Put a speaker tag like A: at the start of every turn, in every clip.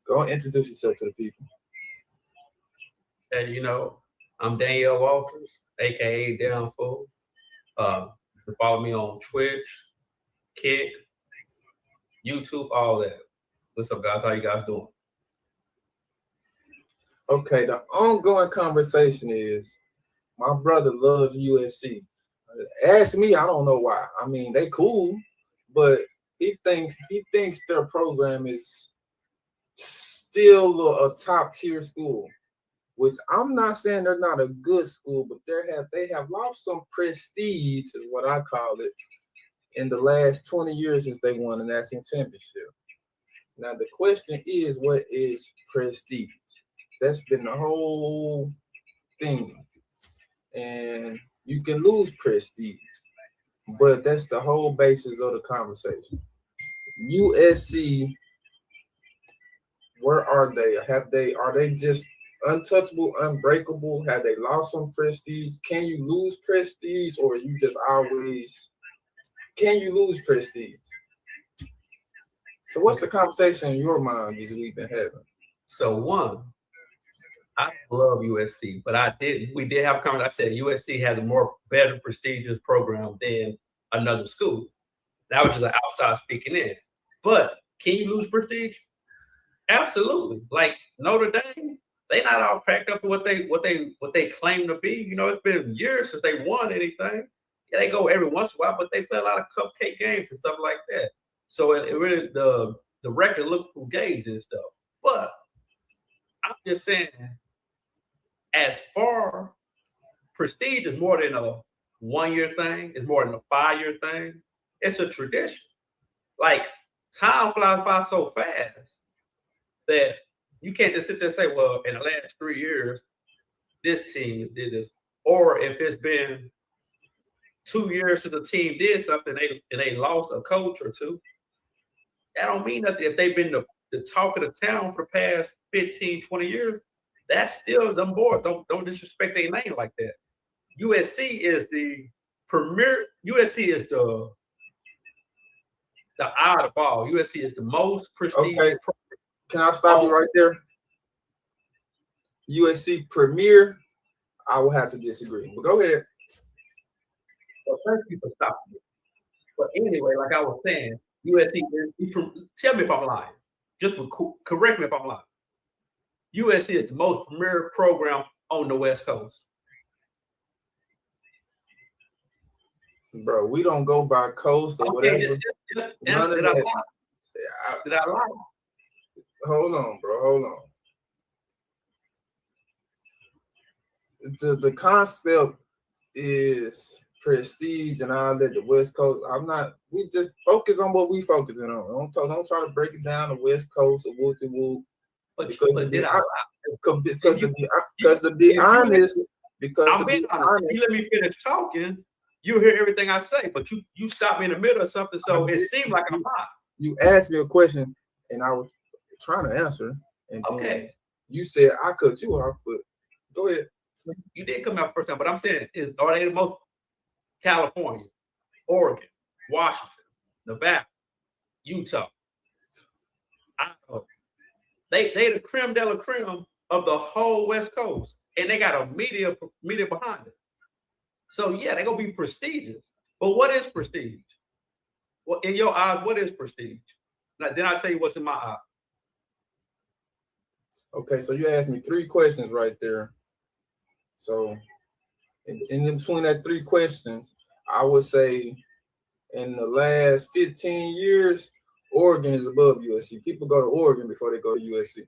A: Go and introduce yourself to the people.
B: And I'm Daniel Walters, aka Down Fool. You can follow me on Twitch, Kick, YouTube, all that. What's up, guys? How you guys doing?
A: Okay, the ongoing conversation is my brother loves USC. Ask me, I don't know why. I mean, they cool, but he thinks their program is still a top tier school. Which I'm not saying they're not a good school, but they have lost some prestige, is what I call it, in the last 20 years since they won the national championship. Now the question is, what is prestige? That's been the whole thing. And you can lose prestige, but that's the whole basis of the conversation. USC, where are they? Are they just untouchable, unbreakable? Have they lost some prestige? Can you lose prestige, or you just always can you lose prestige? So what's the conversation in your mind that we've been having?
B: So one, I love USC, but we did have a conversation. I said USC has a more better prestigious program than another school. That was just an outside speaking in. But can you lose prestige? Absolutely. Like Notre Dame, they not all cracked up to what they claim to be. It's been years since they won anything. Yeah, they go every once in a while, but they play a lot of cupcake games and stuff like that. So it really the record looks for gauge and stuff. But I'm just saying, as far prestige is more than a 1 year thing, it's more than a 5 year thing. It's a tradition. Like time flies by so fast that you can't just sit there and say, well, in the last 3 years, this team did this. Or if it's been 2 years since the team did something and they lost a coach or two, that don't mean nothing. If they've been the talk of the town for the past 15, 20 years, that's still them boys. Don't disrespect their name like that. USC is the premier. USC is the eye of the ball. USC is the most prestigious.
A: Okay, can I stop you right there? USC Premier, I will have to disagree. But go ahead.
B: Well, thank you for stopping me. But anyway, like I was saying, USC. Tell me if I'm lying. Just correct me if I'm lying. USC is the most premier program on the West Coast.
A: Bro, we don't go by coast or
B: Okay,
A: whatever. None of
B: did I
A: that.
B: lie? Did I lie?
A: Hold on, bro. Hold on. The concept is prestige and all that. The West Coast. I'm not. We just focus on what we focusing on. Don't try to break it down the West Coast or whoop de whoop.
B: But did I lie?
A: Because to be honest,
B: I'm being honest. If you let me finish talking, you hear everything I say, but you stop me in the middle of something, so it seemed like I'm lying.
A: You asked me a question, and I was trying to answer, and then you said I cut you off. But go ahead.
B: You did come out first time, but I'm saying, are they the most? California, Oregon, Washington, Nevada, Utah, Idaho. They the creme de la creme of the whole West Coast, and they got a media behind it. So yeah, they're gonna be prestigious. But what is prestige? Well, in your eyes, what is prestige? Now, then I tell you what's in my eye.
A: Okay, so you asked me 3 questions right there. So in between that 3 questions, I would say in the last 15 years, Oregon is above USC. People go to Oregon before they go to USC.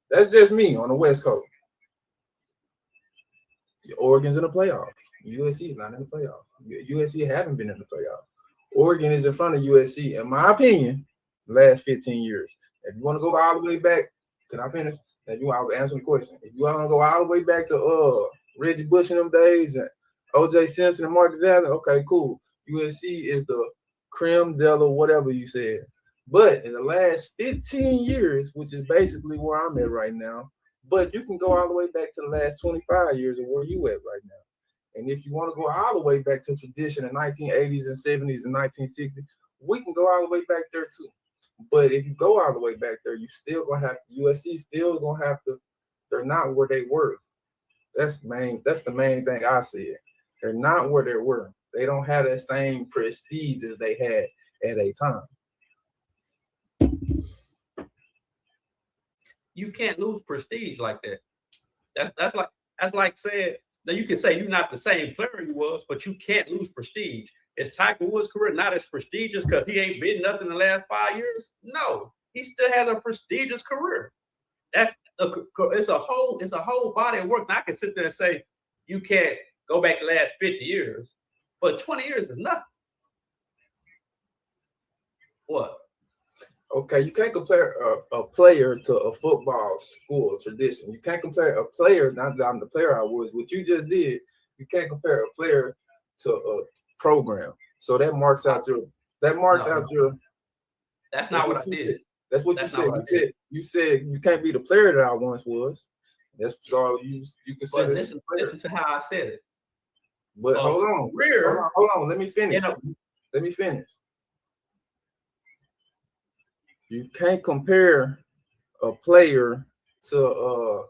A: That's just me on the West Coast. Oregon's in the playoff. USC is not in the playoff. USC haven't been in the playoff. Oregon is in front of USC, in my opinion, the last 15 years. If you want to go all the way back, can I finish? If you want to answer the question. If you want to go all the way back to Reggie Bush in them days and OJ Simpson and Marcus Allen, okay, cool. USC is the creme de la whatever you said. But in the last 15 years, which is basically where I'm at right now, but you can go all the way back to the last 25 years of where you at right now. And if you want to go all the way back to tradition in 1980s and 70s and 1960s, we can go all the way back there too. But if you go all the way back there, you still gonna have USC still gonna have to. They're not where they were. That's the main thing I said. They're not where they were. They don't have that same prestige as they had at a time.
B: You can't lose prestige like that. That's like saying that you can say you're not the same player you was, but you can't lose prestige. Is Tiger Woods' career not as prestigious because he ain't been nothing in the last 5 years? No, he still has a prestigious career. It's a whole body of work. Now I can sit there and say you can't go back the last 50 years, but 20 years is nothing. What?
A: Okay, you can't compare a player to a football school tradition. You can't compare a player, not that I'm the player I was, what you just did, you can't compare a player to a program. So that marks out your
B: That's not what I did.
A: That's what you said. You said you can't be the player that I once was. That's all you consider.
B: But listen to how I said it.
A: But hold on. Let me finish. Let me finish. You can't compare a player to a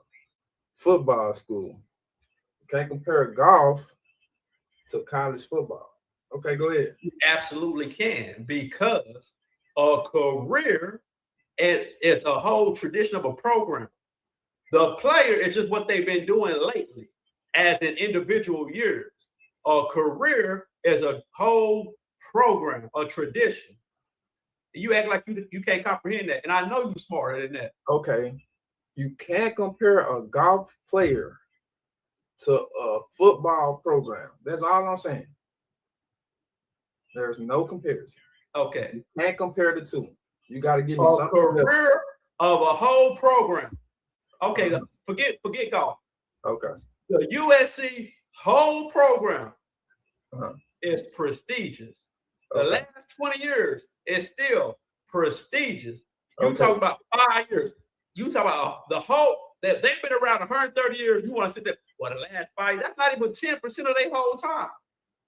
A: football school. You can't compare golf to college football. Okay, go ahead.
B: You absolutely can, because a career is a whole tradition of a program. The player is just what they've been doing lately as in individual years. A career is a whole program, a tradition. You act like you can't comprehend that. And I know you're smarter than that.
A: Okay. You can't compare a golf player to a football program. That's all I'm saying. There's no comparison.
B: Okay.
A: You can't compare the two. You got to give me something.
B: A career of a whole program. Okay, forget golf.
A: Okay.
B: The USC whole program is prestigious. The last 20 years is still prestigious. You talk about 5 years. You talk about the whole that they've been around 130 years. You want to sit there? Well, the last 5 years, that's not even 10% of their whole time.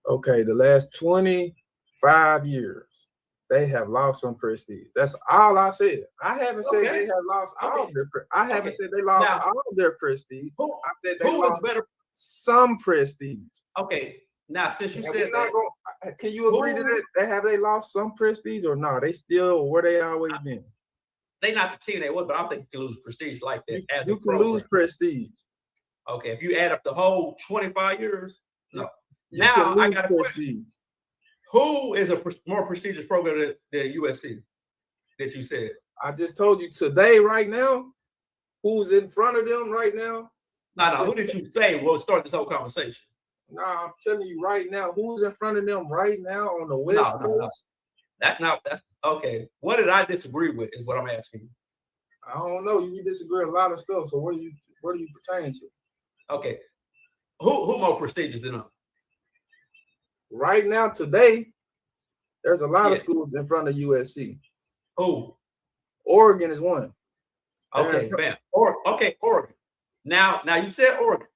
A: Okay, the last 25 years, they have lost some prestige. That's all I said. I haven't said they have lost all their. I haven't said they lost all their prestige. I said they lost some prestige.
B: Okay. Now, since you said
A: that, can you agree to that? Have they lost some prestige or not? They still where they always been.
B: They not the team they was, but I don't think you can lose prestige like that.
A: You can lose prestige.
B: Okay, if you add up the whole 25 years, no.
A: Now I got a prestige.
B: Who is a more prestigious program than USC that you said?
A: I just told you today, right now. Who's in front of them right now?
B: No. Who did you say will start this whole conversation?
A: No, I'm telling you right now, who's in front of them right now on the West Coast?
B: No. That's okay. What did I disagree with is what I'm asking you.
A: I don't know. You disagree a lot of stuff. So where do you pertain to?
B: Okay. Who more prestigious than them?
A: Right now, today, there's a lot of schools in front of USC.
B: Who?
A: Oregon is one.
B: Okay, bam. Oregon. Now you said Oregon.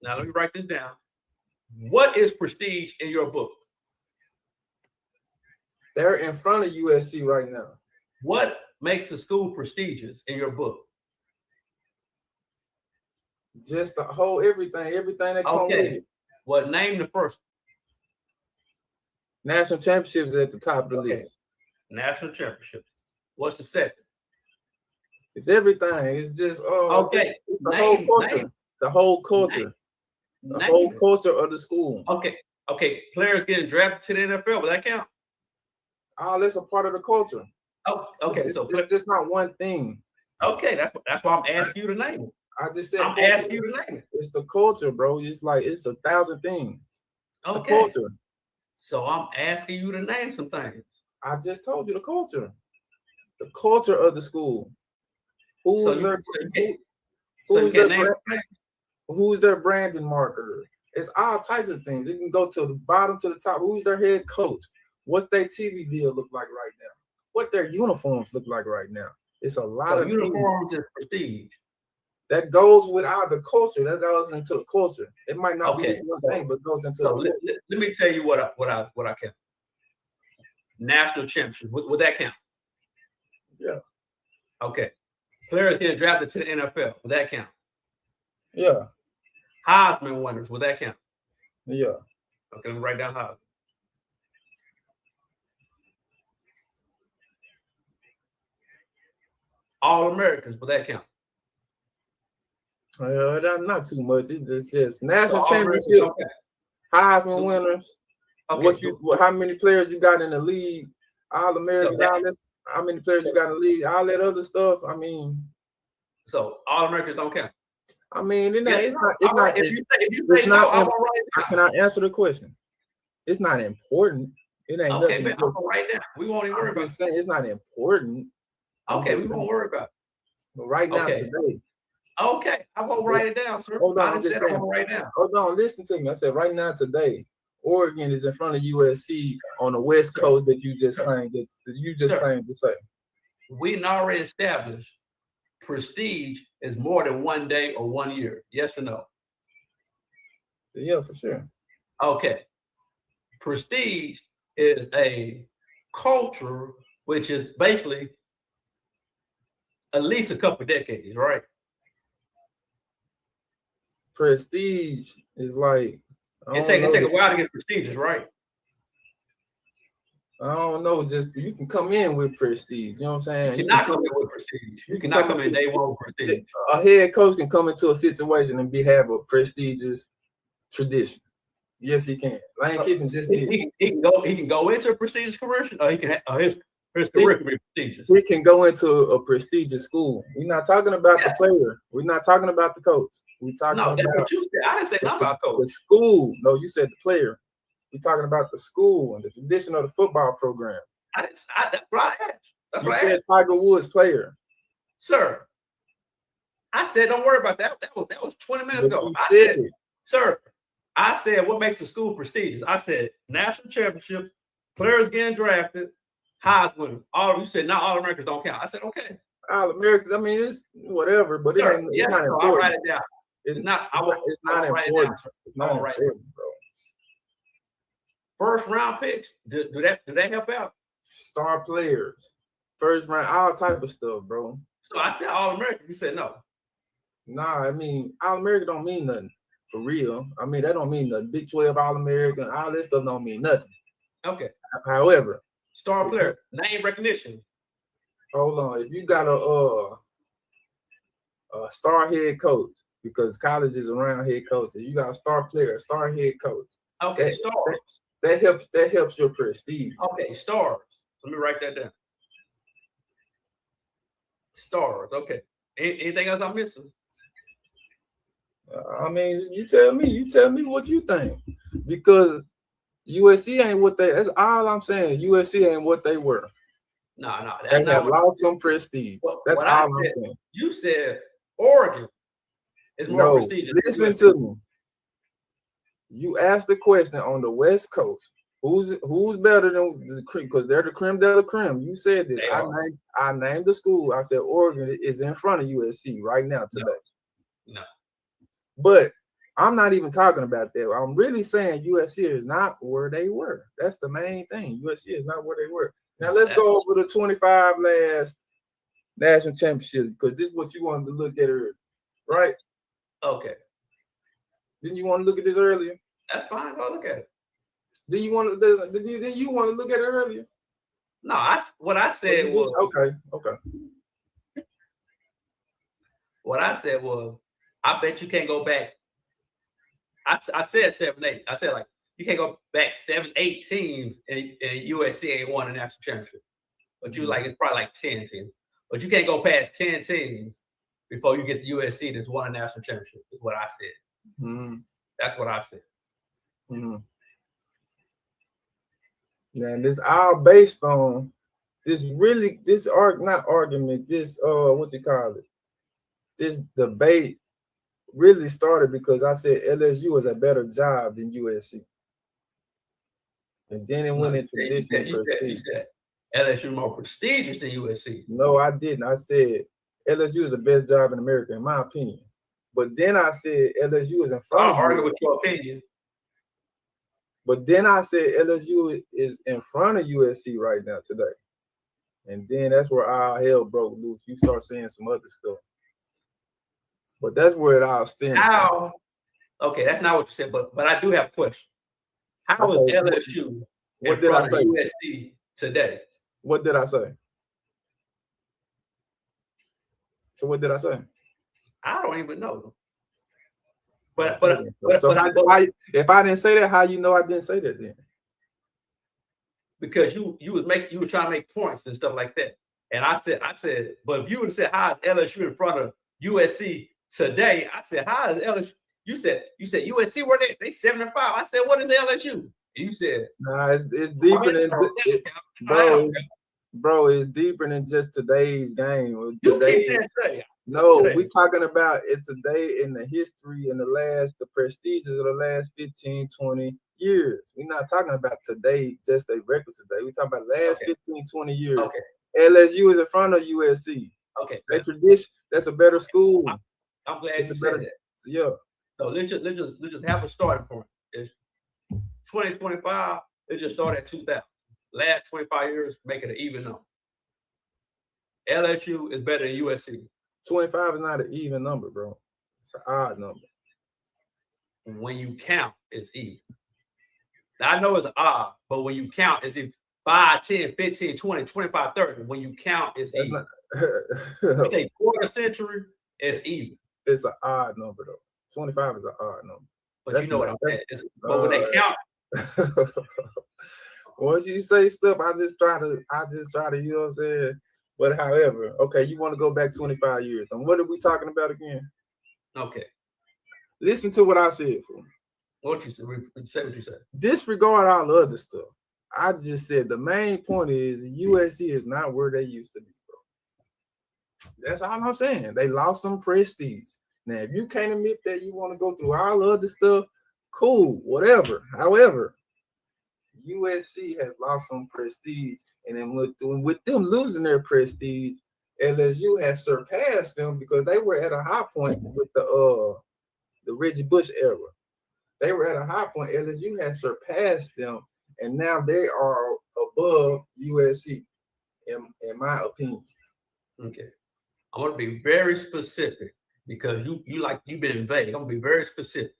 B: Now let me write this down. What is prestige in your book?
A: They're in front of USC right now.
B: What makes a school prestigious in your book?
A: Just the whole everything that comes with it.
B: Well, name the first.
A: National championships at the top of the list.
B: National championships. What's the second?
A: It's everything. It's just
B: the
A: whole culture. The whole culture. The whole culture of the school.
B: Okay. Players getting drafted to the NFL, will that count?
A: Oh, that's a part of the culture.
B: Oh, okay.
A: It's just not one thing.
B: Okay, that's why I'm asking you to name it.
A: I just said
B: I'm asking you to name it.
A: It's the culture, bro. It's like it's 1,000 things. It's
B: okay.
A: The culture.
B: So I'm asking you to name some things.
A: I just told you the culture. The culture of the school. Who's their branding marketer? It's all types of things. It can go to the bottom to the top. Who's their head coach? What their TV deal look like right now? What their uniforms look like right now? It's a lot of
B: uniforms is prestige.
A: That goes without the culture. That goes into the culture. It might not be this one thing, but goes into the culture.
B: Let me tell you what I count. National championship. Would that count?
A: Yeah.
B: Okay. Players getting drafted to the NFL. Will that count?
A: Yeah.
B: Heisman winners. Will that count?
A: Yeah.
B: Okay, let me write down Heisman. All-Americans. Will that count?
A: That's not too much. It's just national
B: So All-Americans
A: championship,
B: don't count.
A: Heisman winners.
B: Okay.
A: How many players you got in the league? All Americans,
B: So
A: all this. How many players you got in the league? All that other stuff. I mean,
B: So All-Americans don't count.
A: I mean, it's
B: Yes,
A: not.
B: all right. If you say no, I'm gonna write it down.
A: Can I answer the question? It's not important. It ain't
B: Okay,
A: nothing.
B: man, I'm gonna write down. We won't even worry
A: I'm
B: about
A: just saying it's not important.
B: Okay, we won't worry about it.
A: But right now,
B: Okay.
A: today.
B: Okay, I won't write it down, sir.
A: Hold on,
B: I
A: I'm
B: didn't
A: just
B: say I'm
A: saying.
B: gonna write it down.
A: Hold on, listen to me. I said right now, today, Oregon is in front of USC on the West Coast that you just claimed claimed to say.
B: We already established prestige is more than 1 day or 1 year. Yes or no?
A: Yeah, for sure.
B: Okay. Prestige is a culture which is basically at least a couple decades, right?
A: Prestige is like
B: It take a while to get prestigious, right?
A: I don't know. Just you can come in with prestige. You know what I'm saying?
B: You cannot come in with prestige. You cannot come in day one with prestige.
A: A head coach can come into a situation and have a prestigious tradition. Yes, he can. Lane Kiffin just did.
B: He can go into a prestigious career, or he can his career can be prestigious.
A: He can go into a prestigious school. We're not talking about the player. We're not talking about the coach. We're talking about
B: that's what you said. I didn't say nothing about coach.
A: The school. No, you said the player. We're talking about the school and the tradition of the football program.
B: That's what I asked. That's
A: what I said. Tiger Woods player.
B: Sir, I said don't worry about that. That was 20 minutes ago.
A: I said,
B: sir, I said what makes a school prestigious. I said national championships, players getting drafted, Heisman. You said not all Americans don't count. I said okay.
A: All Americans. I mean, it's whatever, but
B: sir,
A: it ain't. It's not important.
B: I'll write it down. It's not important, bro. First round picks, do that help out?
A: Star players, first round, all type of stuff, bro.
B: So I said all American. You said no.
A: Nah, I mean all American don't mean nothing for real. I mean that don't mean nothing. Big 12 All American, all this stuff don't mean nothing.
B: Okay.
A: However,
B: star player, name recognition.
A: Hold on, if you got a star head coach, because college is around head coaches, you got a star player, a star head coach.
B: Okay, stars.
A: That helps your prestige.
B: Okay, stars. Let me write that down. Stars. Okay. Anything else I'm missing?
A: I mean, you tell me what you think, because USC ain't what they. That's all I'm saying. USC ain't what they were.
B: No,
A: they have lost some prestige. That's all I'm saying.
B: You said Oregon is more prestigious.
A: Listen to me. You asked the question on the West Coast. Who's better than the creme? Because they're the creme de la creme. You said this. I named the school. I said Oregon is in front of USC right now today.
B: No.
A: But I'm not even talking about that. I'm really saying USC is not where they were. That's the main thing. USC is not where they were. Now let's go over the 25 last national championships, because this is what you wanted to look at earlier, right?
B: Okay.
A: Didn't you want to look at this earlier?
B: That's fine. Go look at it.
A: Then you want to look at it earlier?
B: No, what I said was
A: okay.
B: What I said was, I bet you can't go back. I said 7, 8. I said like you can't go back 7, 8 teams and USC ain't won a national championship. But you like it's probably like 10 teams. But you can't go past 10 teams before you get to USC that's won a national championship. Is what I said.
A: Mm-hmm.
B: That's what I said.
A: Mm-hmm. Now this all based on this this debate really started because I said LSU is a better job than USC. And then it went into this.
B: You said LSU more prestigious than USC.
A: No, I didn't. I said LSU is the best job in America, in my opinion. But then I said LSU is in front of
B: argue with your opinion.
A: But then I said LSU is in front of USC right now today. And then that's where all hell broke loose. You start saying some other stuff. But that's where it all stems from.
B: How? Okay, that's not what you said, but I do have a question. How is
A: Okay,
B: LSU
A: what
B: in
A: did I
B: front of
A: say?
B: USC today?
A: What did I say? So what did I say?
B: I don't even know. But
A: if I didn't say that, how you know I didn't say that then?
B: Because you were trying to make points and stuff like that. And I said, but if you would have said how is LSU in front of USC today, I said, how is LSU? You said USC were they 7-5. I said, what is LSU? And you said,
A: nah, it's deeper than bro, it's deeper than just today's game. We talking about it today in the history in the prestiges of the last 15, 20 years. We're not talking about today, just a record today. We're talking about last 15, 20 years.
B: Okay.
A: LSU is in front of USC.
B: Okay.
A: That tradition, that's a better school.
B: I'm glad you said that.
A: Yeah.
B: So let's just have a starting point. It's 2025. Let's just start at 2000. Last 25 years, make it an even number. LSU is better than USC.
A: 25 is not an even number, bro. It's an odd number.
B: When you count, it's even. I know it's odd, but when you count, it's even. 5, 10, 15, 20, 25, 30. When you count, it's even. You say quarter century, it's even.
A: It's an odd number, though. 25 is an odd number.
B: But that's, you know what I'm saying. But when they count.
A: Once you say stuff, I just try to, you know what I'm saying? But however, okay, you want to go back 25 years. And what are we talking about again?
B: Okay.
A: Listen to what I said, fool.
B: What you said? Say what you said.
A: Disregard all the other stuff. I just said the main point is USC is not where they used to be, bro. That's all I'm saying. They lost some prestige. Now, if you can't admit that you want to go through all the other stuff, cool, whatever. However, USC has lost some prestige, and then with them losing their prestige, LSU has surpassed them because they were at a high point with the Reggie Bush era. They were at a high point. LSU has surpassed them, and now they are above USC, in my opinion.
B: Okay, I want to be very specific because you've been vague. I'm gonna be very specific.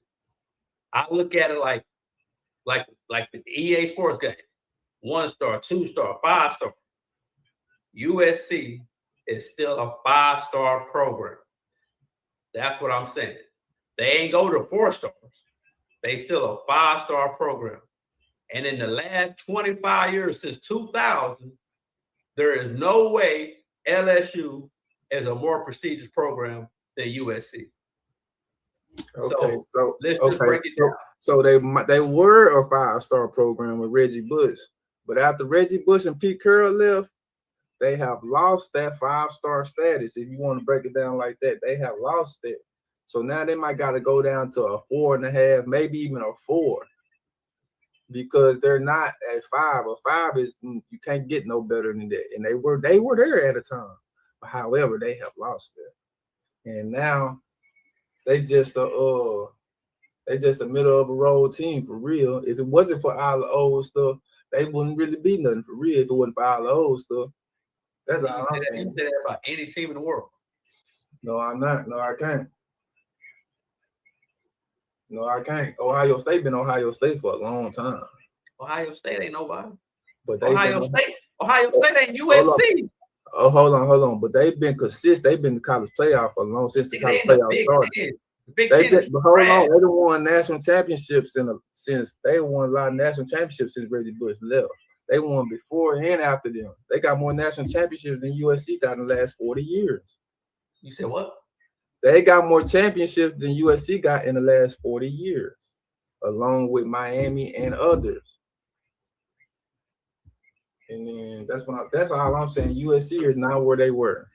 B: I look at it like the EA Sports game, 1-star, 2-star, 5-star. USC is still a 5-star program. That's what I'm saying. They ain't go to 4 stars. They still a 5-star program. And in the last 25 years, since 2000, there is no way LSU is a more prestigious program than USC.
A: Okay, so
B: let's just break it down.
A: So they were a 5-star program with Reggie Bush, but after Reggie Bush and Pete Carroll left, they have lost that 5-star status. If you want to break it down like that, they have lost it. So now they might got to go down to a 4.5, maybe even a 4, because they're not at 5. A 5 is you can't get no better than that, and they were there at a time. However, they have lost it, and now they just a middle of a road team for real. If it wasn't for all the old stuff, they wouldn't really be nothing for real. If it wasn't for all the old stuff, that's all I'm saying.
B: You say that about any team in the world.
A: No, I'm not. No, I can't. No, I can't. Ohio State been Ohio State for a long time.
B: Ohio State ain't nobody.
A: But
B: Ohio State ain't USC.
A: Hold on. But they've been consistent. They've been the college playoff for long since the college playoff started. Hold on, they won national championships since they won a lot of national championships since Reggie Bush left. They won before and after them. They got more national championships than USC got in the last 40 years.
B: You said what?
A: They got more championships than USC got in the last 40 years, along with Miami and others. And then that's all I'm saying. USC is not where they were.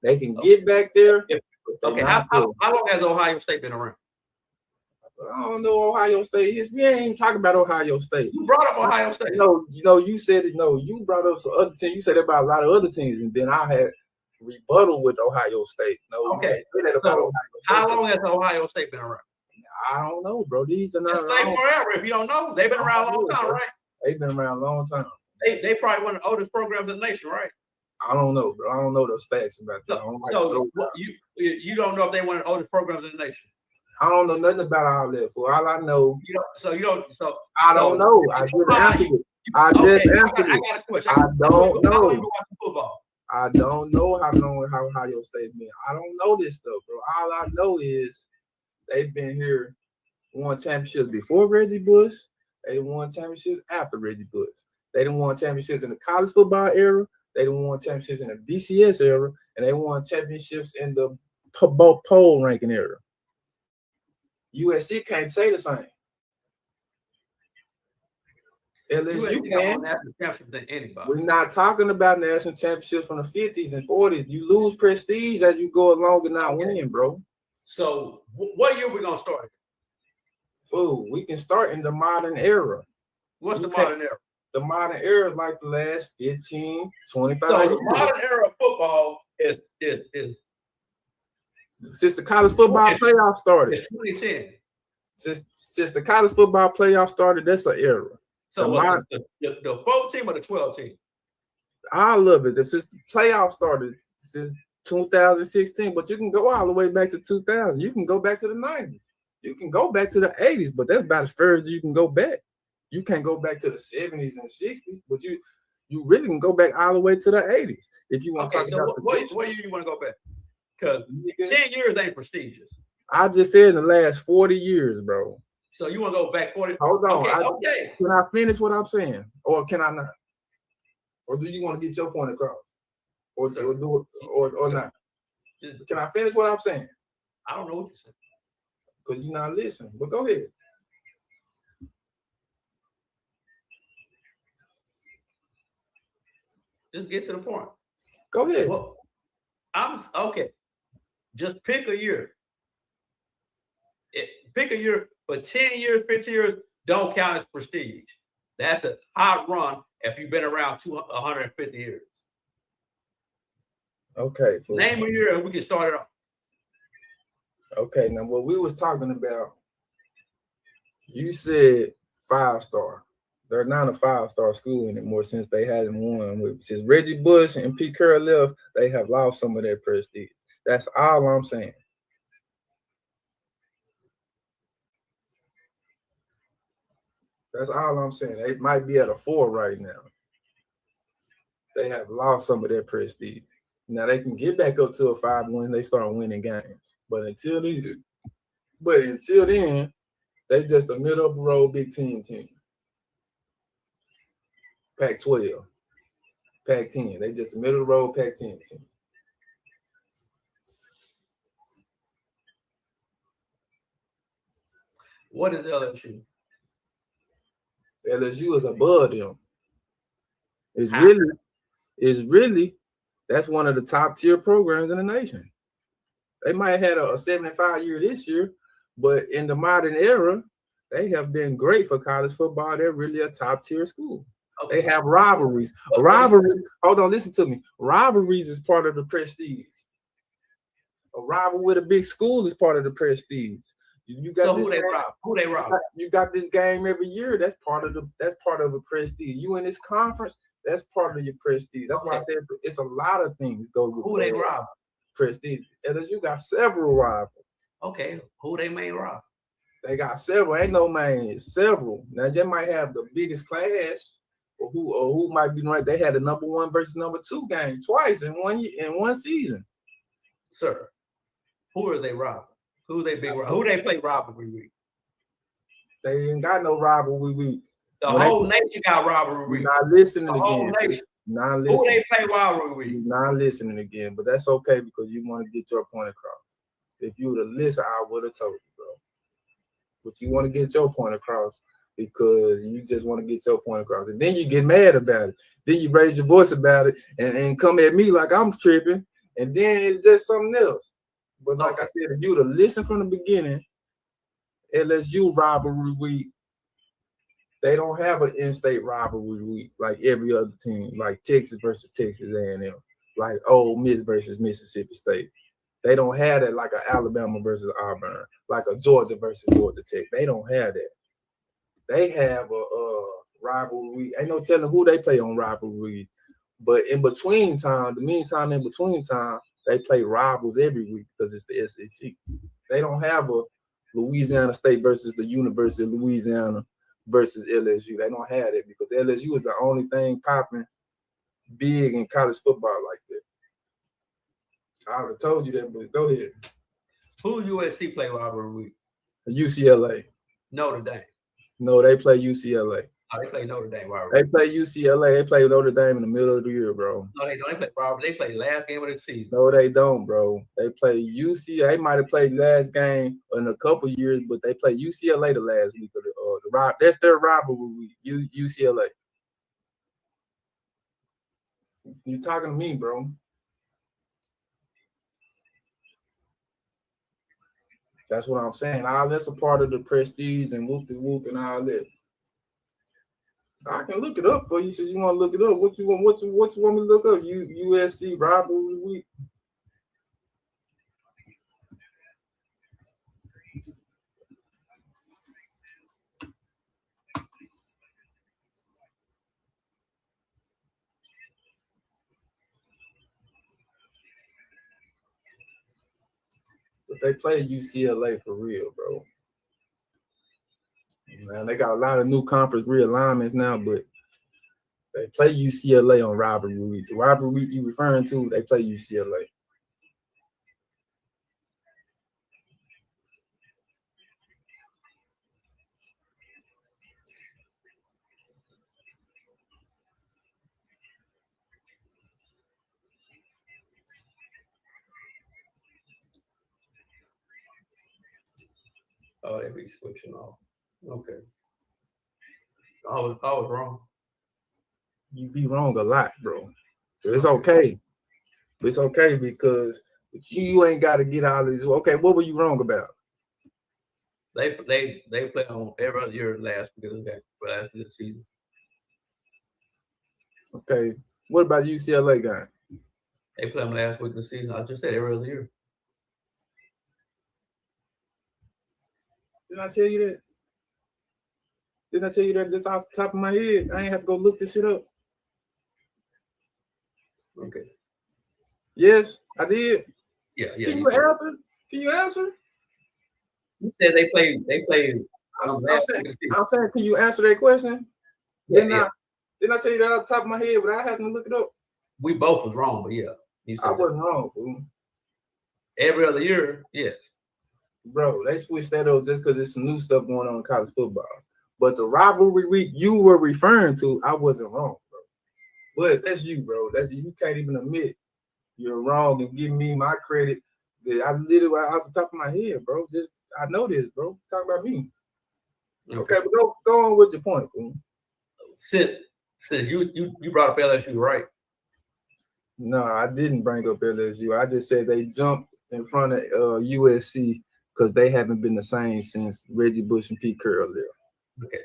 A: They can get back there.
B: Okay, how long has Ohio State been around?
A: I don't know Ohio State. We ain't even talking about Ohio State.
B: You brought up Ohio State.
A: No, you said it. No, you brought up some other teams. You said about a lot of other teams, and then I had rebuttal with Ohio State. No,
B: okay. How long has Ohio State been around?
A: I don't know, bro. These are not
B: stay forever. If you don't know, they've been around a long time, right?
A: They've been around a long time.
B: They probably one of the oldest programs in the nation, right?
A: I don't know, bro. I don't know those facts about that.
B: You don't know if they one of the oldest programs in the nation.
A: I don't know nothing about all that. For all I know, I don't know. I just answered it. I got a question. I don't know. I don't know how your state been. I don't know this stuff, bro. All I know is they've been here, won championships before Reggie Bush. They won championships after Reggie Bush. They done won championships in the college football era. They done won championships in the BCS era, and they won championships in the poll ranking era. USC can't say the same. LSU can. We're not talking about national championships from the 50s and 40s. You lose prestige as you go along and not win, bro.
B: So what year we gonna start?
A: Fool, we can start in the modern era.
B: What's the modern era?
A: The modern era is like the last 15, 25
B: years.
A: So
B: the modern era of football is
A: since the college football playoff started.
B: It's 2010.
A: Since the college football playoff started, that's an era.
B: So the 4 team or the 12 team?
A: I love it. Since the playoff started since 2016, but you can go all the way back to 2000. You can go back to the 90s. You can go back to the 80s, but that's about as far as you can go back. You can't go back to the 70s and 60s, but you really can go back all the way to the 80s if you want to talk about
B: what year you want to go back? Because 10 years ain't prestigious.
A: I just said in the last 40 years, bro.
B: So you want to go back 40?
A: Hold on.
B: Okay.
A: Can I finish what I'm saying? Or can I not? Or do you want to get your point across? Or do it or not? Can I finish what I'm saying?
B: I don't know what you're saying.
A: Because you're not listening. But go ahead.
B: Just get to the point.
A: Go ahead.
B: Well, I'm okay. Just pick a year. Pick a year, but 10 years, 15 years don't count as prestige. That's a hot run if you've been around 150 years.
A: Okay.
B: Name a year and we can start it off.
A: Okay, now what we was talking about, you said 5-star. They're not a 5-star school anymore since they hadn't won. Since Reggie Bush and Pete Carroll left, they have lost some of their prestige. That's all I'm saying. That's all I'm saying. They might be at a 4 right now. They have lost some of their prestige. Now they can get back up to a 5 when they start winning games. But until then, they just a middle of the road Big Ten team. Pac-12, Pac-10. They just a middle of the road Pac-10 team.
B: What is LSU?
A: LSU is above them. It's really, that's one of the top tier programs in the nation. They might have had a 75 year this year, but in the modern era, they have been great for college football. They're really a top tier school. Okay. They have rivalries. Hold on, listen to me. Rivalries is part of the prestige. A rival with a big school is part of the prestige. You got
B: who they rob?
A: You got this game every year. That's part of the prestige. You in this conference, that's part of your prestige. That's why I said it's a lot of things go with
B: who they rob.
A: Prestige. LSU got several rivals.
B: Okay, who they may rob?
A: They got several. Ain't no main. Several. Now they might have the biggest class, or who might be right. They had a number 1 versus number 2 game twice in one season.
B: Sir, who are they robbing? Who they big? Who they play rivalry week?
A: They ain't got no rivalry week.
B: The whole nation got rivalry week.
A: Not listening again.
B: Whole nation.
A: Not listening.
B: Who they play rivalry week?
A: Not listening again, but that's okay because you want to get your point across. If you would have listened, I would have told you, bro. But you want to get your point across because you just want to get your point across, and then you get mad about it. Then you raise your voice about it and come at me like I'm tripping, and then it's just something else. But like I said, if you would have listened from the beginning, LSU rivalry week, they don't have an in-state rivalry week like every other team, like Texas versus Texas A&M, like Ole Miss versus Mississippi State. They don't have that like a Alabama versus Auburn, like a Georgia versus Georgia Tech. They don't have that. They have a rivalry week. Ain't no telling who they play on rivalry week. But in between time, they play rivals every week because it's the SEC. They don't have a Louisiana State versus the University of Louisiana versus LSU. They don't have it because LSU is the only thing popping big in college football like that. I already told you that, but go ahead.
B: Who USC play rivalry week?
A: UCLA.
B: Notre Dame.
A: No, they play UCLA.
B: Oh, they play Notre Dame rivalry.
A: They play UCLA. They play Notre Dame in the middle of the year, bro.
B: No, they don't. They play rivalry. They play last game of the season.
A: No, they don't, bro. They play UCLA. They might have played last game in a couple years, but they play UCLA the last week of the that's their rivalry week. UCLA. You talking to me, bro? That's what I'm saying. All that's a part of the prestige and whoop and all that. I can look it up for you since you want to look it up. What you want me to look up? USC rivalry week. But they play UCLA for real, bro. Man, they got a lot of new conference realignments now, but they play UCLA on rivalry week. The rivalry week you referring to, they play UCLA.
B: Oh, they be switching off. Okay. I was wrong.
A: You be wrong a lot, bro. But it's okay. It's okay because you ain't got to get all these. Okay, what were you wrong about?
B: They play on every other year last week of the game for last week of the season.
A: Okay. What about UCLA game?
B: They play them last week of the season. I just said every other year.
A: Didn't I tell you that? Didn't I tell you that just off the top of my head? I ain't have to go look this shit up.
B: Okay.
A: Yes, I did.
B: Yeah.
A: Can you answer? Can you answer?
B: You said they play.
A: I'm saying, can you answer that question? Didn't I tell you that off the top of my head, but I had to look it up?
B: We both was wrong, but yeah.
A: I wasn't wrong, fool.
B: Every other year, yes.
A: Bro, they switched that up just because there's some new stuff going on in college football. But the rivalry week you were referring to, I wasn't wrong, bro. But that's you, bro. You can't even admit you're wrong and give me my credit that I literally off the top of my head, bro. I know this, bro. Talk about me. Okay, but go on with your point, fool.
B: Since you brought up LSU, right?
A: No, I didn't bring up LSU. I just said they jumped in front of USC because they haven't been the same since Reggie Bush and Pete Carroll left.
B: Okay.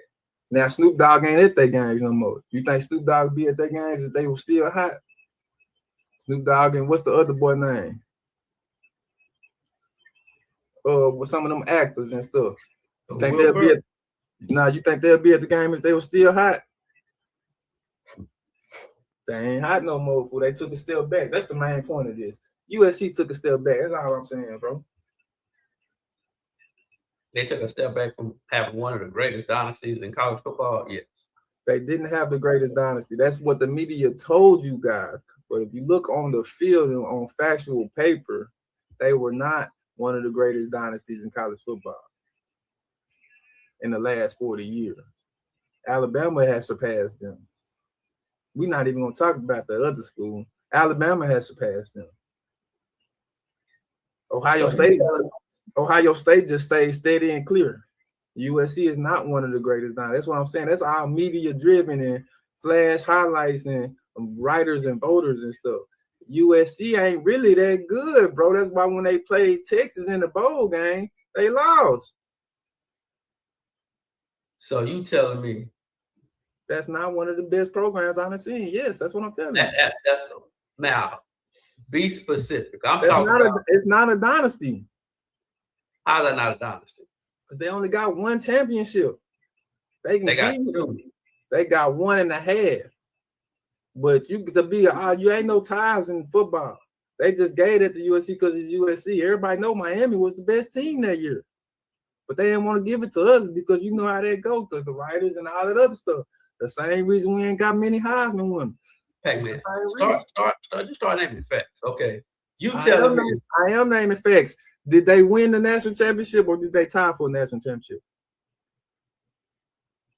A: Now Snoop Dogg ain't at their games no more. You think Snoop Dogg would be at their games if they were still hot? Snoop Dogg and what's the other boy name? With some of them actors and stuff. You think they'll be at the game if they were still hot? They ain't hot no more, fool. They took a step back. That's the main point of this. USC took a step back. That's all I'm saying, bro.
B: They took a step back from having one of the greatest dynasties in college football. Yes.
A: They didn't have the greatest dynasty. That's what the media told you guys. But if you look on the field and on factual paper, they were not one of the greatest dynasties in college football in the last 40 years. Alabama has surpassed them. We're not even going to talk about the other school. Alabama has surpassed them. Ohio State just stays steady and clear. USC is not one of the greatest now. That's what I'm saying. That's all media driven and flash highlights and writers and voters and stuff. USC ain't really that good, bro. That's why when they played Texas in the bowl game, they lost.
B: So you telling me
A: that's not one of the best programs I've seen? Yes, that's what I'm telling you.
B: Now, be specific.
A: It's not a dynasty.
B: How's that not a dynasty?
A: Because they only got one championship. They got 2. They got 1.5. But you ain't no ties in football. They just gave it to USC because it's USC. Everybody know Miami was the best team that year. But they didn't want to give it to us because you know how that goes, because the writers and all that other stuff. The same reason we ain't got many Heisman winners.
B: Pac-Man, start naming facts. Okay.
A: I am naming facts. Did they win the national championship or did they tie for a national championship?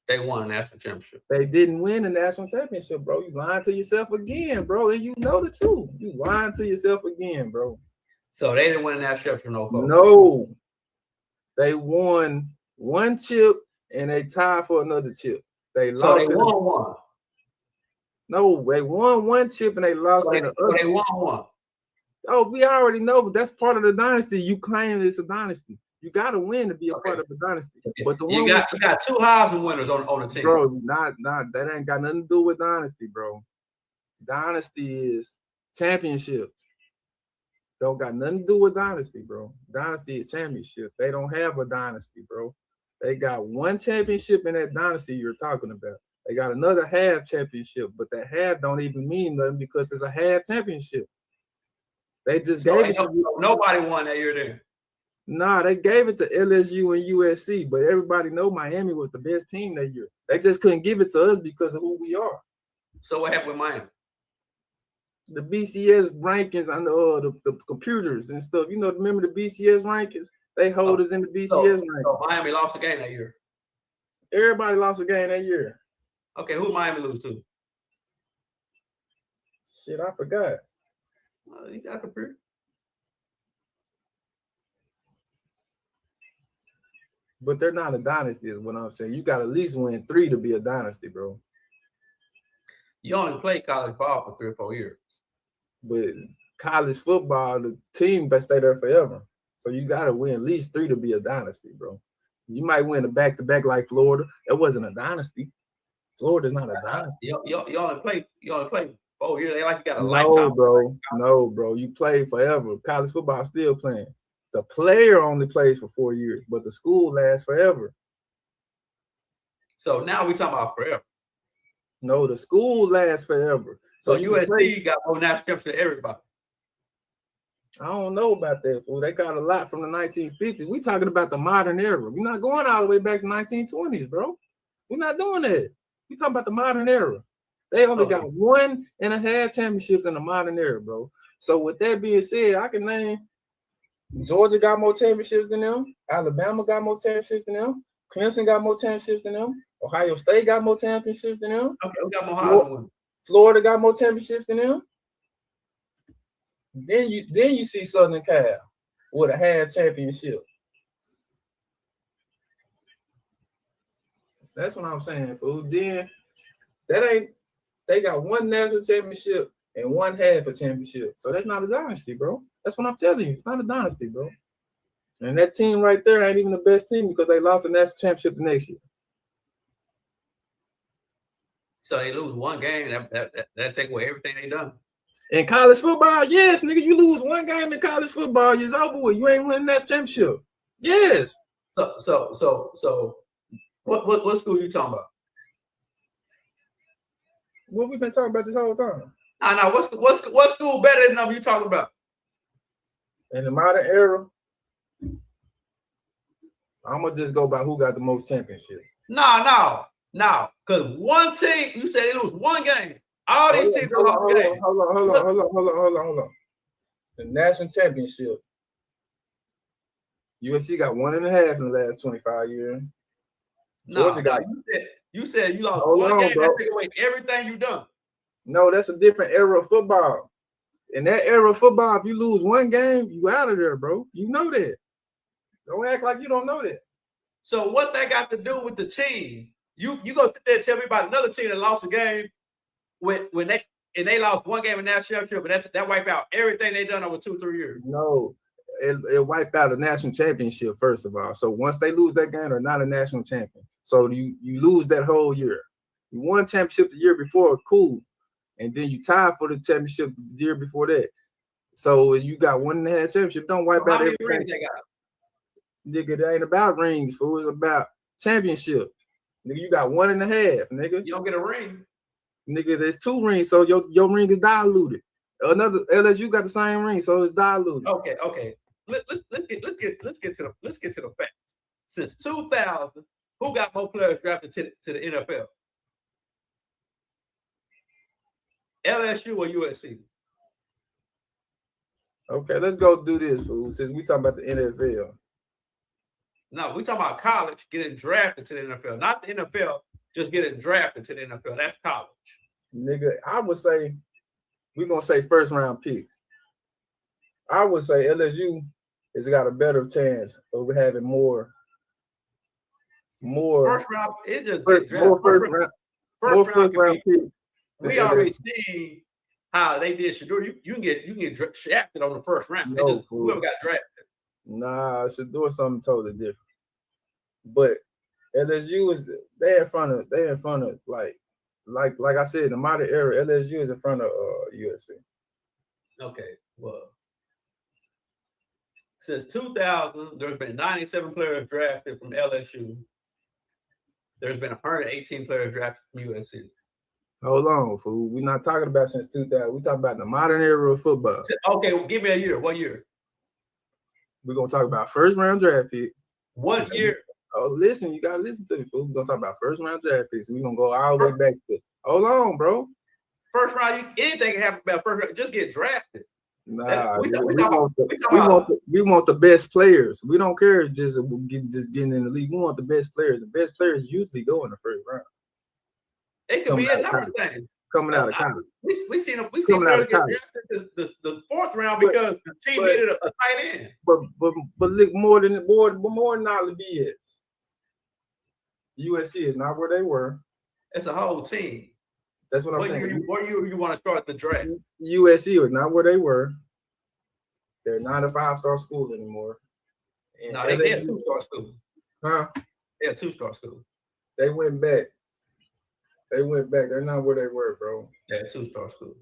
B: They won a national championship.
A: They didn't win the national championship, bro. You lying to yourself again, bro. And you know the truth. You lying to yourself again, bro.
B: So they didn't win a national championship, no.
A: No. They won one chip and they tied for another chip. They lost.
B: So they won one.
A: No, they won one chip and they lost
B: so
A: the other.
B: They won one.
A: Oh, we already know, but that's part of the dynasty. You claim it's a dynasty. You got to win to be a part of the dynasty. But
B: you got two Heisman winners on the team,
A: bro. Not that ain't got nothing to do with dynasty, bro. Dynasty is championships. Don't got nothing to do with dynasty, bro. Dynasty is championship. They don't have a dynasty, bro. They got one championship in that dynasty you're talking about. They got another half championship, but that half don't even mean nothing because it's a half championship. They just gave it to you.
B: Nobody won that year then.
A: Nah, they gave it to LSU and USC, but everybody know Miami was the best team that year. They just couldn't give it to us because of who we are.
B: So what happened with Miami?
A: The BCS rankings on the computers and stuff. You know, remember the BCS rankings? They hold us in the BCS rankings.
B: So Miami lost a game that year.
A: Everybody lost a game that year.
B: Okay, who Miami lose to?
A: Shit, I forgot.
B: You got a computer.
A: But they're not a dynasty, is what I'm saying. You got to at least win 3 to be a dynasty, bro.
B: You only played college ball for 3 or 4 years.
A: But college football, the team best stay there forever. So you got to win at least 3 to be a dynasty, bro. You might win a back-to-back like Florida. That wasn't a dynasty. Florida's not a dynasty.
B: You only played 4 years. They like you got a lifetime.
A: No, bro. You played forever. College football still playing. The player only plays for 4 years, but the school lasts forever.
B: So now we talking about forever.
A: No, the school lasts forever.
B: So USC got more national championships than everybody.
A: I don't know about that, fool. They got a lot from the 1950s. We talking about the modern era. We're not going all the way back to 1920s, bro. We're not doing that. We talking about the modern era. They only got 1.5 championships in the modern era, bro. So with that being said, I can name Georgia got more championships than them. Alabama got more championships than them. Clemson got more championships than them. Ohio State got more championships than them.
B: Okay, we got more
A: Florida got more championships than them. Then you see Southern Cal with a half championship. That's what I'm saying, fool. Then they got one national championship and one half a championship. So that's not a dynasty, bro. That's what I'm telling you. It's not a dynasty, bro. And that team right there ain't even the best team because they lost the national championship the next year.
B: So they lose one game, that take away everything they done.
A: In college football, yes, nigga, you lose one game in college football, it's over with. You ain't winning that championship. Yes.
B: So what school you talking about?
A: What we been talking about this whole time?
B: No, what school better than them you talking about?
A: In the modern era, I'm gonna just go by who got the most championships.
B: No. Because one team, you said they lose one game. All these teams lost games.
A: Hold on. The national championship. USC got 1.5 in the last 25 years.
B: You said you lost one game and take away everything you done.
A: No, that's a different era of football. In that era of football, if you lose one game, you out of there, bro. You know that. Don't act like you don't know that.
B: So what that got to do with the team? You go sit there and tell me about another team that lost a game when they lost one game in national championship, but that wipe out everything they done over 2-3 years.
A: No, it wiped out a national championship, first of all. So once they lose that game, they're not a national champion. So you lose that whole year. You won championship the year before, cool. And then you tied for the championship the year before that. So you got 1.5 championship. Don't wipe out everything.
B: Rings they got?
A: Nigga, it ain't about rings, fool. It's about championship. Nigga, you got 1.5, nigga.
B: You don't get a ring.
A: Nigga, there's 2 rings, so your ring is diluted. Another LSU got the same ring, so it's diluted.
B: Okay. Let's get to the facts. Since 2000, who got more players drafted to the NFL? LSU or USC?
A: Okay, let's go do this, fool. Since we talking about the NFL.
B: No, we talking about college getting drafted to the NFL, not the NFL just getting drafted to the NFL. That's college.
A: Nigga, I would say we're gonna say first round picks. I would say LSU has got a better chance of having more
B: first round. It just
A: first round picks.
B: We already see how they did Shedeur. You can get drafted on the first round.
A: No,
B: whoever got drafted.
A: Nah, Shedeur something totally different. But LSU is they in front of like I said, in the modern era, LSU is in front of USC.
B: Okay, well, since 2000, there's been 97 players drafted from LSU. There's been 118 players drafted from USC.
A: Hold on, fool. We're not talking about since 2000. We're talking about the modern era of football.
B: Okay, well, give me a year. What year?
A: We're gonna talk about first round draft pick.
B: What year?
A: Oh, listen, you gotta listen to me, fool. We're gonna talk about first round draft picks. We're gonna go all the way back to. Hold on, bro.
B: First round, anything can happen about first round. Just get drafted.
A: Nah, we want the best players. We don't care just getting in the league. We want the best players. The best players usually go in the first round.
B: It could be another thing.
A: Coming out of college.
B: We seen players get drafted the fourth round because the team needed a tight end.
A: But look, more than knowledge is USC is not where they were.
B: It's a whole team.
A: That's what I'm saying.
B: Where you want to start the draft?
A: USC was not where they were. They're not a 5-star school anymore.
B: And no, they're a 2-star school.
A: Huh?
B: They're a 2-star school.
A: They went back. They're not where they were, bro.
B: They're a 2-star school.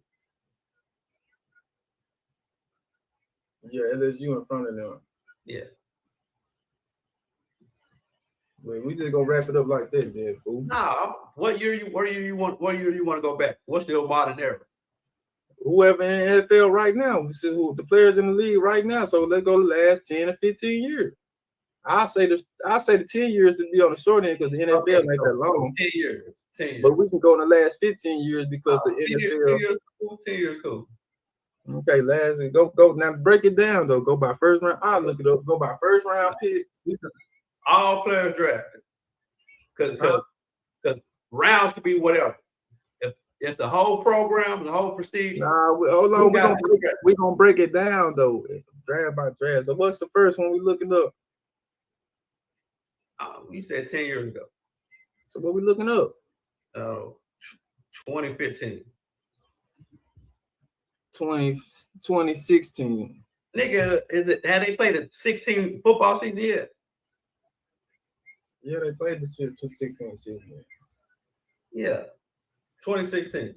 A: Yeah, LSU in front of them.
B: Yeah.
A: Well, we just gonna wrap it up like that, then, fool.
B: Nah, what year you want to go back? What's the modern era?
A: Whoever in the NFL right now, we see who the players in the league right now. So let's go the last 10 or 15 years. I'll say the 10 years to be on the short end because the NFL ain't that long.
B: 10 years.
A: But we can go in the last 15 years because the NFL.
B: 10 years cool.
A: Okay, go now. Break it down though. Go by first round. I'll look it up. Go by first round picks.
B: All players drafted. Because rounds could be whatever. If it's the whole program, the whole prestige.
A: Nah, hold on. We're gonna break it down though. Draft by draft. So what's the first one we looking up?
B: You said 10 years ago.
A: So what we looking up?
B: 2015.
A: 2016.
B: Nigga, have they played a 16 football season yet?
A: Yeah, they played the 2016 season.
B: Yeah. 2016.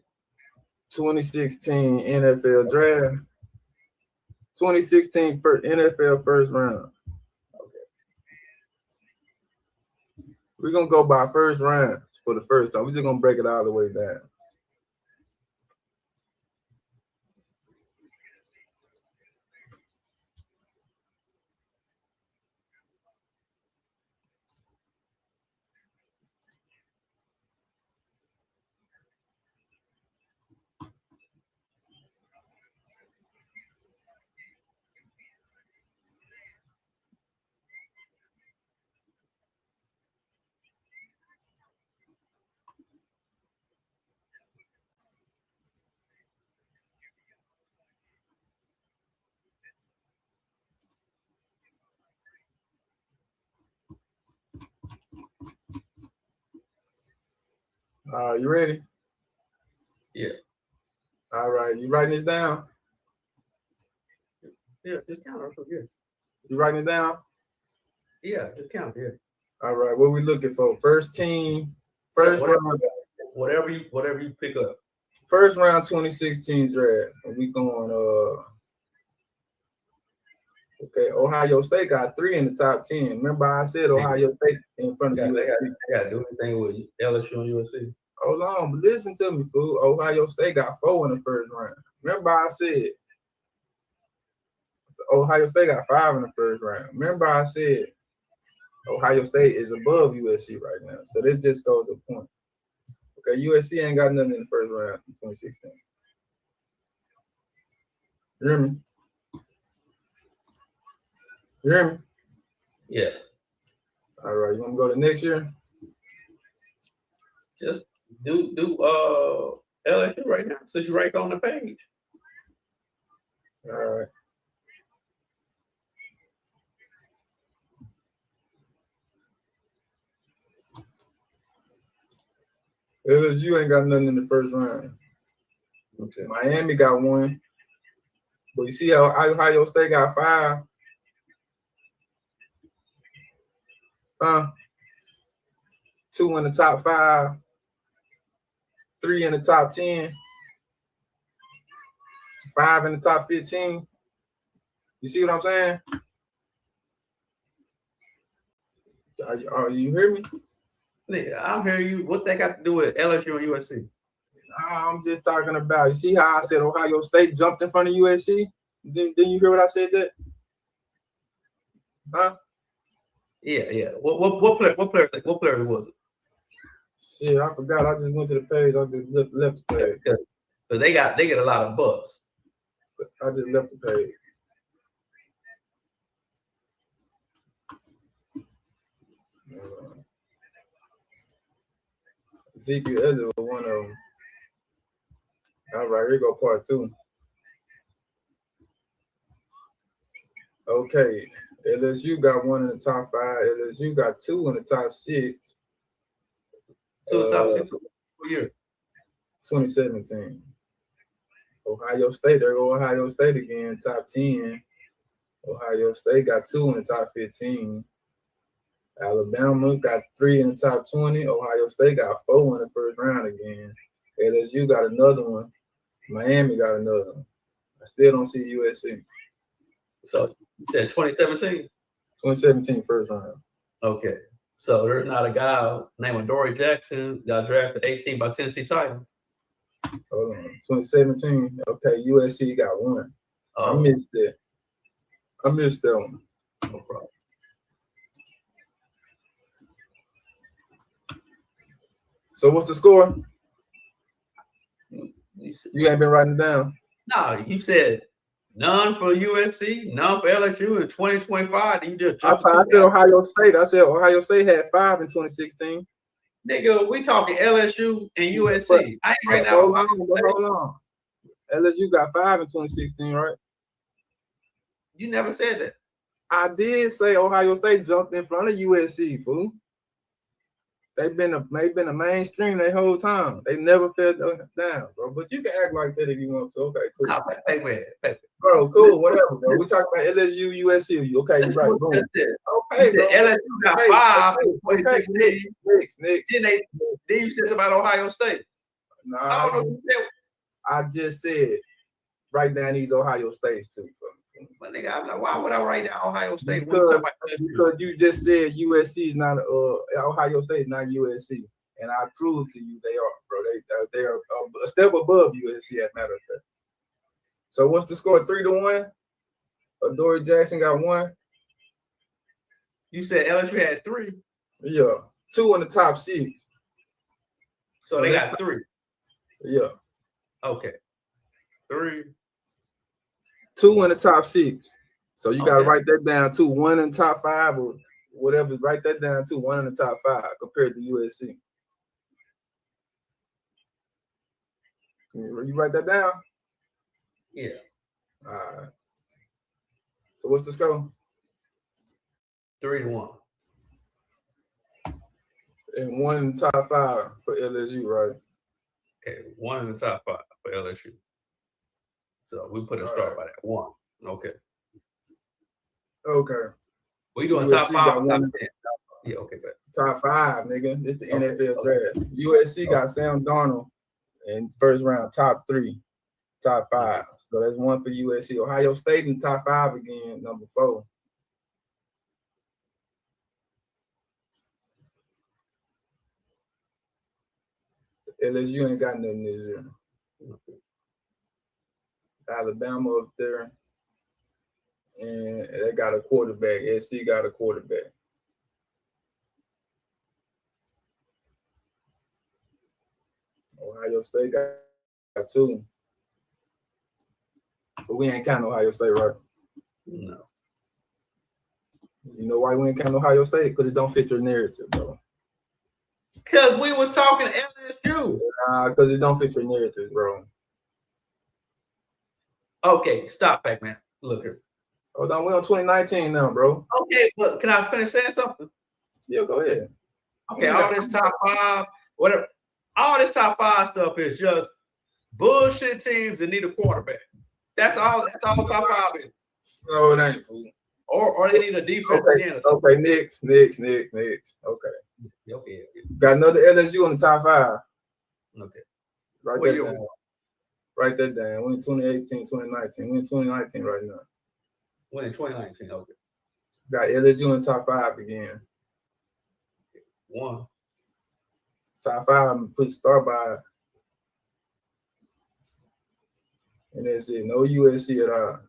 A: 2016 NFL draft. 2016 NFL first round. Okay. We're gonna go by first round for the first time. We're just gonna break it all the way down. You ready?
B: Yeah.
A: All right. You writing this down?
B: Yeah, just count it. Yeah.
A: You writing it down?
B: Yeah, just count it. Yeah.
A: All right. What we looking for? First team, first round.
B: Whatever you pick up.
A: First round 2016 draft. And we going okay, Ohio State got 3 in the top 10. Remember I said Ohio State in front of USC.
B: They got to do anything with LSU and USC.
A: Hold on, but listen to me, fool. Ohio State got 4 in the first round. Remember I said Ohio State got 5 in the first round. Remember I said Ohio State is above USC right now. So this just goes to point. Okay, USC ain't got nothing in the first round in 2016. You hear me? You hear me?
B: Yeah.
A: All right, you want to go to next year?
B: Just do LSU right now since you're right on the page.
A: All right. LSU ain't got nothing in the first round.
B: Okay.
A: Miami got 1. But you see how Ohio State got 5? Huh? 2 in the top 5, 3 in the top 10, 5 in the top 15. You see what I'm saying? Are you hear me?
B: Yeah, I'm hearing you. What they got to do with LSU and USC?
A: I'm just talking about. You see how I said Ohio State jumped in front of USC? Didn't you hear what I said? That? Huh?
B: Yeah. What player was it?
A: Shit, I forgot. I just went to the page. I just left the page.
B: Because they get a lot of buzz.
A: I just left the page. Ezekiel Elliott was one of them. All right, here go part 2. Okay, LSU got 1 in the top 5. LSU got 2 in the top 6.
B: 2 top 6 year.
A: 2017. Ohio State, there go Ohio State again, top 10. Ohio State got 2 in the top 15. Alabama got 3 in the top 20. Ohio State got 4 in the first round again. LSU got another one. Miami got another one. I still don't see USC.
B: So you said 2017?
A: 2017 first round.
B: Okay. So there's not a guy named Adoree Jackson got drafted 18 by Tennessee Titans.
A: Hold on. 2017. Okay, USC got 1. I missed that. I missed that one.
B: No problem.
A: So what's the score?
B: You
A: ain't been writing it down.
B: No, you said none for USC, none for LSU in 2025. You just
A: I said Ohio State. I said Ohio State had 5 in 2016.
B: Nigga, we talking LSU and USC. I ain't right now.
A: Hold on. LSU got 5 in 2016, right?
B: You never said that.
A: I did say Ohio State jumped in front of USC, fool. They've been a mainstream the whole time. They never fell down, bro. But you can act like that if you want to. Okay, cool.
B: No, wait.
A: Bro, cool, whatever, bro. We talking about LSU, USC. Okay, you're right. Boom. Okay, bro.
B: LSU got 5 in 2016.
A: Next.
B: Then you said something about Ohio State.
A: Nah, I just said write down these Ohio States too, bro.
B: But nigga, I'm like, why would I write down Ohio State?
A: Because you just said USC is not Ohio State is not USC, and I proved to you they are, bro. They are a step above USC, as a matter of fact. So what's the score? 3-1. Adoree Jackson got 1.
B: You said LSU had 3.
A: Yeah, 2 in the top 6.
B: So they got 3.
A: Yeah.
B: Okay. 3.
A: 2 in the top 6. So you gotta write that down too. 1 in the top 5 or whatever. Write that down too. 1 in the top 5 compared to USC. You write that down?
B: Yeah.
A: All right. So what's the score?
B: 3-1.
A: And 1 in the top 5 for LSU, right?
B: Okay, 1 in the top 5 for LSU. So we put a start by that 1. Okay.
A: We
B: doing
A: USC
B: top 5
A: got
B: or
A: 1.
B: top 10? Yeah, okay, but
A: Top 5, nigga. It's the NFL draft. USC got Sam Darnold in first round, top 3, top 5. So that's 1 for USC. Ohio State in top 5 again, number 4. LSU ain't got nothing this year.
B: Okay.
A: Alabama up there, and they got a quarterback. SC got a quarterback. Ohio State got two. But we ain't counting Ohio State, right?
B: No.
A: You know why we ain't counting Ohio State? Because it don't fit your narrative, bro.
B: Because we was talking LSU.
A: Because it don't fit your narrative, bro.
B: Okay, stop back, man. Look here.
A: Hold on, we're on 2019 now, bro.
B: Okay, but can I finish saying something?
A: Yeah, go ahead.
B: Okay, all this top five, whatever, all this top five stuff is just bullshit teams that need a quarterback. That's all top five is.
A: No, it ain't, fool.
B: Or they need a defense again or something.
A: Okay, next. Okay.
B: Okay.
A: Got another LSU in the top five.
B: Okay.
A: Write that down. Write that down. We're in 2018, 2019. We're in 2019 right now.
B: We're in 2019. Okay.
A: Got LSU in top five again.
B: One.
A: Top five, put star by. And that's it. No USC at all.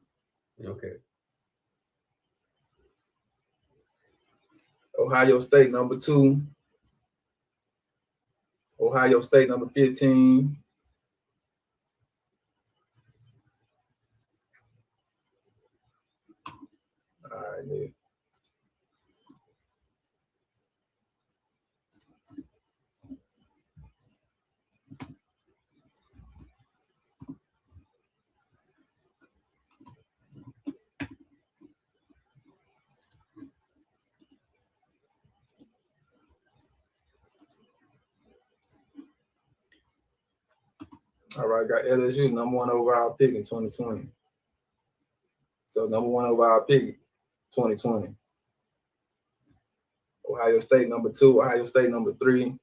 B: Okay.
A: Ohio State number 2. Ohio State number 15. All right, Nick. All right, got LSU number 1 overall pick in 2020. So number 1 overall pick 2020. Ohio State number 2. Ohio State number 3.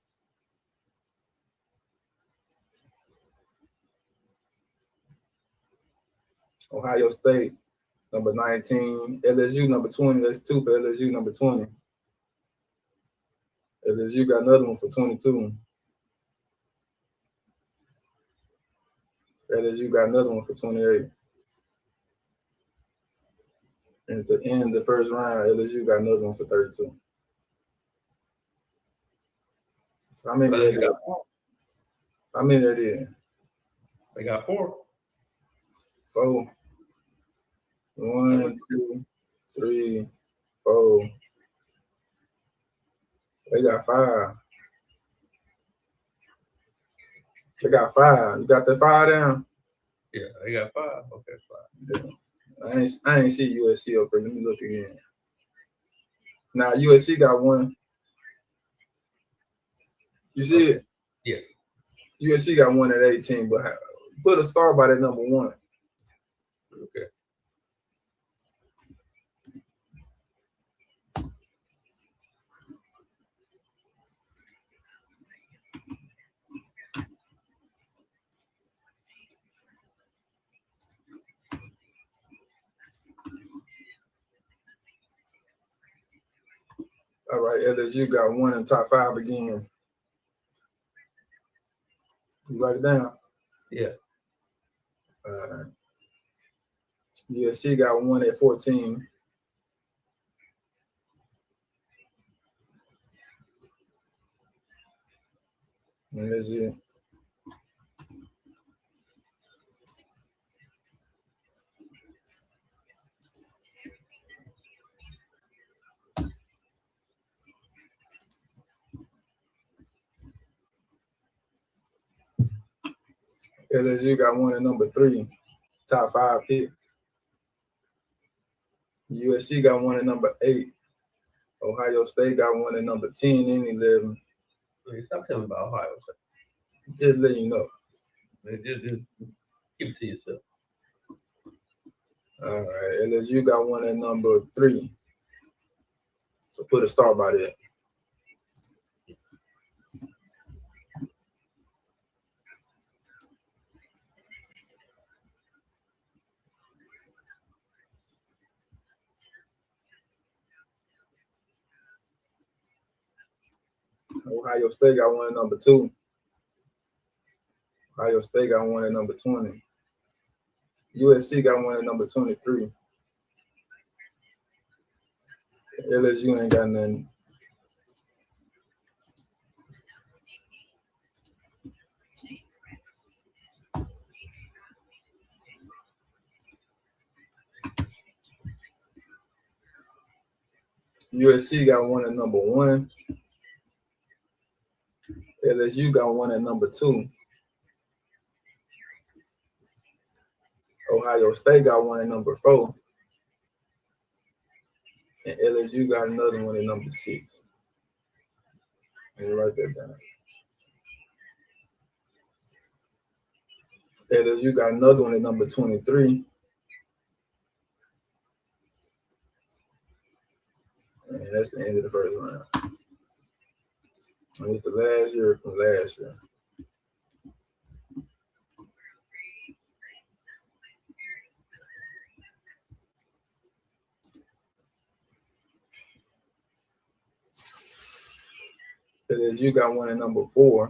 A: Ohio State number 19. LSU number 20. That's 2 for LSU number 20. LSU got another one for 22. LSU got another one for 28. And to end the first round, LSU got another one for 32. So how many that is? How many that is?
B: They got 4.
A: 4. 1, 2, 3, 4. They got 5. They got 5. You got that 5 down?
B: Yeah, they got 5. Okay, 5.
A: Yeah. I ain't see USC up there. Let me look again. Now USC got 1. You see it?
B: Yeah.
A: USC got 1 at 18, but put a star by that number 1.
B: Okay.
A: All right, LSU got 1 in top 5 again. You write it down?
B: Yeah.
A: USC got 1 at 14. And that's it. LSU got 1 at number 3, top 5 pick. USC got 1 at number 8. Ohio State got 1 at number 10 and 11.
B: Okay, stop telling me about Ohio State.
A: Just letting you know.
B: Just keep it to yourself.
A: All right, LSU got 1 at number 3. So put a star by that. Ohio State got 1 at number 2. Ohio State got one at number 20. USC got one at number 23. LSU ain't got nothing. USC got one at number 1. LSU got one at number 2. Ohio State got one at number 4. And LSU got another one at number 6. Let me write that down. LSU got another one at number 23. And that's the end of the first round. And it's the last year from last year. LSU got one at number 4.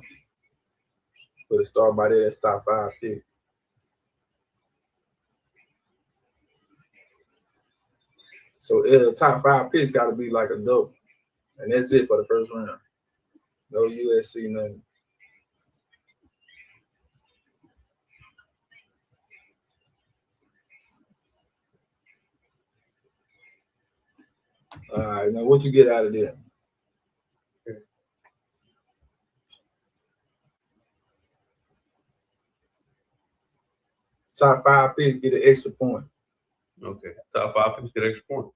A: But it start by there, that's top 5 pick. So the top 5 picks got to be like a double. And that's it for the first round. No USC, nothing. All right, now what you get out of there? Top 5 picks get an extra point.
B: Okay. Top 5 picks get extra point.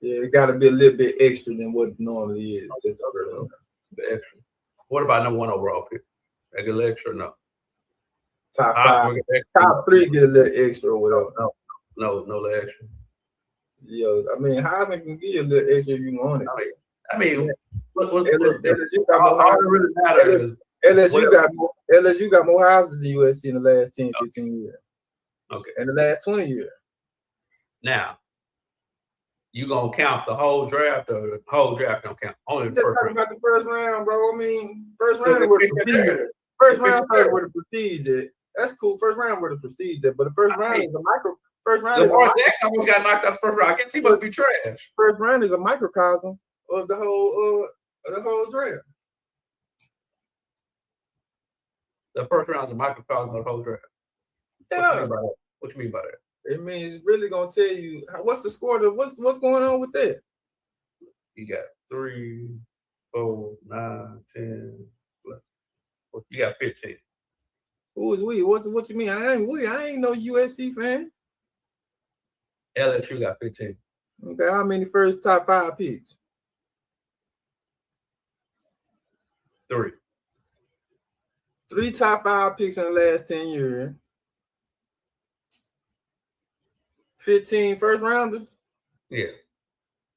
A: Yeah, it got to be a little bit extra than what it normally is. Just
B: the extra. What about number 1 overall pick? I get a little extra or no?
A: Top 5, top 3 get a little extra or whatever.
B: No little extra.
A: Yo, I mean, Heisman can give you a little extra if you want it.
B: I mean,
A: LSU got more Heisman than USC in the last 10, 15 years.
B: Okay.
A: In the last 20 years.
B: Now, you gonna count the whole draft, or the whole draft don't count? Only the first round.
A: About the first round, bro. I mean, first round where the prestige. First round where the prestige is. That's cool. First round where the prestige is, but the first round is a micro. First round
B: Lamar Jackson almost got knocked out the first round. I can see what be trash.
A: First round is a microcosm of the whole draft.
B: The first round is a microcosm of the whole draft.
A: Yeah.
B: What you mean by that?
A: It means it's really gonna tell you what's the score to what's going on with that.
B: You got 3, 4, 9, 10, 11. You got 15.
A: Who is we? What you mean? I ain't no USC fan.
B: LSU got 15.
A: Okay, how many first top 5 picks?
B: 3.
A: 3 top 5 picks in the last 10 years. 15 first rounders?
B: Yeah.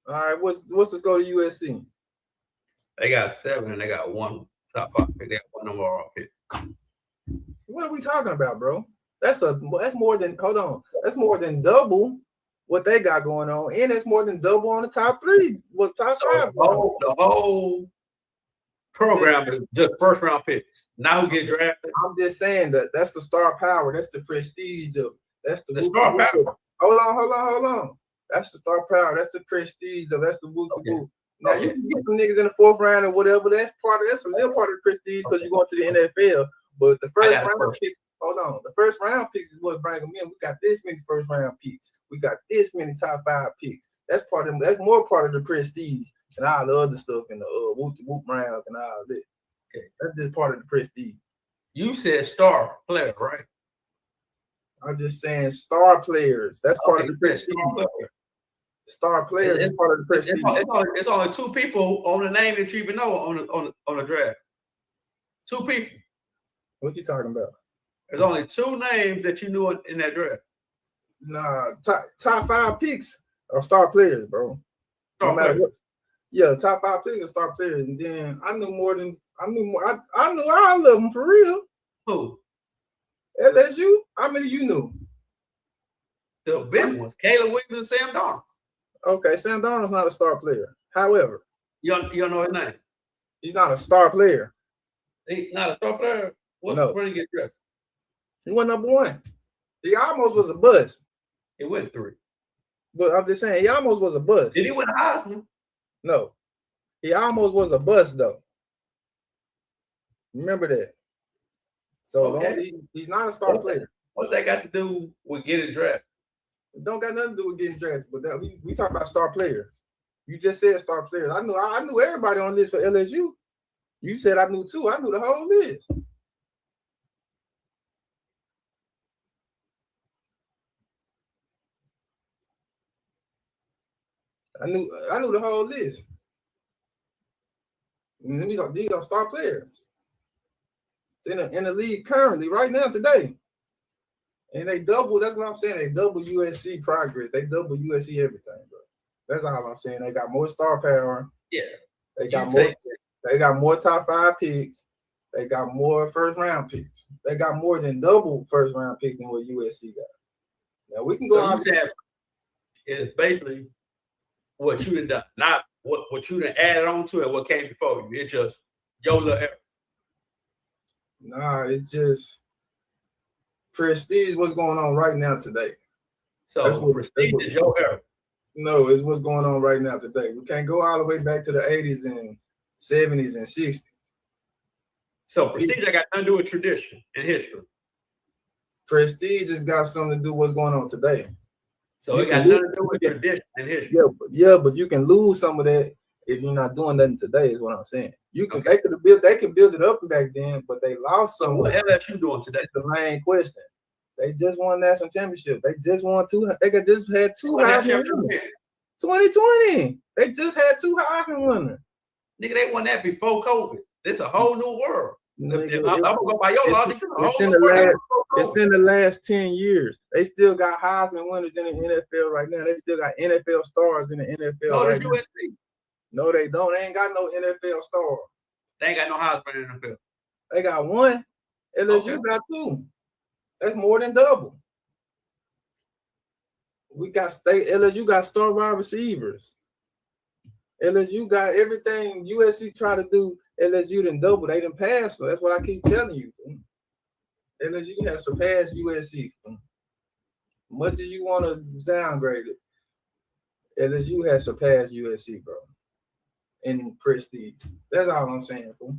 A: All right, what's the score to USC?
B: They got 7 and they got 1 top 5 pick. They got 1 overall pick.
A: What are we talking about, bro? That's more than That's more than double what they got going on, and that's more than double on the top 3. What top 5?
B: The whole program is just first round picks. Now who get drafted?
A: I'm just saying that's the star power. That's the prestige of. That's the
B: star power.
A: Hold on. That's the star power. That's the prestige of. That's the whoop. Okay. Now you can get some niggas in the 4th round or whatever. That's a little part of the prestige because you're going to the NFL. But the first round picks. Hold on. The first round picks is what bring them in. We got this many first round picks. We got this many top 5 picks. That's more part of the prestige and all the other stuff in the whoop rounds and all that. Okay, that's just part of the prestige.
B: You said star player, right?
A: I'm just saying star players. That's part of the prestige. Star players is part of the prestige.
B: It's only 2 people on the name that you even know on the draft. 2 people.
A: What you talking about?
B: There's only 2 names that you knew in that draft.
A: Nah, top 5 picks are star players, bro. No matter what. Yeah, top 5 picks are star players, and then I knew all of them for real.
B: Who?
A: LSU. How many you knew?
B: The big ones, Caleb Williams and Sam Darnold.
A: Okay, Sam Darnold's not a star player. However,
B: you don't know his name.
A: He's not a star player.
B: He's not a star player.
A: No.
B: Where did he get drafted?
A: He went number 1. He almost was a bust.
B: He went 3.
A: But I'm just saying, he almost was a bust.
B: Did he win a Heisman?
A: No. He almost was a bust, though. Remember that. So
B: Okay.
A: he's not a star player.
B: What that got to do with getting drafted?
A: It don't got nothing to do with getting drafted. But that, we talk about star players. You just said star players. I knew everybody on the list for LSU. You said I knew 2. I knew the whole list. I knew the whole list. And these are star players in the league currently, right now, today. And they double. That's what I'm saying. They double USC progress. They double USC everything, bro. That's all I'm saying. They got more star power.
B: Yeah.
A: They got more. They got more top 5 picks. They got more first round picks. They got more than double first round picks than what USC got. Now we can go.
B: So you said it's basically what you done, not what you done added on to it, what came before you. It's just your little era.
A: Nah, it's just prestige. What's going on right now today?
B: So prestige is your era.
A: No, it's what's going on right now today. We can't go all the way back to the 80s and 70s and 60s.
B: So prestige got nothing to do with tradition and history.
A: Prestige has got something to do with what's going on today.
B: So it got nothing to do with tradition and history.
A: Yeah, but you can lose some of that if you're not doing nothing today, is what I'm saying. You can they can build it up back then, but they lost some.
B: So what LSU doing today?
A: That's the main question. They just won national championship. They just won 2. They just had 2 Heisman winners. 2020. They just had 2 Heisman winners.
B: Nigga, they won that before COVID. It's a whole new world.
A: Nigga,
B: I'm gonna go by your logic.
A: It's in the last 10 years. They still got Heisman winners in the NFL right now. They still got NFL stars in the NFL.
B: So
A: right
B: does USC.
A: No, they don't. They ain't got no NFL star.
B: They ain't got no Heisman in the NFL.
A: They got 1. LSU got 2. That's more than double. LSU got star wide receivers. LSU got everything USC try to do. LSU didn't double. They didn't pass. So that's what I keep telling you. LSU has surpassed USC. Much as you want to downgrade it, LSU has surpassed USC, bro, in prestige. That's all I'm saying, fool.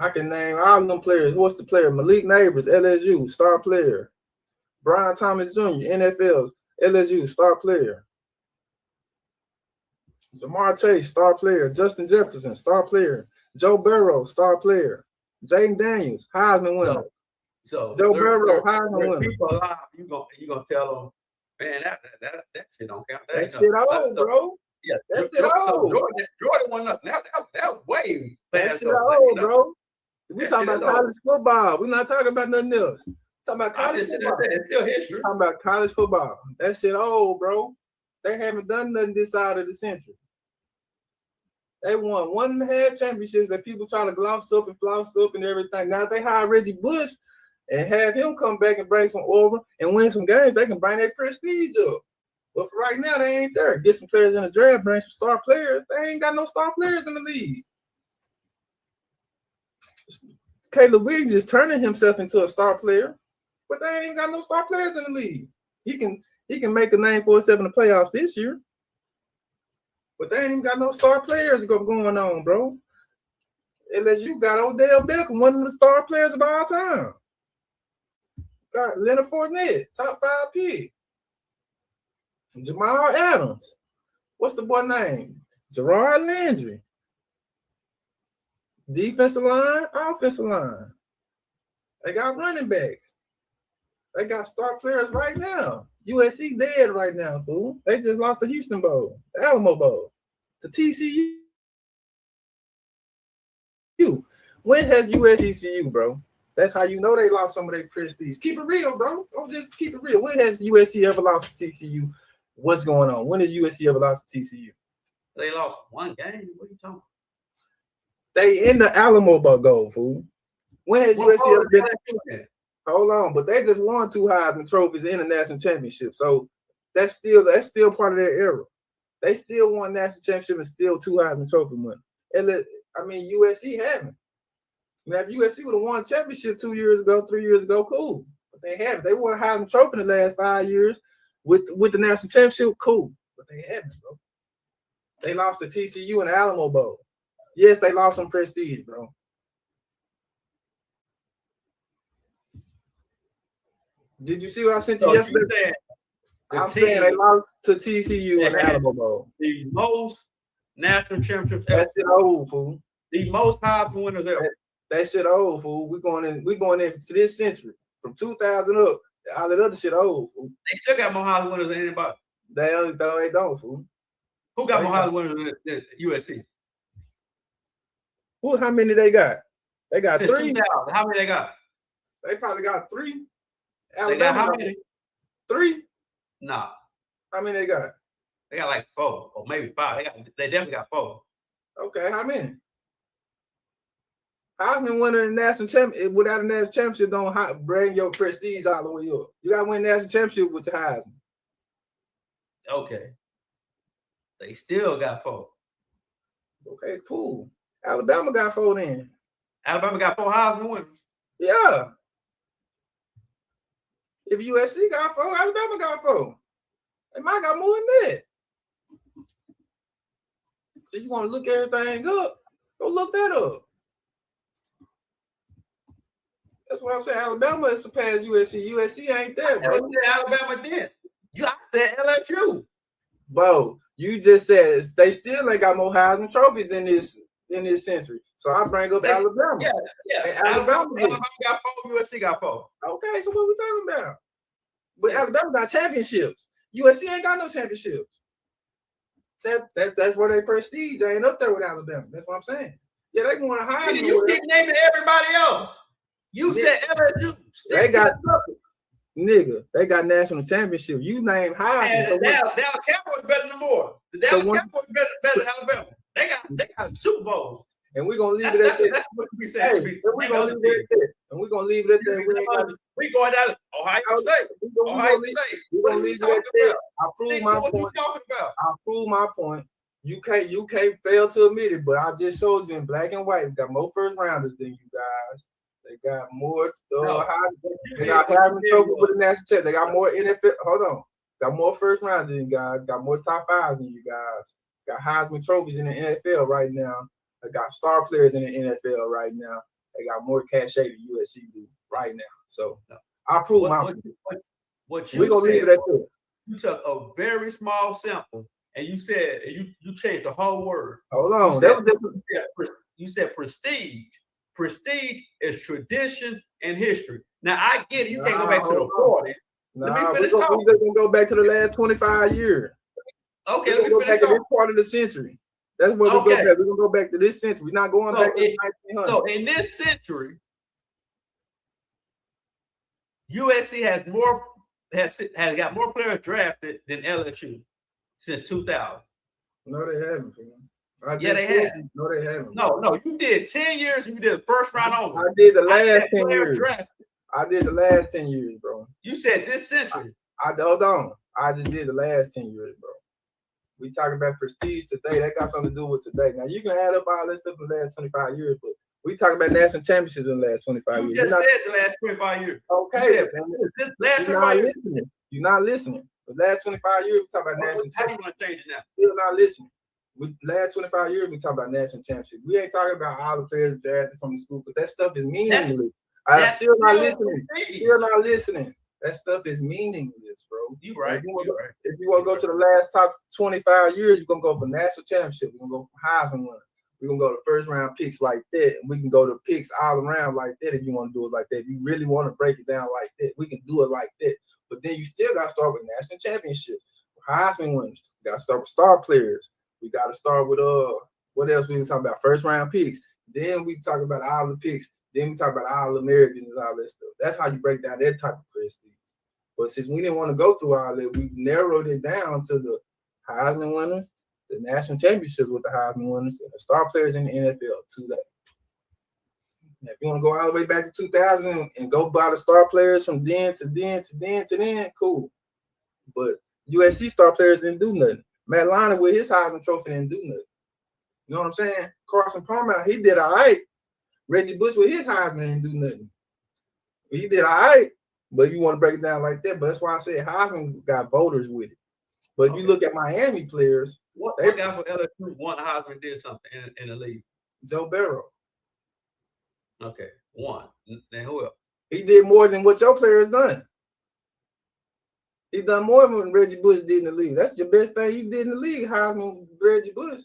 A: I can name all of them players. What's the player? Malik Neighbors, LSU, star player. Brian Thomas Jr., NFL, LSU, star player. Jamar Chase, star player. Justin Jefferson, star player. Joe Burrow, star player. Jaden Daniels, Heisman winner.
B: So
A: Joe Burrow, Heisman winner.
B: People alive, you gonna tell them, man, that shit don't count.
A: That shit old, bro.
B: Yeah,
A: that shit old.
B: Jordan won up. Now that was way
A: that
B: past.
A: Shit old, bro. We talking about college football. We're not talking about nothing else. Talking about college football.
B: It's still history.
A: We're talking about college football. That shit old, bro. They haven't done nothing this side of the century. They won 1.5 championships that people try to gloss up and floss up and everything. Now if they hire Reggie Bush and have him come back and bring some order and win some games, they can bring their prestige up. But for right now, they ain't there. Get some players in the draft, bring some star players. They ain't got no star players in the league. Caleb Williams is turning himself into a star player, but they ain't even got no star players in the league. He can make a name for himself in the playoffs this year, but they ain't even got no star players going on, bro. Unless you got Odell Beckham, one of the star players of all time. Got Leonard Fournette, top 5 pick. Jamal Adams. What's the boy name? Gerard Landry. Defensive line, offensive line. They got running backs. They got star players right now. USC dead right now, fool. They just lost the Houston Bowl, the Alamo Bowl, the TCU. When has USC, bro? That's how you know they lost some of their prestige. Keep it real, bro. Don't just keep it real. When has USC ever lost to TCU? What's going on? When has USC ever lost to TCU?
B: They lost 1 game. What are you talking about?
A: They in the Alamo Bowl, fool. When has USC ever been? Hold on, but they just won 2 Heisman trophies in the national championship. So that's still part of their era. They still won national championship and still 2 Heisman Trophy winners. And I mean, USC haven't. Now, if USC would have won a championship 2 years ago, 3 years ago, cool. But they haven't. They won a Heisman Trophy in the last 5 years with the national championship, cool. But they haven't, bro. They lost to TCU in the Alamo Bowl. Yes, they lost some prestige, bro. Did you see what I sent you yesterday? I'm saying they lost to TCU in the Alamo Bowl.
B: The most national championships
A: ever. That shit old, fool.
B: The most Heisman winners ever.
A: That shit old, fool. We going in to this century. From 2000 up, all that other shit old, fool.
B: They still got more Heisman winners than anybody.
A: They don't, fool.
B: Who got more Heisman winners than USC?
A: How many they got? They got
B: Since
A: 3.
B: 2000. How many they got?
A: They probably got 3.
B: Alabama, they got how many?
A: 3.
B: Nah.
A: How many they got?
B: They got like 4 or maybe 5. They definitely got 4.
A: Okay, how many? Heisman winner in national championship without a national championship don't bring your prestige all the way up. You got to win national championship with the Heisman.
B: Okay. They still got 4.
A: Okay, cool. Alabama got 4 then.
B: Alabama got 4 Heisman winners.
A: Yeah. If USC got 4, Alabama got 4. They might got more than that. So you want to look everything up, go look that up. That's what I'm saying. Alabama has surpassed USC. USC ain't there, bro.
B: Alabama did. I said LSU.
A: Bro, you just said they still ain't got more Heisman trophies than this century. So I bring up Alabama.
B: Yeah. Alabama got 4, USC got 4.
A: Okay, so what we talking about? But Alabama got championships. USC ain't got no championships. That's where they prestige. They ain't up there with Alabama. That's what I'm saying. Yeah, they want to hire.
B: You keep naming everybody else. You said LSU.
A: They got nigga. They got national championship. You name Heisman.
B: So Dallas Cowboys better than more. The Dallas Cowboys better than Alabama. They got Super Bowls.
A: And we're gonna leave it at that.
B: That's what we said.
A: We're gonna leave it at that. And we're gonna leave it at that.
B: We going down Ohio State.
A: We're gonna leave it at that. I prove my point. What you talking about? I prove my point. You can't fail to admit it, but I just showed you in black and white. We got more first rounders than you guys. They got more. They got Heisman Trophy with the national check. They got more NFL. Hold on. Got more first rounders than you guys. Got more top 5s than you guys. Got Heisman trophies in the NFL right now. They got star players in the NFL right now. They got more cachet than USC do right now. So I prove my point. We're gonna leave it at that.
B: You took a very small sample and you said you changed the whole word.
A: Hold on.
B: You said prestige. Prestige is tradition and history. Now I get it. You can't go back to the 40s.
A: Let me finish talking. We're gonna go back to the last 25 years.
B: Okay,
A: let me go back to this part of the century. That's where we go back. We're gonna go back to this century. We're not going back to the 1900s.
B: So in this century, USC has got more players drafted than LSU since 2000.
A: No, they haven't.
B: Yeah, they have.
A: No, they haven't.
B: No, you did 10 years. You did first round only.
A: I did the last 10 years. I did the last 10 years, bro.
B: You said this century.
A: Hold on. I just did the last 10 years, bro. We talking about prestige today. That got something to do with today. Now you can add up all this stuff in the last 25 years, but we talking about national championships in the last 25 years.
B: You just said the last 25 years.
A: Okay.
B: This last 25 years.
A: You're not listening. The last 25 years, we talk about national championships.
B: How do you want to change it now?
A: Still not listening. Last 25 years, we talk about national championships. We ain't talking about all the players drafted from the school, but that stuff is meaningless. I'm still not listening. Still not listening. That stuff is meaningless, bro.
B: You right.
A: If you want to go to the last top 25 years, you're going to go for national championship. We're going to go for Heisman winner. We're going to go to first round picks like that. And we can go to picks all around like that if you want to do it like that. If you really want to break it down like that, we can do it like that. But then you still got to start with national championship. Heisman winners. You got to start with star players. We got to start with, what else we were talking about? First round picks. Then we talk about all the picks. Then we talk about all Americans and all that stuff. That's how you break down that type of prestige. But since we didn't want to go through all that, we narrowed it down to the Heisman winners, the national championships with the Heisman winners, and the star players in the NFL today. Now, if you want to go all the way back to 2000 and go by the star players from then to then to then to then, cool. But USC star players didn't do nothing. Matt Leinart with his Heisman Trophy didn't do nothing. You know what I'm saying? Carson Palmer, he did all right. Reggie Bush with his Heisman didn't do nothing. He did all right, but you want to break it down like that. But that's why I said Heisman got voters with it. But if you look at Miami players,
B: what guy for LSU won the Heisman and did something in the league?
A: Joe Burrow.
B: Okay, one. And who else?
A: He did more than what your players done. He done more than Reggie Bush did in the league. That's the best thing you did in the league, Heisman, Reggie Bush.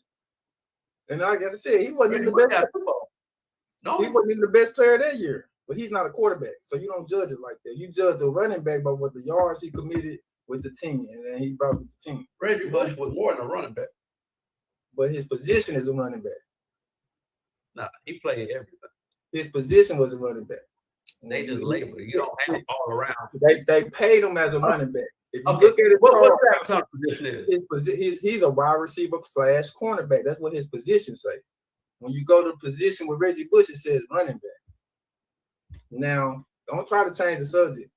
A: And like I said, he wasn't even the best.
B: No,
A: he wasn't even the best player that year. But he's not a quarterback, so you don't judge it like that. You judge the running back by what the yards he committed with the team, and then he brought with the team.
B: Reggie Bush was more than a running back.
A: But his position is a running back.
B: Nah, he played everything.
A: His position was a running back.
B: They just labeled it. You don't have all around.
A: They paid him as a running back. If you
B: Okay.
A: look at it,
B: what Travis position is?
A: He's a wide receiver / cornerback. That's what his position say. When you go to the position with Reggie Bush, it says running back. Now, don't try to change the subject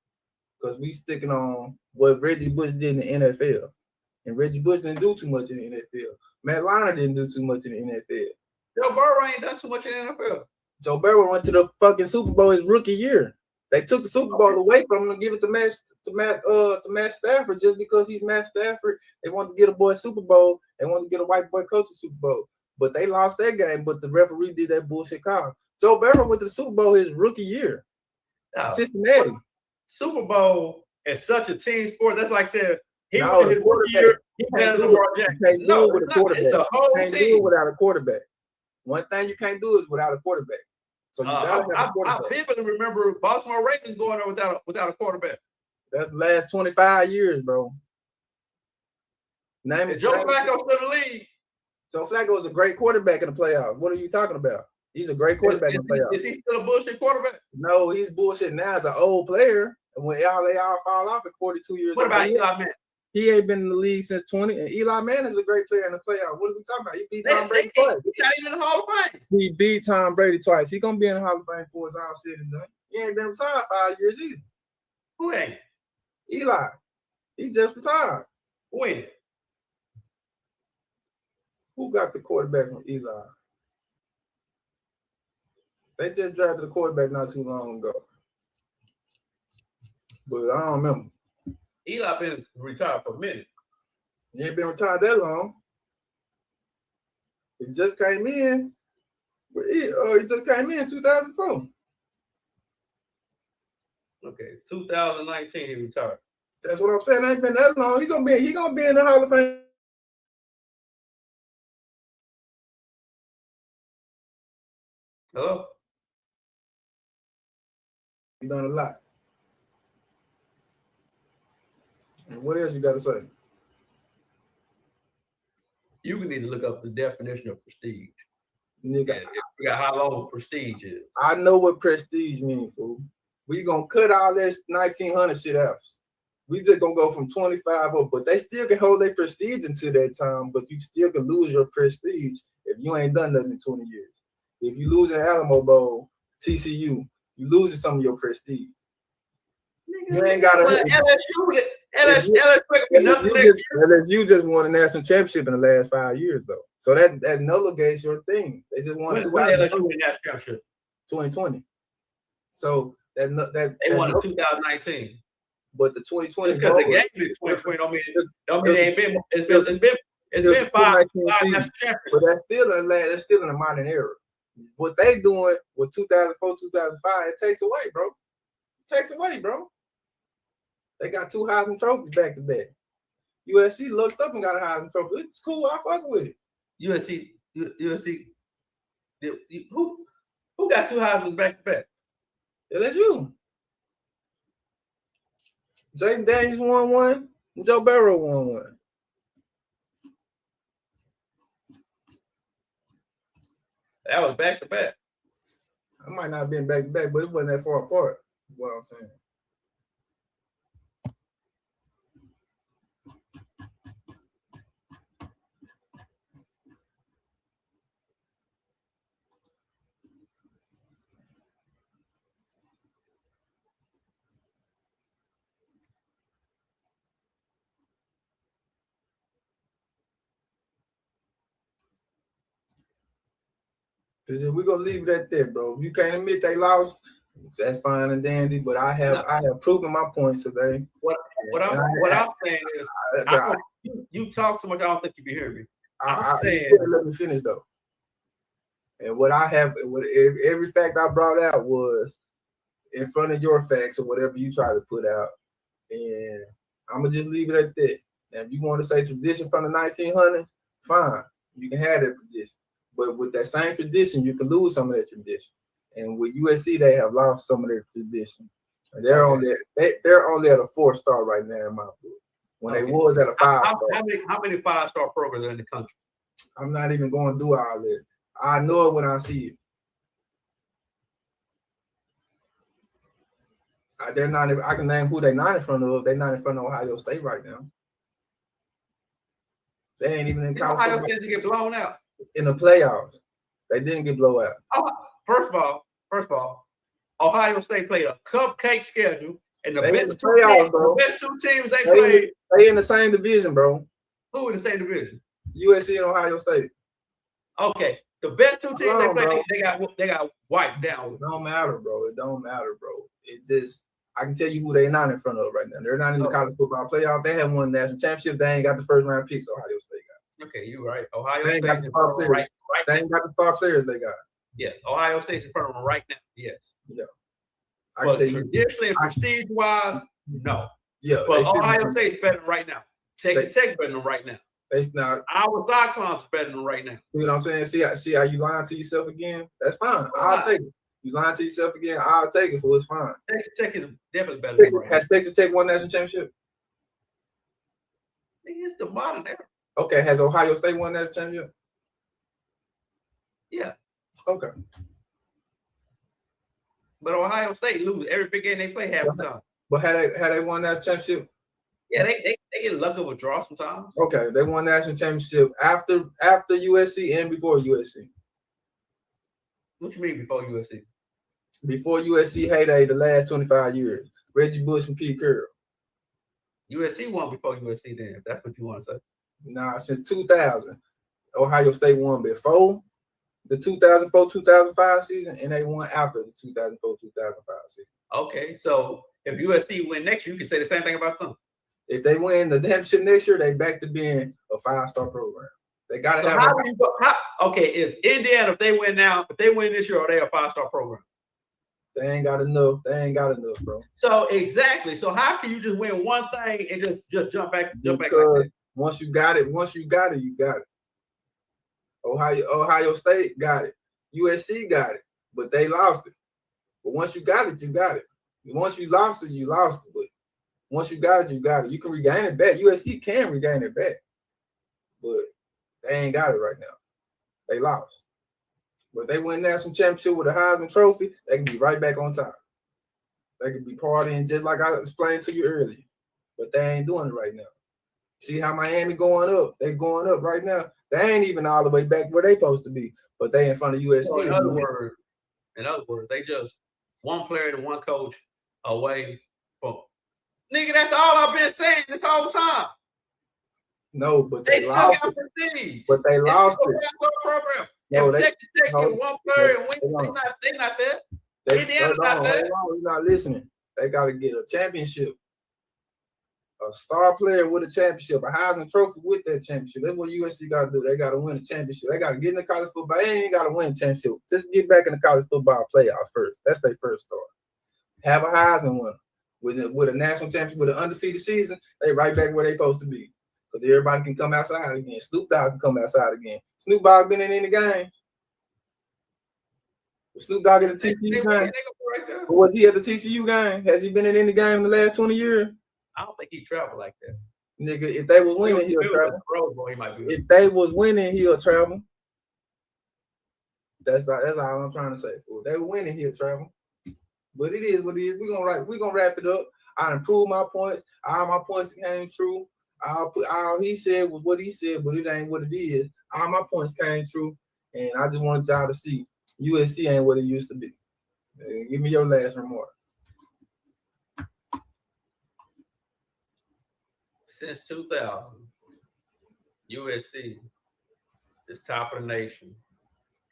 A: because we sticking on what Reggie Bush did in the NFL. And Reggie Bush didn't do too much in the NFL. Matt Leinart didn't do too much in the NFL.
B: Joe Burrow ain't done too much in the NFL.
A: Joe Burrow went to the fucking Super Bowl his rookie year. They took the Super Bowl away from him and give it to Matt Stafford just because he's Matt Stafford. They wanted to get a boy Super Bowl. They wanted to get a white boy coach a Super Bowl. But they lost that game, but the referee did that bullshit call. Joe Burrow went to the Super Bowl his rookie year. Cincinnati.
B: Super Bowl is such a team sport. That's like saying he
A: no,
B: won his rookie year. He can't do it's a whole
A: can't
B: team.
A: do it without a quarterback. One thing you can't do is without a quarterback. So you gotta have a quarterback.
B: I vividly remember Baltimore Ravens going there without a quarterback.
A: That's the last 25 years, bro.
B: Joe Flacco still in the league.
A: Joe Flacco is a great quarterback in the playoffs. What are you talking about? He's a great quarterback in the playoffs.
B: Is he still a bullshit quarterback?
A: No, he's bullshit now as an old player. And when they all fall off at 42 years old.
B: What about Eli Manning?
A: He ain't been in the league since 20. And Eli Manning is a great player in the playoffs. What are we talking about? He beat Tom Brady twice.
B: He's not even in the Hall of Fame.
A: He beat Tom Brady twice. He's gonna be in the Hall of Fame before it's all said and done. He ain't been retired 5 years either.
B: Who ain't?
A: Eli. He just retired.
B: When?
A: Who got the quarterback from Eli? They just drafted a quarterback not too long ago. But I don't remember.
B: Eli been retired for a minute.
A: He ain't been retired that long. He just came in. He just came in 2004.
B: Okay, 2019 he retired.
A: That's what I'm saying. It ain't been that long. He gonna be in the Hall of Fame.
B: Hello?
A: He done a lot. And what else you got to say?
B: You need to look up the definition of prestige.
A: Nigga,
B: figure out how long prestige is.
A: I know what prestige means, fool. We gonna cut all this 1900 shit out. We just gonna go from 25 up, but they still can hold their prestige until that time, but you still can lose your prestige if you ain't done nothing in 20 years. If you lose in Alamo Bowl, TCU, you losing some of your prestige. You ain't got to. LSU just won a national championship in the last 5 years, though. So that nulligates your thing. They just won.
B: When LSU win that championship?
A: 2020. So
B: they won in 2019.
A: But the 2020
B: because the game in 2020 don't mean it ain't been. It's been five national champions.
A: But that's still in the modern era. What they doing with 2004, 2005, it takes away, bro. It takes away, bro. They got 2 Heisman trophies back to back. USC looked up and got a Heisman trophy. It's cool. I fuck with it.
B: USC. Who got 2 Heisman back to back?
A: LSU. Jaden Daniels won one. And Joe Burrow won one.
B: That was back to back.
A: I might not have been back to back, but it wasn't that far apart. Is what I'm saying. Because if we're gonna leave it at that, bro. If you can't admit they lost, that's fine and dandy. But I have proven my points today.
B: What I'm saying is, you talk so much. I don't think you be hearing me. I'm saying,
A: let me finish though. And what I have, every fact I brought out was in front of your facts or whatever you try to put out. And I'm gonna just leave it at that. Now, if you want to say tradition from the 1900s, fine, you can have that tradition. But with that same tradition, you can lose some of that tradition. And with USC, they have lost some of their tradition. And they're only at a 4-star right now in my book. When they was at a 5-star.
B: How many 5-star programs are in the country?
A: I'm not even going to do all that. I know it when I see it. They're not. I can name who they're not in front of. They're not in front of Ohio State right now. They ain't even in college.
B: Ohio State to get blown out
A: in the playoffs. They didn't get blown out.
B: First of all, Ohio State played a cupcake schedule, and the best two teams they played.
A: They in the same division, bro.
B: Who in the same division?
A: USC and Ohio State.
B: Okay, the best two teams they played, they got wiped down.
A: It don't matter, bro. It don't matter, bro. It just. I can tell you who they're not in front of right now. They're not in the college football playoff. They haven't won the national championship. They ain't got the first round picks Ohio State got.
B: Okay, you're right. Ohio
A: State got the star players. Right they ain't got the star players they got.
B: Yeah, Ohio State's in front of them right now. Yes.
A: Yeah.
B: But traditionally, prestige-wise, no.
A: Yeah.
B: But Ohio State's better right now. Texas Tech better than right now.
A: It's not.
B: Our Cyclones is better than right now.
A: You know what I'm saying? See how you lying to yourself again? That's fine. I'll take it. You lying to yourself again? I'll take it. So it's fine.
B: Texas Tech is definitely better than right now.
A: Has Texas Tech won national championship?
B: It's the modern era.
A: Okay. Has Ohio State won national championship?
B: Yeah.
A: Okay.
B: But Ohio State lose every big game they play half the time.
A: But had they won that championship?
B: Yeah, they get lucky with a draw sometimes.
A: Okay, they won national championship after USC and before USC.
B: What you mean before USC?
A: Before USC heyday, the last 25 years. Reggie Bush and Pete Carroll.
B: USC won before USC then, if that's what you want to say.
A: Nah, since 2000. Ohio State won before the 2004-2005 season, and they won after the 2004-2005 season.
B: Okay, so if USC win next year, you can say the same thing about them.
A: If they win the championship next year, they back to being a 5-star program. They got to have.
B: Okay, is Indiana, if they win this year, are they a 5-star program?
A: They ain't got enough. They ain't got enough, bro.
B: So exactly. So how can you just win one thing and just jump back like that?
A: Once you got it, you got it. Ohio State got it. USC got it, but they lost it. But once you got it, you got it. Once you lost it, you lost it. But once you got it, you got it. You can regain it back. USC can regain it back, but they ain't got it right now. They lost. But they win national championship with a Heisman Trophy, they can be right back on top. They can be partying just like I explained to you earlier. But they ain't doing it right now. See how Miami going up? They going up right now. They ain't even all the way back where they supposed to be, but they in front of USC.
B: So in other words, they just one player and one coach away from. Nigga, that's all I've been saying this whole time.
A: No, but they lost it. But they lost it.
B: Program. No, if Texas Tech get one player and win, they not there. Indiana's not there.
A: You're not listening. They got to get a championship. A star player with a championship, a Heisman Trophy with that championship. That's what USC got to do. They got to win a championship. They got to get in the college football. They ain't got to win a championship. Just get back in the college football playoffs first. That's their first start. Have a Heisman winner with a national championship, with an undefeated season. They right back where they supposed to be. Because everybody can come outside again. Snoop Dogg can come outside again. Snoop Dogg been in any games? Snoop Dogg at the TCU game? Was he at the TCU game? Has he been in any game in the last 20 years?
B: I don't think he traveled like that.
A: Nigga, if they was winning, he'll travel. If they was winning, he'll travel. That's all I'm trying to say. If they were winning, he'll travel. But it is what it is. We're gonna wrap it up. I improved my points. All my points came true. All he said was what he said, but it ain't what it is. All my points came true, and I just wanted y'all to see USC ain't what it used to be. Give me your last remark.
B: Since 2000, USC is top of the nation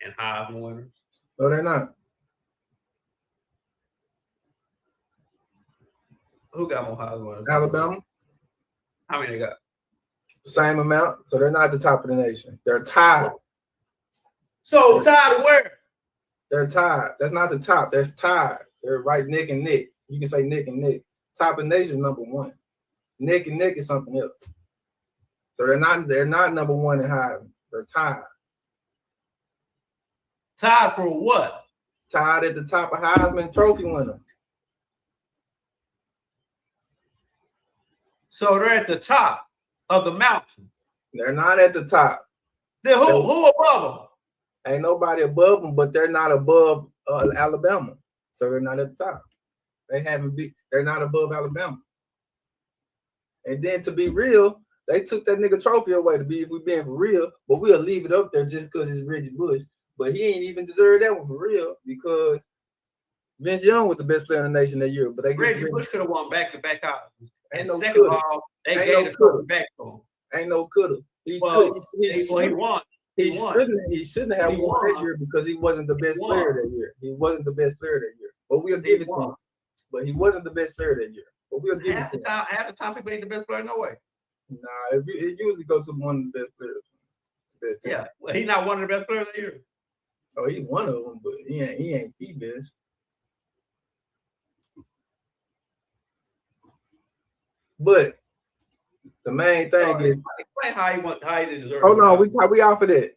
B: and Heisman winners?
A: No, they're not.
B: Who got more Heisman winners?
A: Alabama,
B: How many they got?
A: same amount. So they're not at the top of the nation. They're tied.
B: So tied where?
A: They're tied. That's not the top. That's tied. They're right neck and neck. You can say neck and neck. Top of the nation is number one. Neck and neck is something else. So they're not number one in Heisman. They're tied.
B: Tied for what?
A: Tied at the top of Heisman Trophy winner.
B: So they're at the top of the mountain.
A: They're not at the top.
B: Then who above them?
A: Ain't nobody above them, but they're not above Alabama. So they're not at the top. They're not above Alabama. And then to be real, they took that nigga trophy away if we being for real, but we'll leave it up there just because it's Reggie Bush. But he ain't even deserved that one for real because Vince Young was the best player in the nation that year. But
B: Reggie Bush could have won back-to-back Heisman.
A: And
B: no second of all, they gave the trophy back to him.
A: Ain't no coulda. He
B: won.
A: He shouldn't have won that year because he wasn't the best player that year. He wasn't the best player that year. But we'll give it to him. But he wasn't the best player that year. But we'll give it to him.
B: Half the time people ain't the best player, no way.
A: Nah, it usually goes to one of the best players.
B: Yeah, well, he's not one of the best players of the year.
A: Oh, he's one of them, but he ain't the best. But the main thing is
B: explain how he deserve.
A: Oh no, we off of that.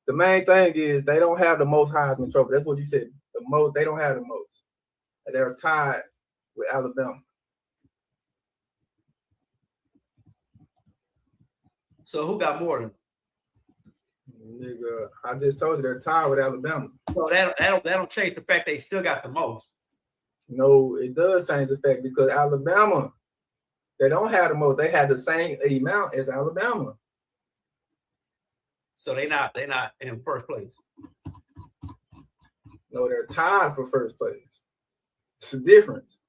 A: The main thing is they don't have the most Heisman Trophy. That's what you said. The most they don't have the most. They're tied with Alabama.
B: So who got more than?
A: Nigga, I just told you they're tied with Alabama.
B: So that don't change the fact they still got the most.
A: No, it does change the fact because Alabama, they don't have the most. They have the same amount as Alabama.
B: So they're not in first place.
A: No, they're tied for first place. It's a difference.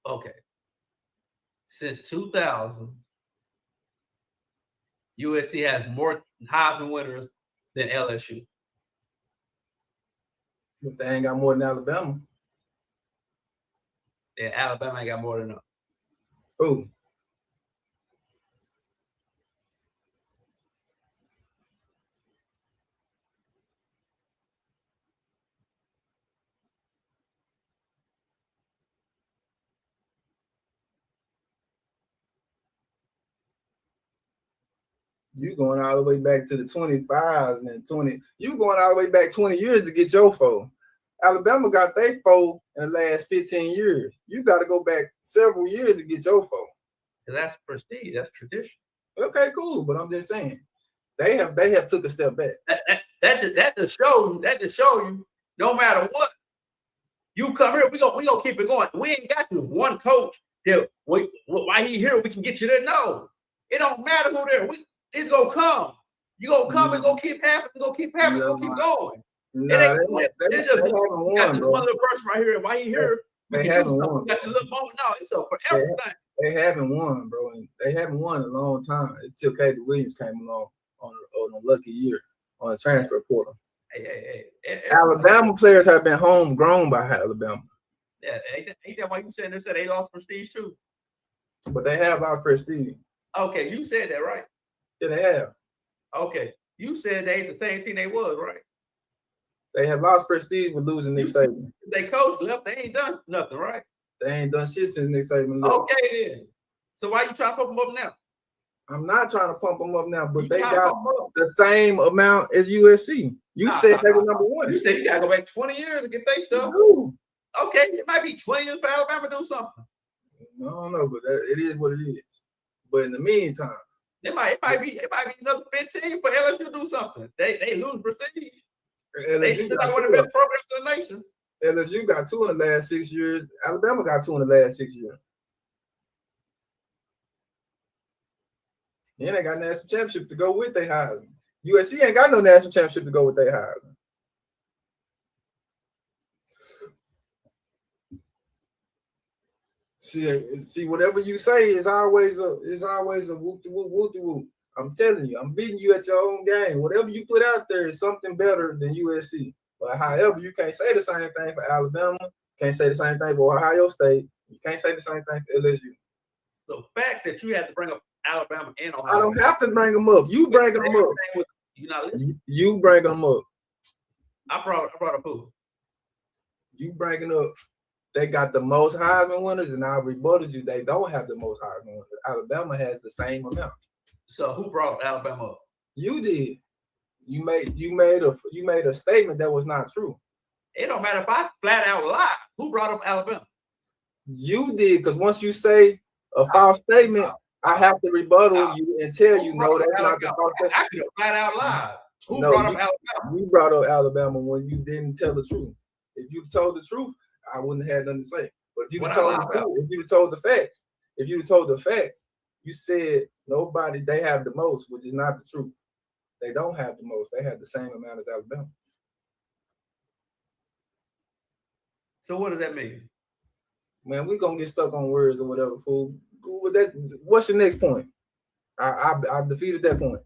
B: Okay. Since 2000, USC has more Heisman winners than LSU.
A: But they ain't got more than Alabama.
B: Yeah, Alabama ain't got more than them.
A: Who? You going all the way back to the 25s and 20. You going all the way back 20 years to get your four. Alabama got their four in the last 15 years. You got to go back several years to get your four.
B: That's prestige. That's tradition.
A: Okay, cool. But I'm just saying they have took a step back.
B: That just show you no matter what you come here, we gonna keep it going. We ain't got you one coach that why he here we can get you there. No, it don't matter who there. It's gonna come. You gonna come and gonna keep happening. Gonna keep happening. Gonna keep going.
A: No,
B: they just got this one little person right here. Why he here?
A: They haven't won.
B: Got this little moment. No, it's up for everything.
A: They haven't won, bro. And they haven't won in a long time until Caleb Williams came along on a lucky year on a transfer portal.
B: Hey,
A: Alabama players have been homegrown by Alabama.
B: Yeah, ain't that why you said they lost prestige too?
A: But they have lost prestige.
B: Okay, you said that, right?
A: Yeah, they have.
B: Okay, you said they ain't the same team they was, right?
A: They have lost prestige with losing Nick Saban.
B: They coach left. They ain't done nothing, right?
A: They ain't done shit since Nick Saban left.
B: Okay, then. So why you trying to pump them up now?
A: I'm not trying to pump them up now, but they got the same amount as USC. You said they were number one.
B: You said you gotta go back 20 years to get their stuff.
A: No.
B: Okay, it might be 20 years for Alabama to do something.
A: I don't know, but it is what it is. But in the meantime,
B: it might be another 15 for LSU to do something. They lose prestige. They still got one of the best programs in the nation.
A: LSU got 2 in the last 6 years. Alabama got 2 in the last 6 years. And they got national championship to go with their Heisman. USC ain't got no national championship to go with their Heisman. See, whatever you say is always a whoop de whoop whoop de whoop. I'm telling you, I'm beating you at your own game. Whatever you put out there is something better than USC. But however, you can't say the same thing for Alabama. Can't say the same thing for Ohio State. You can't say the same thing for LSU.
B: The fact that you had to bring up Alabama and Ohio.
A: I don't have to bring them up. You bring them up.
B: You not listening.
A: You bring them up.
B: I brought up who?
A: You bringing up. They got the most Heisman winners, and I rebutted you. They don't have the most Heisman winners. Alabama has the same amount.
B: So who brought Alabama up?
A: You did. You made a statement that was not true.
B: It don't matter if I flat out lie. Who brought up Alabama?
A: You did, because once you say a false statement, I have to rebuttal you and tell you no, that's not the false statement.
B: I could have flat out lied. Who brought up Alabama?
A: You brought up Alabama when you didn't tell the truth. If you told the truth, I wouldn't have had nothing to say. But if you told the facts, you said nobody, they have the most, which is not the truth. They don't have the most. They have the same amount as Alabama.
B: So what does that mean?
A: Man, we're gonna get stuck on words or whatever, fool. What's your next point? I defeated that point.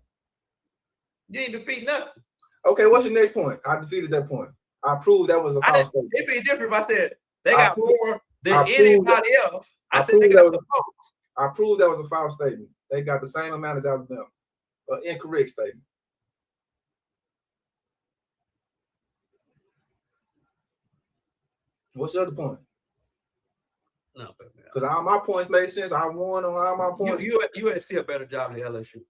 B: You ain't defeat nothing.
A: Okay, what's your next point? I defeated that point. I proved that was a false statement.
B: It'd be different if I said they got more than anybody else. I said they got the most.
A: I proved that was a false statement. They got the same amount as Alabama. An incorrect statement. What's the other point?
B: No,
A: because all my points made sense. I won on all my points.
B: USC a better job than LSU.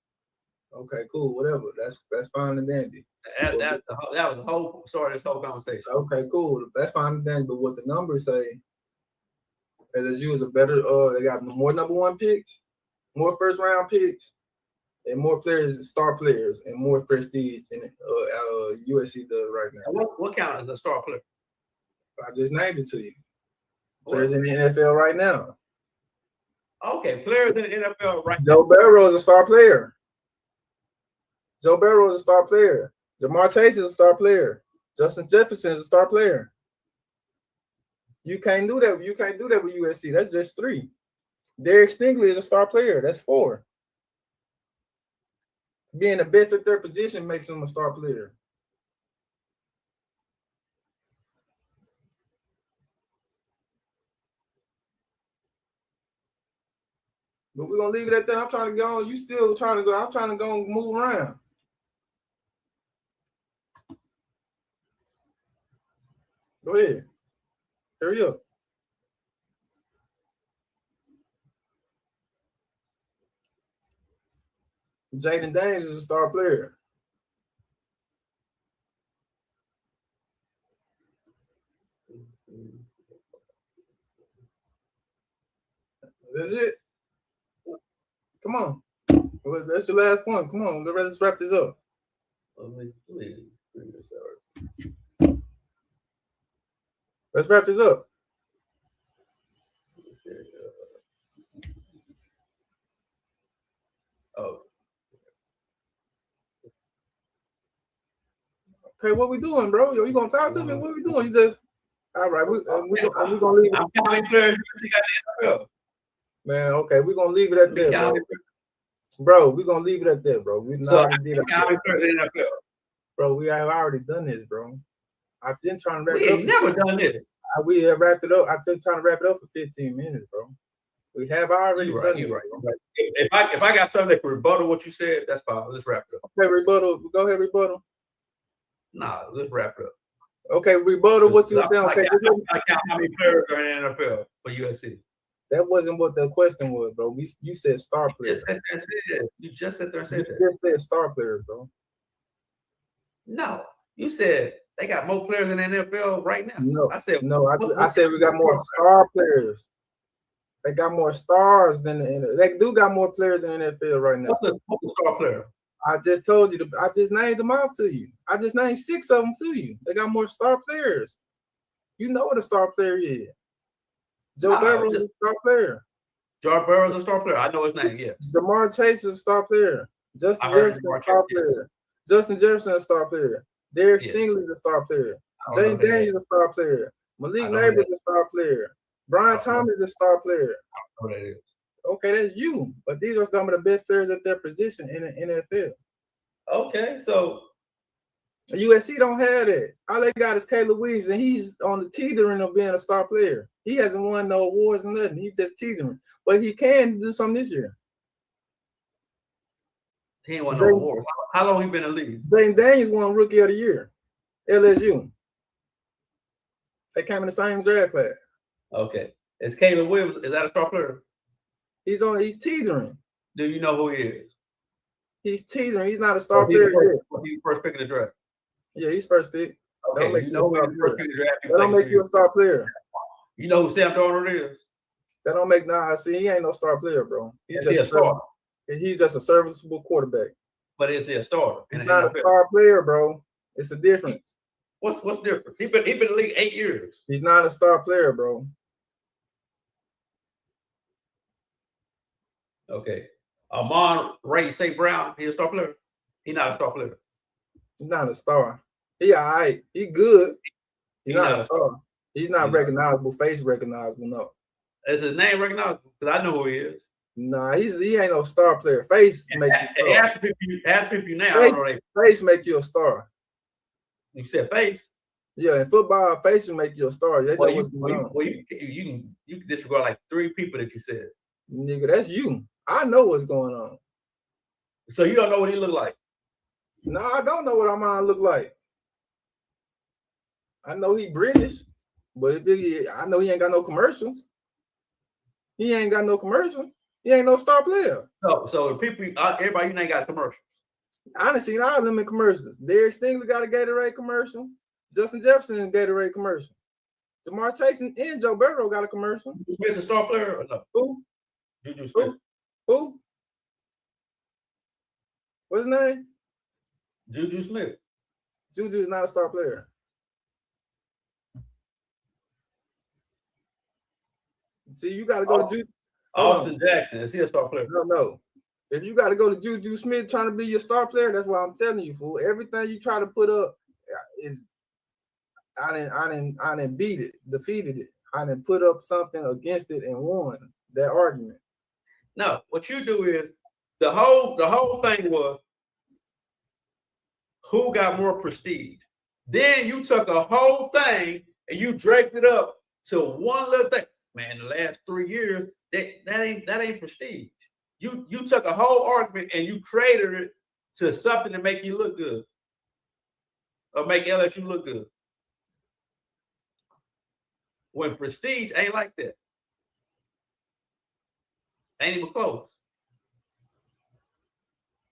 A: Okay, cool, whatever. That's fine and dandy.
B: That was the whole story of this whole conversation.
A: Okay, cool. That's fine and dandy. But what the numbers say, LSU is a better. They got more number one picks, more first round picks, and more players, star players, and more prestige than USC does right now.
B: What count as a star player?
A: I just named it to you. Players in the NFL right now.
B: Okay, players in the NFL right now.
A: Joe Burrow is a star player. Jamar Chase is a star player. Justin Jefferson is a star player. You can't do that. You can't do that with USC. That's just 3. Derek Stingley is a star player. That's 4. Being the best at their position makes them a star player. But we're gonna leave it at that. I'm trying to go. You still trying to go? I'm trying to go and move around. Go ahead. Hurry up. Jaden Daniels is a star player. That's it. Come on. Well, that's your last point. Come on, let's wrap this up. Let's wrap this up. Okay, what we doing, bro? Yo, you gonna talk to me? What we doing? You just all right? We're gonna leave it.
B: How many players you got in the NFL?
A: Man, okay, we're gonna leave it at that, bro. We're gonna leave it at that, bro. Bro, we have already done this, bro. I've been trying to wrap it up.
B: We ain't never done this.
A: We have wrapped it up. I've been trying to wrap it up for 15 minutes, bro. We have already done it.
B: Right. If I got something that can rebuttal what you said, that's fine. Let's wrap it up.
A: Okay, rebuttal. Go ahead, rebuttal.
B: Nah, let's wrap it up.
A: Okay, rebuttal what you were saying. Okay,
B: I count how many players are in the NFL for USC.
A: That wasn't what the question was, bro. You said star players.
B: You just sat there and said that.
A: You just said star players, bro.
B: No, you said they got more players in the NFL right now.
A: No,
B: I said
A: I said we got more star players. They got more stars than the NFL. They do got more players in the NFL right now.
B: What's the star player?
A: I just told you. I just named them out to you. I just named 6 of them to you. They got more star players. You know what a star player is. Joe Burrow is a star player.
B: Joe Burrow is a star player. I know his name. Yes.
A: Jamar Chase is a star player. Justin Jefferson is a star player. Justin Jefferson is a star player. Derek Stingley is a star player. Jaden Daniels is a star player. Malik Neighbors is a star player. Brian Thomas is a star player.
B: what that is.
A: Okay, that's you. But these are some of the best players at their position in the NFL.
B: Okay, so
A: USC don't have that. All they got is Caleb Williams, and he's on the teetering of being a star player. He hasn't won no awards or nothing. He's just teetering. But he can do something this year.
B: he ain't won no awards. How long he been in the league?
A: Jaden Daniels won Rookie of the Year. LSU. They came in the same draft class.
B: Okay. Is Caleb Williams, is that a star player?
A: He's teetering.
B: Do you know who he is?
A: He's teetering. He's not a star player yet.
B: He's first pick in the draft.
A: Yeah, he's first pick.
B: Okay, you know who he's first pick in the draft.
A: That don't make you a star player.
B: You know who Sam Darnold is?
A: That don't make see, he ain't no star player, bro.
B: He's just a starter.
A: He's just a serviceable quarterback.
B: But is he a starter?
A: He's not a star player, bro. It's a difference.
B: What's different? He been in the league 8 years.
A: He's not a star player, bro.
B: Okay. Amon-Ra St. Brown, he a star player? He not a star player.
A: He's not a star. He all right. He good. He's not a star. He's not recognizable, face recognizable, no.
B: Is his name recognizable? Because I know who he is.
A: Nah, he ain't no star player. Face make you
B: ask people now. I don't know
A: face make you a star.
B: You said face?
A: Yeah, in football, face will make you a star. You
B: can disregard like 3 people that you said.
A: Nigga, that's you. I know what's going on.
B: So you don't know what he look like?
A: No, I don't know what Amon look like. I know he British, but I know he ain't got no commercials. He ain't got no commercials. He ain't no star player.
B: So people, everybody, you ain't got commercials.
A: I done seen all of them in commercials. Derek Stingley got a Gatorade commercial. Justin Jefferson in a Gatorade commercial. Jamar Chase and Joe Burrow got a commercial.
B: Juju Smith a star player or no?
A: Who?
B: Juju Smith.
A: Who? What's his name?
B: Juju Smith.
A: Juju is not a star player. See, you got to go to Juju.
B: Austin Jackson, is he a star player?
A: No. If you got to go to Juju Smith trying to be your star player, that's what I'm telling you, fool. Everything you try to put up is, I didn't beat it, defeated it. I didn't put up something against it and won that argument.
B: No, what you do is the whole thing was who got more prestige. Then you took a whole thing and you draped it up to one little thing. Man, the last 3 years, that ain't prestige. You took a whole argument and you created it to something to make you look good. Or make LSU look good. When prestige ain't like that. Ain't even close.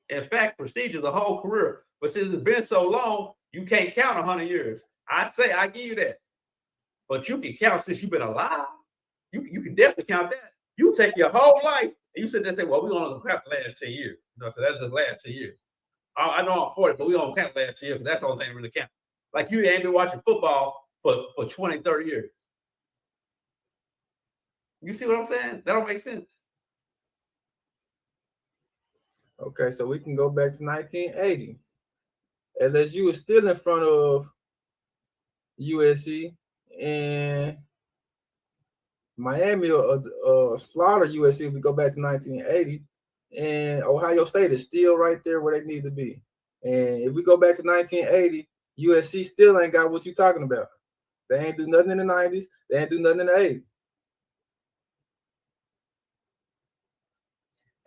B: In fact, prestige is a whole career. But since it's been so long, you can't count 100 years. I give you that. But you can count since you've been alive. You can definitely count that. You take your whole life and you sit there and say, well, we only count the last 10 years. So that's the last 10 years. I know I'm 40, but we don't count the last 10 years because that's the only thing that really counts. Like you ain't been watching football for 20, 30 years. You see what I'm saying? That don't make sense.
A: Okay, so we can go back to 1980. LSU is still in front of USC, and Miami slaughter USC if we go back to 1980, and Ohio State is still right there where they need to be. And if we go back to 1980, USC still ain't got what you're talking about. They ain't do nothing in the 90s. They ain't do nothing in the 80s.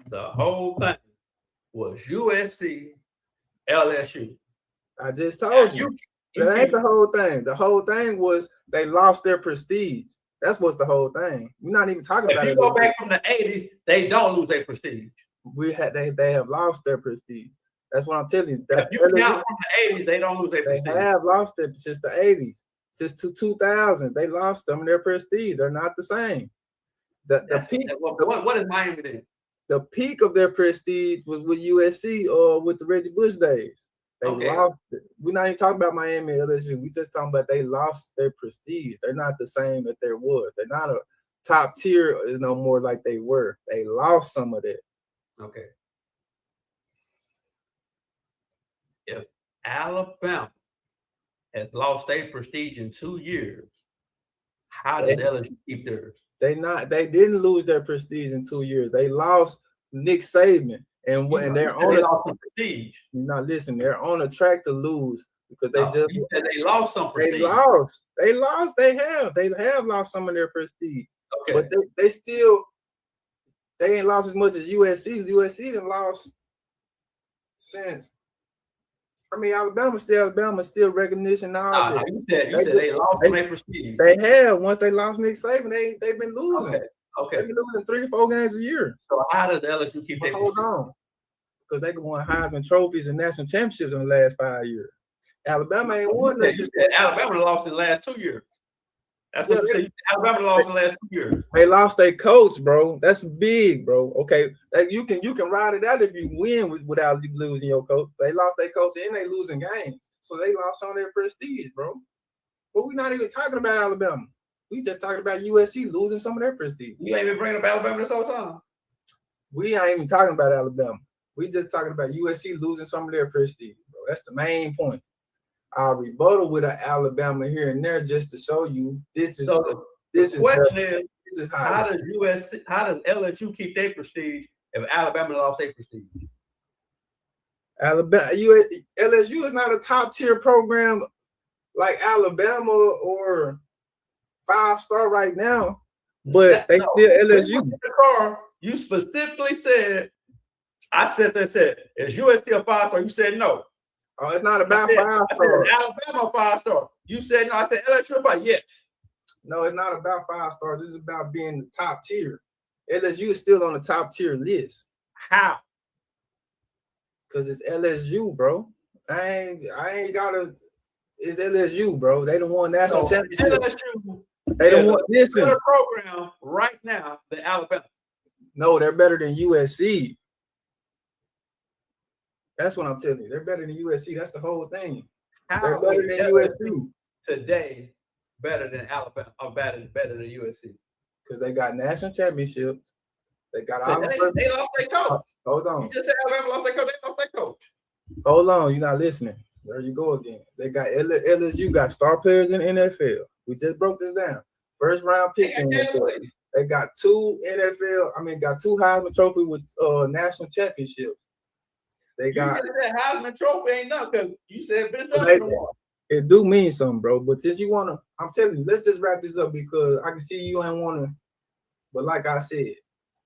B: The whole thing was USC, LSU.
A: I just told you. That ain't the whole thing. The whole thing was they lost their prestige. That's what's the whole thing. We're not even talking about it.
B: If you go back from the 80s, they don't lose their prestige.
A: They have lost their prestige. That's what I'm telling you.
B: If you count from the 80s, they don't lose their prestige.
A: They have lost it since the 80s. Since 2000, they lost some of their prestige. They're not the same. The peak.
B: What is Miami then?
A: The peak of their prestige was with USC or with the Reggie Bush days. They lost it. We're not even talking about Miami and LSU. We just talking about they lost their prestige. They're not the same that there was. They're not a top tier no more like they were. They lost some of that.
B: Okay. If Alabama has lost their prestige in 2 years, how does LSU keep theirs?
A: They didn't lose their prestige in 2 years. They lost Nick Saban, and they're on
B: they lost some prestige.
A: Now listen, they're on a track to lose because they just
B: you said they lost some prestige.
A: They have lost some of their prestige.
B: Okay.
A: But they ain't lost as much as USC. USC done lost since. I mean, Alabama still recognition now.
B: You said they lost their prestige.
A: They have. Once they lost Nick Saban, they've been losing.
B: Okay.
A: They've been losing 3 or 4 games a year.
B: So how does LSU keep their
A: hold on? Because they won Heisman trophies and national championships in the last 5 years. Alabama ain't won that.
B: You said Alabama lost in the last 2 years. That's what you said. Alabama lost in the last 2 years.
A: They lost their coach, bro. That's big, bro. Okay, you can ride it out if you win without losing your coach. They lost their coach and they losing games, so they lost on their prestige, bro. But we're not even talking about Alabama. We just talking about USC losing some of their prestige.
B: You ain't been bringing up Alabama this whole time.
A: We ain't even talking about Alabama. We just talking about USC losing some of their prestige, bro. That's the main point. I'll rebuttal with an Alabama here and there just to show you this is how does
B: LSU keep their prestige if Alabama lost their prestige?
A: LSU is not a top tier program like Alabama or 5-star right now, but LSU.
B: You specifically said, I said is USC a 5-star? You said no.
A: Oh, it's not about 5-star.
B: Alabama 5-star. You said no. I said LSU 5. Yes.
A: No, it's not about 5 stars. It's about being the top tier. LSU is still on the top tier list.
B: How?
A: Because it's LSU, bro. I ain't gotta. It's LSU, bro. They don't want national championship.
B: LSU.
A: They don't want this
B: program right now than Alabama.
A: No, they're better than USC. That's what I'm telling you. They're better than USC. That's the whole thing. They're better than USC
B: today. Better than Alabama or better than USC
A: because they got national championships. They got
B: they lost their coach.
A: Hold on.
B: You just said Alabama lost their coach. They lost their coach.
A: Hold on, you're not listening. There you go again. They got LSU got star players in the NFL. We just broke this down. First round picks in the NFL. They got 2 Heisman Trophy with national championships. They got
B: that Heisman Trophy ain't nothing because you said Ben Johnson won.
A: It do mean something, bro. But since you wanna, I'm telling you, let's just wrap this up because I can see you ain't wanna. But like I said,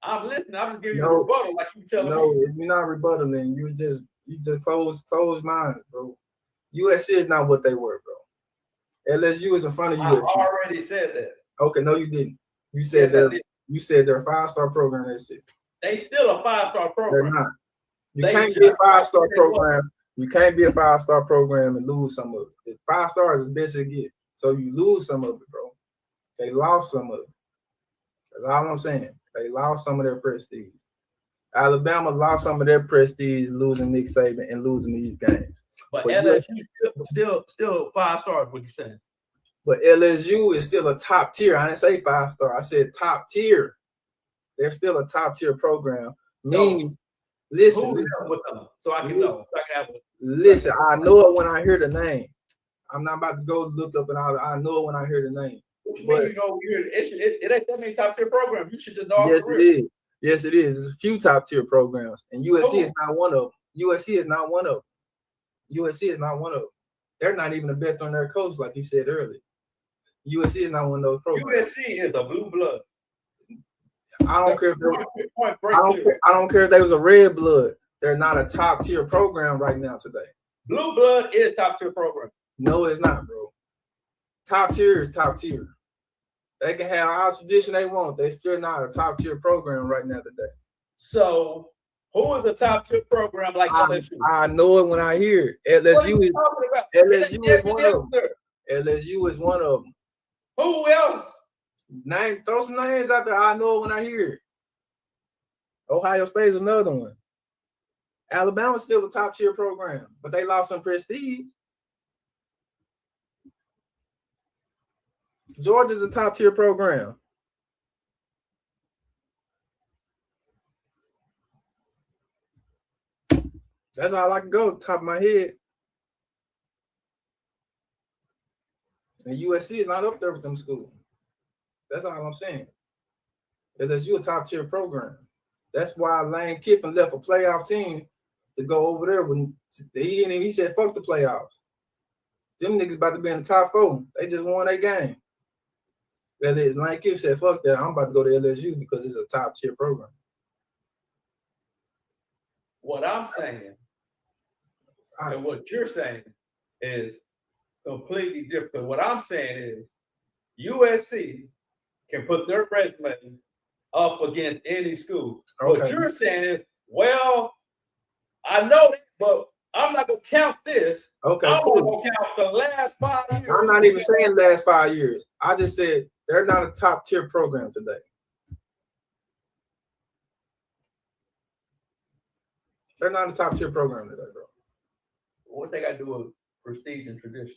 B: I'm listening. I'm giving you a rebuttal, like you telling me.
A: No, you're not rebuttaling. You just close minds, bro. USC is not what they were, bro. LSU is in front of USC.
B: I already said that.
A: Okay, no, you didn't. You said you said they're a 5-star program. That's it.
B: They still a 5-star program.
A: They're not. You can't be a 5-star program. You can't be a 5-star program and lose some of it. 5 stars is best it gets. So you lose some of it, bro. They lost some of it. That's all I'm saying. They lost some of their prestige. Alabama lost some of their prestige losing Nick Saban and losing these games.
B: But LSU still 5 stars, what you saying?
A: But LSU is still a top tier. I didn't say 5-star. I said top tier. They're still a top tier program. Meaning, listen.
B: So I can know. So I can have
A: listen, I know it when I hear the name. I'm not about to go look up and all. I know it when I hear the name.
B: What you mean you know it ain't that many top tier programs. You should just know.
A: Yes, it is. Yes, it is. There's a few top tier programs, and USC is not one of them. USC is not one of them. USC is not one of them. They're not even the best on their coast, like you said earlier. USC is not one of those programs.
B: USC is a blue blood.
A: I don't care if I don't care if they was a red blood. They're not a top tier program right now today.
B: Blue blood is top tier program.
A: No, it's not, bro. Top tier is top tier. They can have all tradition they want. They still not a top tier program right now today.
B: So who is a top tier program like LSU?
A: I know it when I hear it. LSU is one of them. LSU is one of them.
B: Who else?
A: Throw some names out there. I know it when I hear it. Ohio State is another one. Alabama's still a top tier program, but they lost some prestige. Georgia's a top tier program. That's all I can go top of my head. And USC is not up there with them schools. That's all I'm saying. LSU a top tier program. That's why Lane Kiffin left a playoff team to go over there when he said, fuck the playoffs. Them niggas about to be in the top 4. They just won their game. Lane Kiffin said, fuck that. I'm about to go to LSU because it's a top tier program.
B: What I'm saying and what you're saying is completely different. What I'm saying is USC can put their resume up against any school.
A: Okay.
B: What you're saying is, well, I know that, but I'm not gonna count this.
A: Okay,
B: I'm
A: cool.
B: gonna count the last 5 years.
A: I'm not even saying last 5 years. I just said they're not a top tier program today. They're not a top tier program today, bro.
B: What they got to do with prestige and tradition?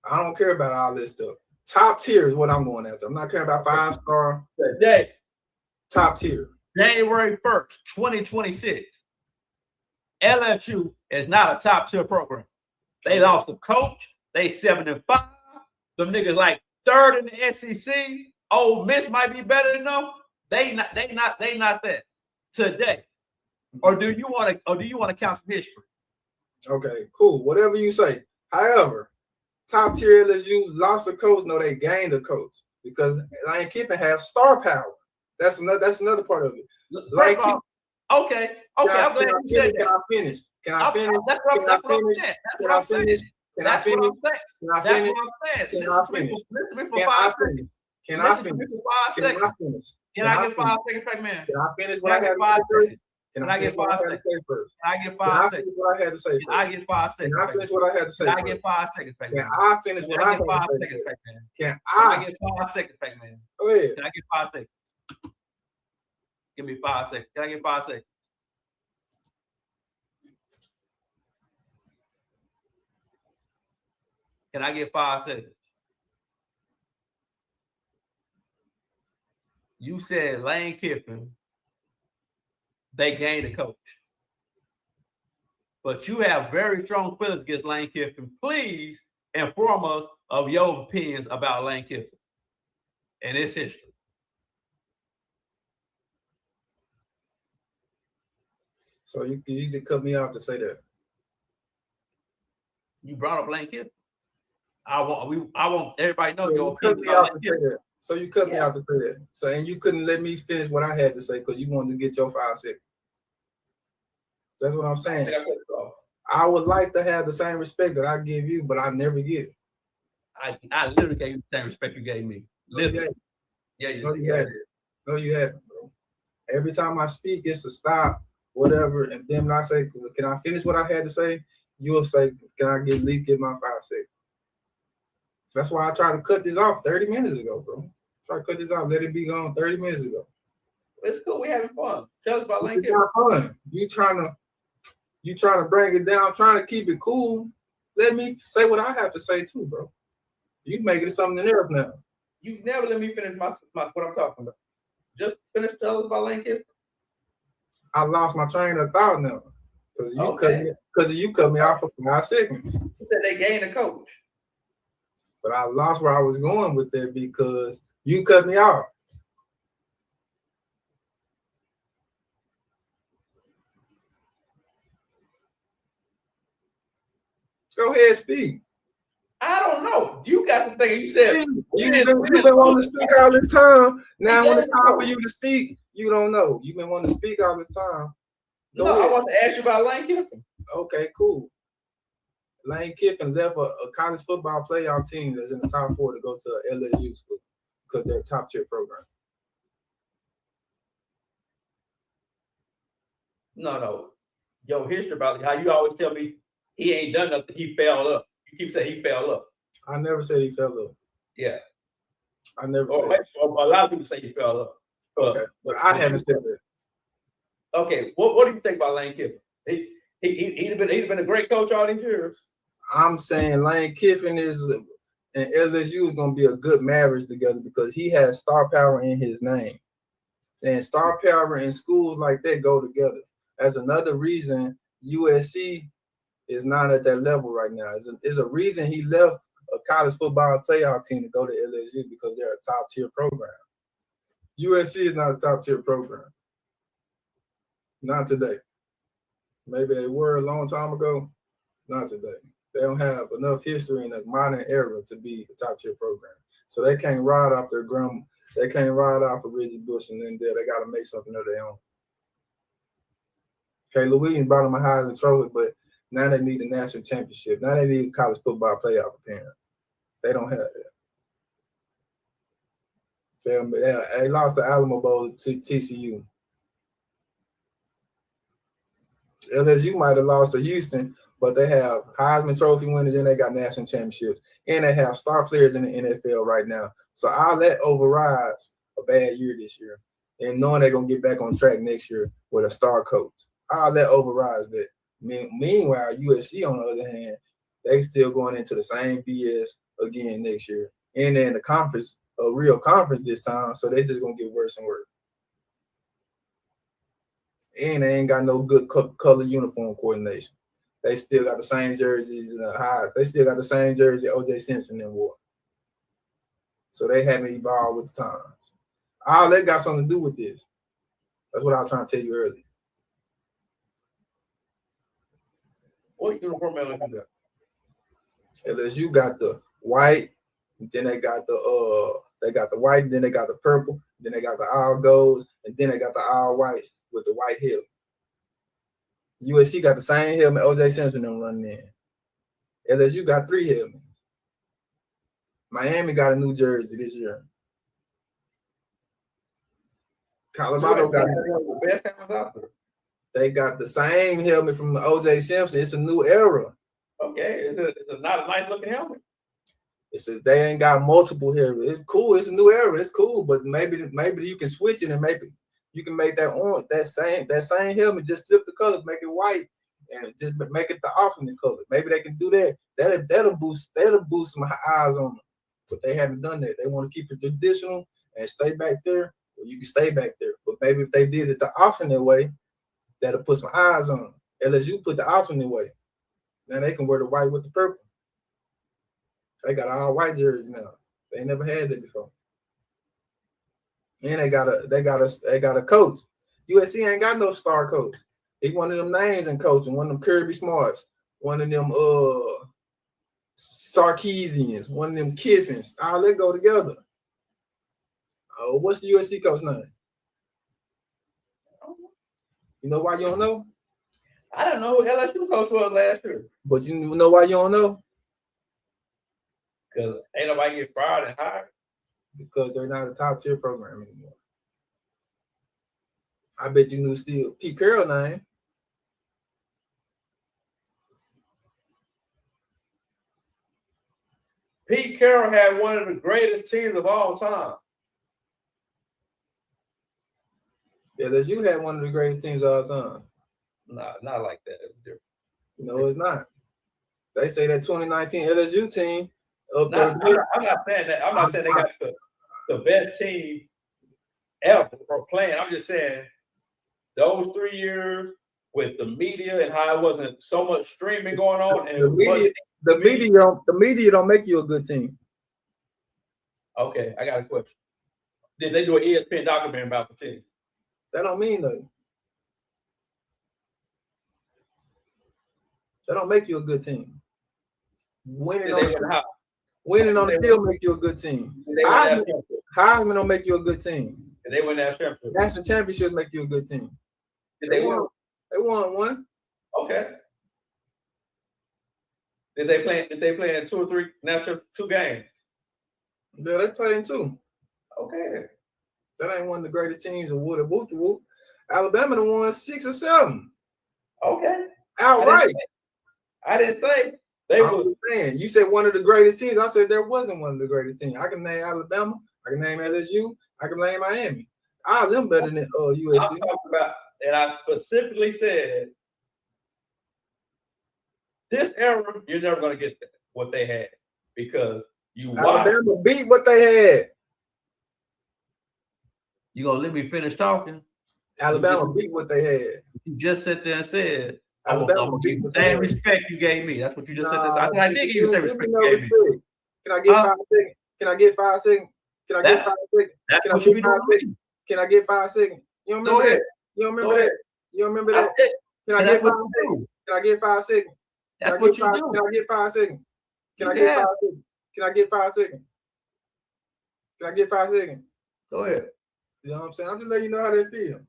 A: I don't care about all this stuff. Top tier is what I'm going after. I'm not caring about 5-star.
B: Today,
A: top tier.
B: January 1st, 2026. LSU is not a top tier program. They lost a coach. They 7-5. Them niggas like 3rd in the SEC. Ole Miss might be better than them. They not that today. Or do you want to count some history?
A: Okay, cool. Whatever you say. However, top tier LSU lost a coach. No, they gained a coach because Lane Kiffin has star power. That's another part of it.
B: First of all, okay. I'm glad you said that.
A: Can I finish? Can I finish?
B: That's what I'm saying.
A: Can I finish? Can I finish?
B: Can I finish? Listen to me for 5 seconds.
A: Can I finish?
B: Can I finish? Can I get 5 seconds back, man?
A: Can I finish what I had to say first?
B: Can I get 5 seconds? Can I get 5 seconds?
A: What I had to say first?
B: Can I get 5 seconds?
A: Can I finish what I had to say?
B: Can I get 5 seconds back, man?
A: Can I finish what I had to say?
B: 5 seconds back, man?
A: Can
B: I get 5 seconds back, man?
A: Go ahead.
B: Can I get 5 seconds? Give me 5 seconds. Can I get 5 seconds? Can I get 5 seconds? You said Lane Kiffin, they gained a coach. But you have very strong feelings against Lane Kiffin. Please inform us of your opinions about Lane Kiffin and its history.
A: So you just cut me off to say that.
B: You brought up Lane Kiffin. I want everybody to know your
A: opinion
B: about Lane Kiffin.
A: So you cut me off to say that. So and you couldn't let me finish what I had to say because you wanted to get your 5 seconds. That's what I'm saying. I would like to have the same respect that I give you, but I never get it.
B: I literally gave you the same respect you gave me. Literally.
A: Yeah, you haven't. No, you haven't, bro. Every time I speak, it's a stop, whatever, and then when I say, "Can I finish what I had to say?" You'll say, "Can I at least get my 5 seconds?" That's why I tried to cut this off 30 minutes ago, bro. Try to cut this off, let it be gone 30 minutes ago.
B: It's cool. We having fun. Tell us about Lane Kiffin.
A: It's not fun. You trying to bring it down, trying to keep it cool. Let me say what I have to say too, bro. You making it something else now.
B: You never let me finish my what I'm talking about. Just finish telling us about Lane Kiffin.
A: I lost my train of thought now because you cut me off for 5 seconds.
B: You said they gained a coach,
A: but I lost where I was going with that because you cut me off. Go ahead, speak.
B: I don't know. You got the thing. You said
A: you've been wanting to speak all this time. Now when it's time for you to speak, you don't know. You've been wanting to speak all this time.
B: Go ahead. I want to ask you about Lane Kiffin.
A: Okay, cool. Lane Kiffin left a college football playoff team that's in the top 4 to go to LSU school because they're a top tier program.
B: No. Your history about how you always tell me he ain't done nothing. He fell up. You keep saying he fell up.
A: I never said he fell up.
B: Yeah.
A: I never said.
B: A lot of people say he fell up.
A: Okay, but I haven't said that.
B: Okay, what do you think about Lane Kiffin? He'd been a great coach all these years.
A: I'm saying Lane Kiffin and LSU is going to be a good marriage together because he has star power in his name. And star power in schools like that go together. That's another reason USC is not at that level right now. There's a reason he left a college football playoff team to go to LSU because they're a top tier program. USC is not a top tier program. Not today. Maybe they were a long time ago. Not today. They don't have enough history in the modern era to be a top tier program. So they can't ride off their grandma. They can't ride off of Reggie Bush and then they got to make something of their own. Caleb Williams brought them a Heisman Trophy, but now they need a national championship. Now they need a college football playoff appearance. They don't have that. They lost the Alamo Bowl to TCU. LSU might have lost to Houston, but they have Heisman Trophy winners and they got national championships. And they have star players in the NFL right now. So all that overrides a bad year this year. And knowing they're going to get back on track next year with a star coach. All that overrides that. Meanwhile, USC, on the other hand, they still going into the same BS again next year. And then the conference, a real conference this time, so they just going to get worse and worse. And they ain't got no good color uniform coordination. They still got the same jerseys. They still got the same jersey O.J. Simpson and wore. So they haven't evolved with the times. All that got something to do with this. That's what I was trying to tell you earlier.
B: What uniform LSU got?
A: LSU got the white, then they got the white, then they got the purple, then they got the all golds, and then they got the all whites with the white helmet. USC got the same helmet O.J. Simpson them running in. LSU got 3 helmets. Miami got a new jersey this year. Colorado got
B: the best helmets out there.
A: They got the same helmet from O.J. Simpson. It's a new era.
B: Okay, it's not a nice looking helmet.
A: They ain't got multiple helmets. It's cool. It's a new era. It's cool, but maybe you can switch it and maybe you can make that orange, that same helmet, just flip the colors, make it white, and just make it the alternate color. Maybe they can do that. That'll boost my eyes on them. But they haven't done that. They want to keep it traditional and stay back there. Well, you can stay back there. But maybe if they did it the alternate way, that'll put some eyes on them. LSU put the alternate way. Now they can wear the white with the purple. They got all white jerseys now. They never had that before. And they got a coach. USC ain't got no star coach. He one of them names in coaching, one of them Kirby Smarts, one of them Sarkeesians, one of them Kiffins. All they go together. Oh, what's the USC coach name? You know why you don't know?
B: I don't know who LSU coach was last year.
A: But you know why you don't know?
B: Because ain't nobody get fired and hired.
A: Because they're not a top tier program anymore. I bet you knew still Pete Carroll name.
B: Pete Carroll had one of the greatest teams of all time.
A: Yeah, LSU had one of the greatest teams of all time.
B: Nah, not like that.
A: No, it's not. They say that 2019 LSU team
B: I'm not saying that. I'm not saying they got the best team ever or playing. I'm just saying those 3 years with the media and how it wasn't so much streaming going on. And
A: the media don't make you a good team.
B: Okay, I got a question. Did they do an ESPN documentary about the team?
A: That don't mean nothing. That don't make you a good team. Winning on the field make you a good team. Heisman don't make you a good team.
B: Did they win that championship?
A: National championships make you a good team.
B: Did they win?
A: They won one.
B: Okay. Did they play in 2 or 3 2 games?
A: Yeah, they played in 2.
B: Okay.
A: That ain't one of the greatest teams in whoop. Alabama done won 6 or 7.
B: Okay.
A: Outright.
B: I didn't say
A: they were saying. You said one of the greatest teams. I said there wasn't one of the greatest teams. I can name Alabama. I can name LSU. I can name Miami. All them better than USC.
B: I'm talking about, and I specifically said this era, you're never going to get what they had because
A: Alabama beat what they had.
B: You gonna let me finish talking?
A: Alabama beat what they had.
B: You just sat there and said,
A: Alabama
B: beat the same respect you gave me. That's what you just said. I said, I did give you the same respect you gave me.
A: Can I get 5 seconds? Can I get 5 seconds? Can I get 5 seconds?
B: That's what you be doing.
A: Can I get 5 seconds? You don't
B: Go
A: remember
B: ahead.
A: that? You don't remember
B: Go
A: that?
B: ahead.
A: You don't remember
B: I
A: that?
B: did.
A: Can I
B: And
A: get
B: that's
A: 5
B: what you
A: seconds?
B: do.
A: Can I get 5 seconds?
B: That's what you do.
A: Can I get 5 seconds? Can
B: You
A: I get
B: have-
A: 5 seconds? Can I get 5 seconds? Can I get 5 seconds?
B: Go ahead.
A: You know what I'm saying? I'm just letting you know how they feel.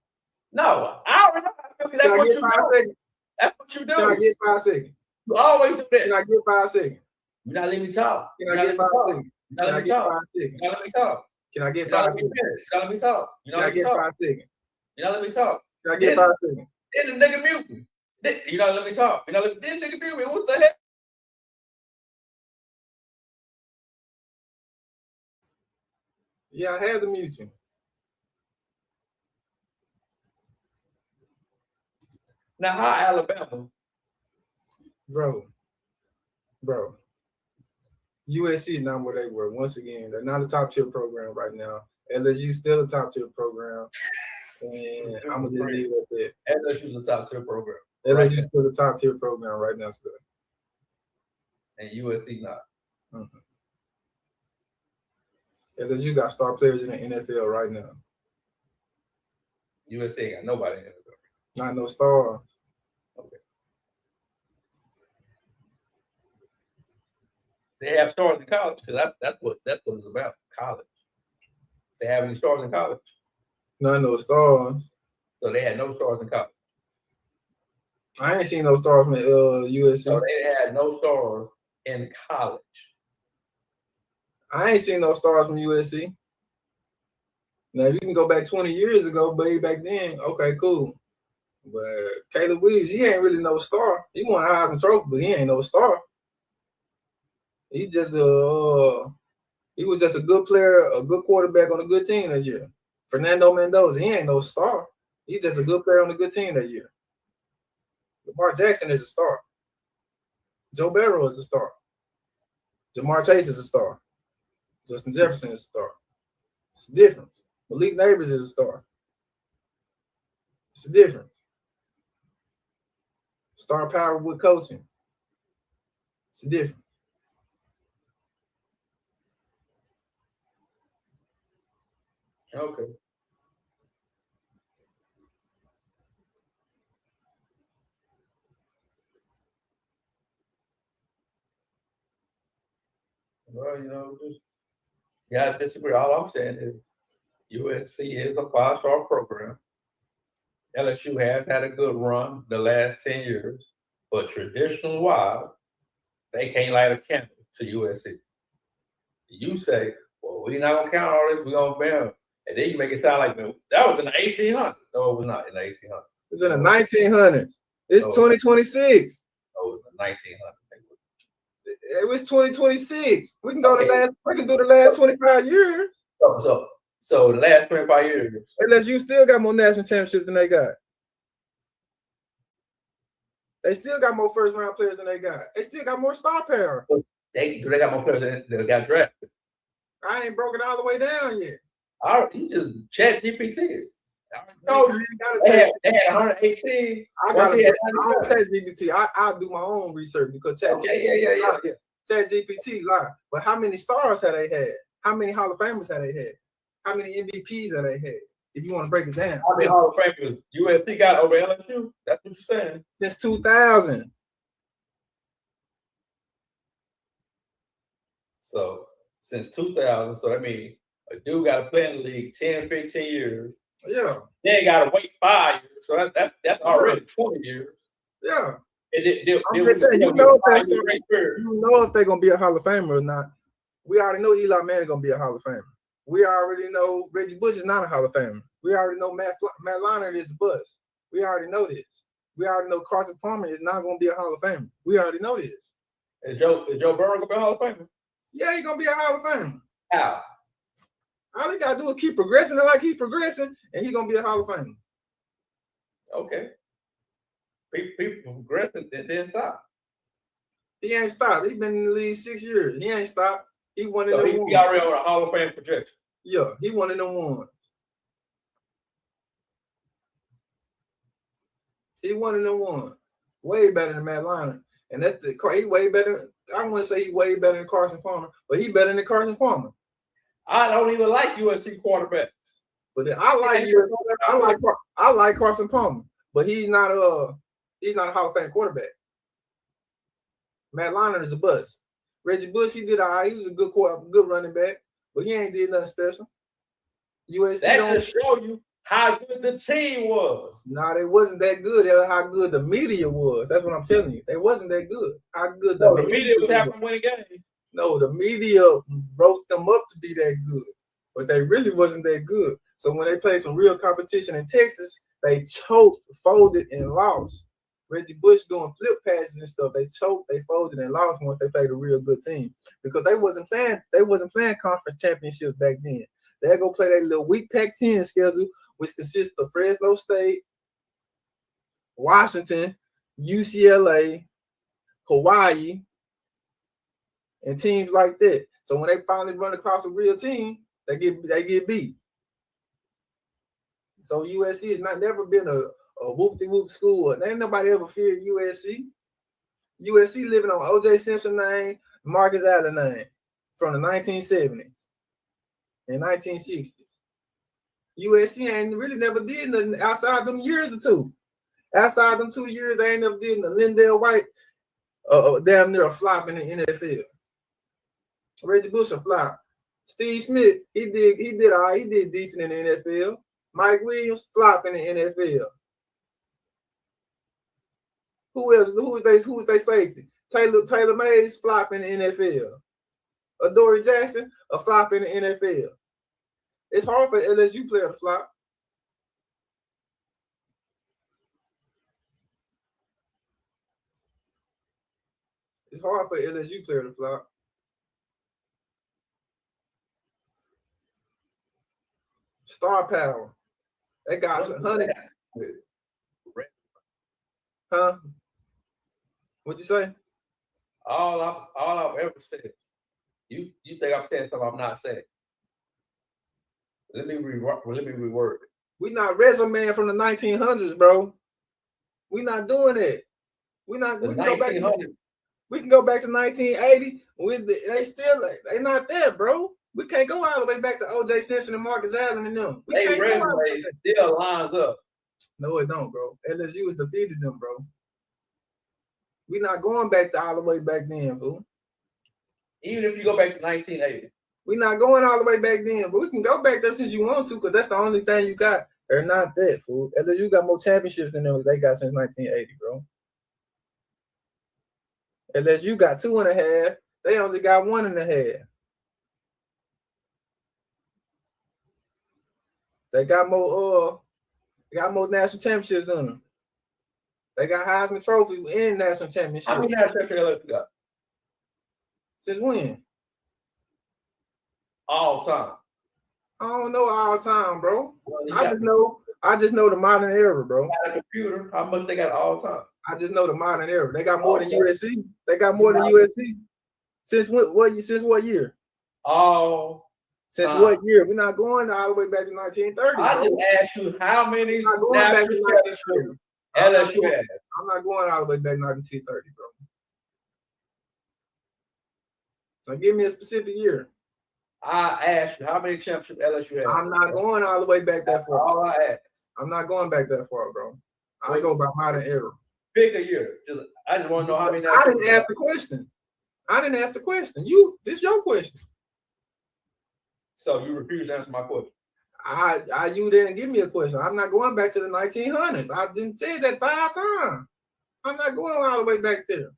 B: No, I already know how I feel.
A: Can
B: That's
A: I
B: what
A: get
B: you
A: 5
B: do.
A: seconds?
B: That's what you do.
A: Can I get 5 seconds?
B: You always do
A: Can
B: that.
A: I get 5 seconds?
B: You're not letting me talk.
A: Can
B: You're
A: I
B: not
A: get
B: letting me
A: 5
B: talk.
A: seconds?
B: You're not
A: Can I
B: letting me
A: get
B: talk.
A: 5 seconds?
B: You're not letting me talk.
A: Can I get
B: You're not
A: 5
B: letting me
A: seconds?
B: finish. You're not letting me talk. You're
A: Can
B: not
A: I
B: letting me
A: get
B: talk.
A: 5 seconds?
B: You're not letting me talk.
A: Can I get 5 seconds?
B: Then the nigga mute me. You're not letting me talk. You're not letting this nigga mute me. What the heck?
A: Yeah, I had to mute you.
B: Now, how Alabama?
A: Bro. USC is not where they were. Once again, they're not a top tier program right now. LSU still a top tier program. And I'm gonna just leave it at that.
B: LSU's a top tier program.
A: LSU
B: Right.
A: still a top tier program right now still.
B: And USC not.
A: LSU got star players in the NFL right now.
B: USC ain't got nobody in it.
A: Not no stars.
B: Okay. They have stars in college because that's what it's about. College. They have any stars in college?
A: Not no stars.
B: So they had no stars in college.
A: I ain't seen no stars from USC.
B: So they had no stars in college.
A: I ain't seen no stars from USC. Now you can go back 20 years ago, way back then. Okay, cool. But Caleb Williams, he ain't really no star. He won a Heisman Trophy, but he ain't no star. He just he was just a good player, a good quarterback on a good team that year. Fernando Mendoza, he ain't no star. He's just a good player on a good team that year. Lamar Jackson is a star. Joe Burrow is a star. Jamar Chase is a star. Justin Jefferson is a star. It's a difference. Malik Neighbors is a star. It's a difference. Star power with coaching. It's a difference.
B: Okay. Well, just you gotta disagree. All I'm saying is USC is a 5-star program. LSU has had a good run the last 10 years, but traditional wise, they can't light a candle to USC. You say, well, we're not gonna count all this, we're gonna ban. And then you make it sound like that was in the 1800s. No, it was not in the 1800s.
A: It's in the 1900s. It's 2026.
B: No, it was in the 1900s.
A: It was 2026. We can go we can do the last 25 years.
B: So the last 25 years.
A: LSU still got more national championships than they got. They still got more first round players than they got. They still got more star power.
B: They got more players than got drafted.
A: I ain't broken all the way down yet.
B: All right, you just chat GPT.
A: No, you gotta
B: they had 118.
A: I gotta chat GPT. I'll do my own research because chat
B: yeah.
A: Chat GPT lie. But how many stars have they had? How many Hall of Famers have they had? How many MVPs have they had? If you want to break it down.
B: How many Hall of Famers USC got over LSU? That's what you're saying.
A: Since 2000. So
B: since 2000, so that means a dude got to play in the league 10, 15 years.
A: Yeah.
B: Then got to wait 5 years. So that's already 20 years.
A: Yeah. I'm just saying, you know if they're gonna be a Hall of Famer or not. We already know Eli Manning gonna be a Hall of Famer. We already know Reggie Bush is not a Hall of Famer. We already know Matt Leinart is a bust. We already know this. We already know Carson Palmer is not gonna be a Hall of Famer. We already know this.
B: Is Joe Burrow gonna be a Hall of Famer?
A: Yeah, he's gonna be a Hall of Famer.
B: How?
A: All he gotta do is keep progressing like he's progressing, and he's gonna be a Hall of Famer.
B: Okay. People progressing and then stop.
A: He ain't stopped. He's been in the league 6 years. He ain't stopped. He won in the one.
B: He already on a Hall of Fame projection.
A: Yeah, he won in the one. He won in the one. Way better than Matt Leinart. And he way better. I wouldn't say he way better than Carson Palmer, but he better than Carson Palmer.
B: I don't even like USC quarterbacks.
A: But I like Carson Palmer, but he's not a Hall of Fame quarterback. Matt Leinart is a bust. Reggie Bush, he did all right. He was a good running back, but he ain't did nothing special.
C: USC that just show you how good the team was.
A: No, they wasn't that good. How good the media was. That's what I'm telling you. They wasn't that good. How good
C: the media was having to win a game.
A: No, the media wrote them up to be that good, but they really wasn't that good. So when they played some real competition in Texas, they choked, folded, and lost. Reggie Bush doing flip passes and stuff. They choked, they folded, and lost once they played a real good team because they wasn't playing conference championships back then. They go play that little weak Pac-10 schedule, which consists of Fresno State, Washington, UCLA, Hawaii, and teams like that. So when they finally run across a real team, they get beat. So USC has never been a whoop-de-whoop school. Ain't nobody ever feared USC. USC living on O.J. Simpson name, Marcus Allen name from the 1970s and 1960s. USC ain't really never did nothing outside them years or two. Outside them 2 years, they ain't never did nothing. Lindell White, damn near a flop in the NFL. Reggie Bush a flop. Steve Smith, he did all right. He did decent in the NFL. Mike Williams, flop in the NFL. Who else? Who is they safety? Taylor Mays, flop in the NFL. Adoree Jackson, a flop in the NFL. It's hard for LSU player to flop. It's hard for LSU player to flop. Star power. They got 100. Huh? What'd you say?
C: All I've ever said. You think I'm saying something I'm not saying? Let me reword it.
A: We not resume from the 1900s, bro. We not doing it. We can go back. We can go back to 1980. They not there, bro. We can't go all the way back to O.J. Simpson and Marcus Allen and them.
C: They resume still lines up.
A: No, it don't, bro. LSU has defeated them, bro. We're not going back to all the way back then, fool.
C: Even if you go back to 1980.
A: We're not going all the way back then, but we can go back there since you want to, because that's the only thing you got. They're not that, fool. LSU got more championships than them they got since 1980, bro. LSU got 2.5. They only got 1.5. They got more national championships than them. They got Heisman Trophy and national championships.
C: How many national championships you got?
A: Since when?
C: All time.
A: I don't know all time, bro.
C: Well,
A: I just know the modern era, bro.
C: Got a computer. How much they got all time?
A: I just know the modern era. They got more than USC. They got more than USC. Since what year? Since what year? We're not going all the way back to 1930.
C: I just asked you how many national championships LSU had.
A: I'm not going all the way back to 1930, bro. So give me a specific year.
C: I asked you how many championships LSU had.
A: I'm not going all the way back that far.
C: All I asked.
A: I'm not going back that far, bro. I go by modern era.
C: Pick a year. I just want to know how many.
A: I didn't ask the question. This is your question.
C: So you refuse to answer my question.
A: You didn't give me a question. I'm not going back to the 1900s. I didn't say that 5 times. I'm not going all the way back there.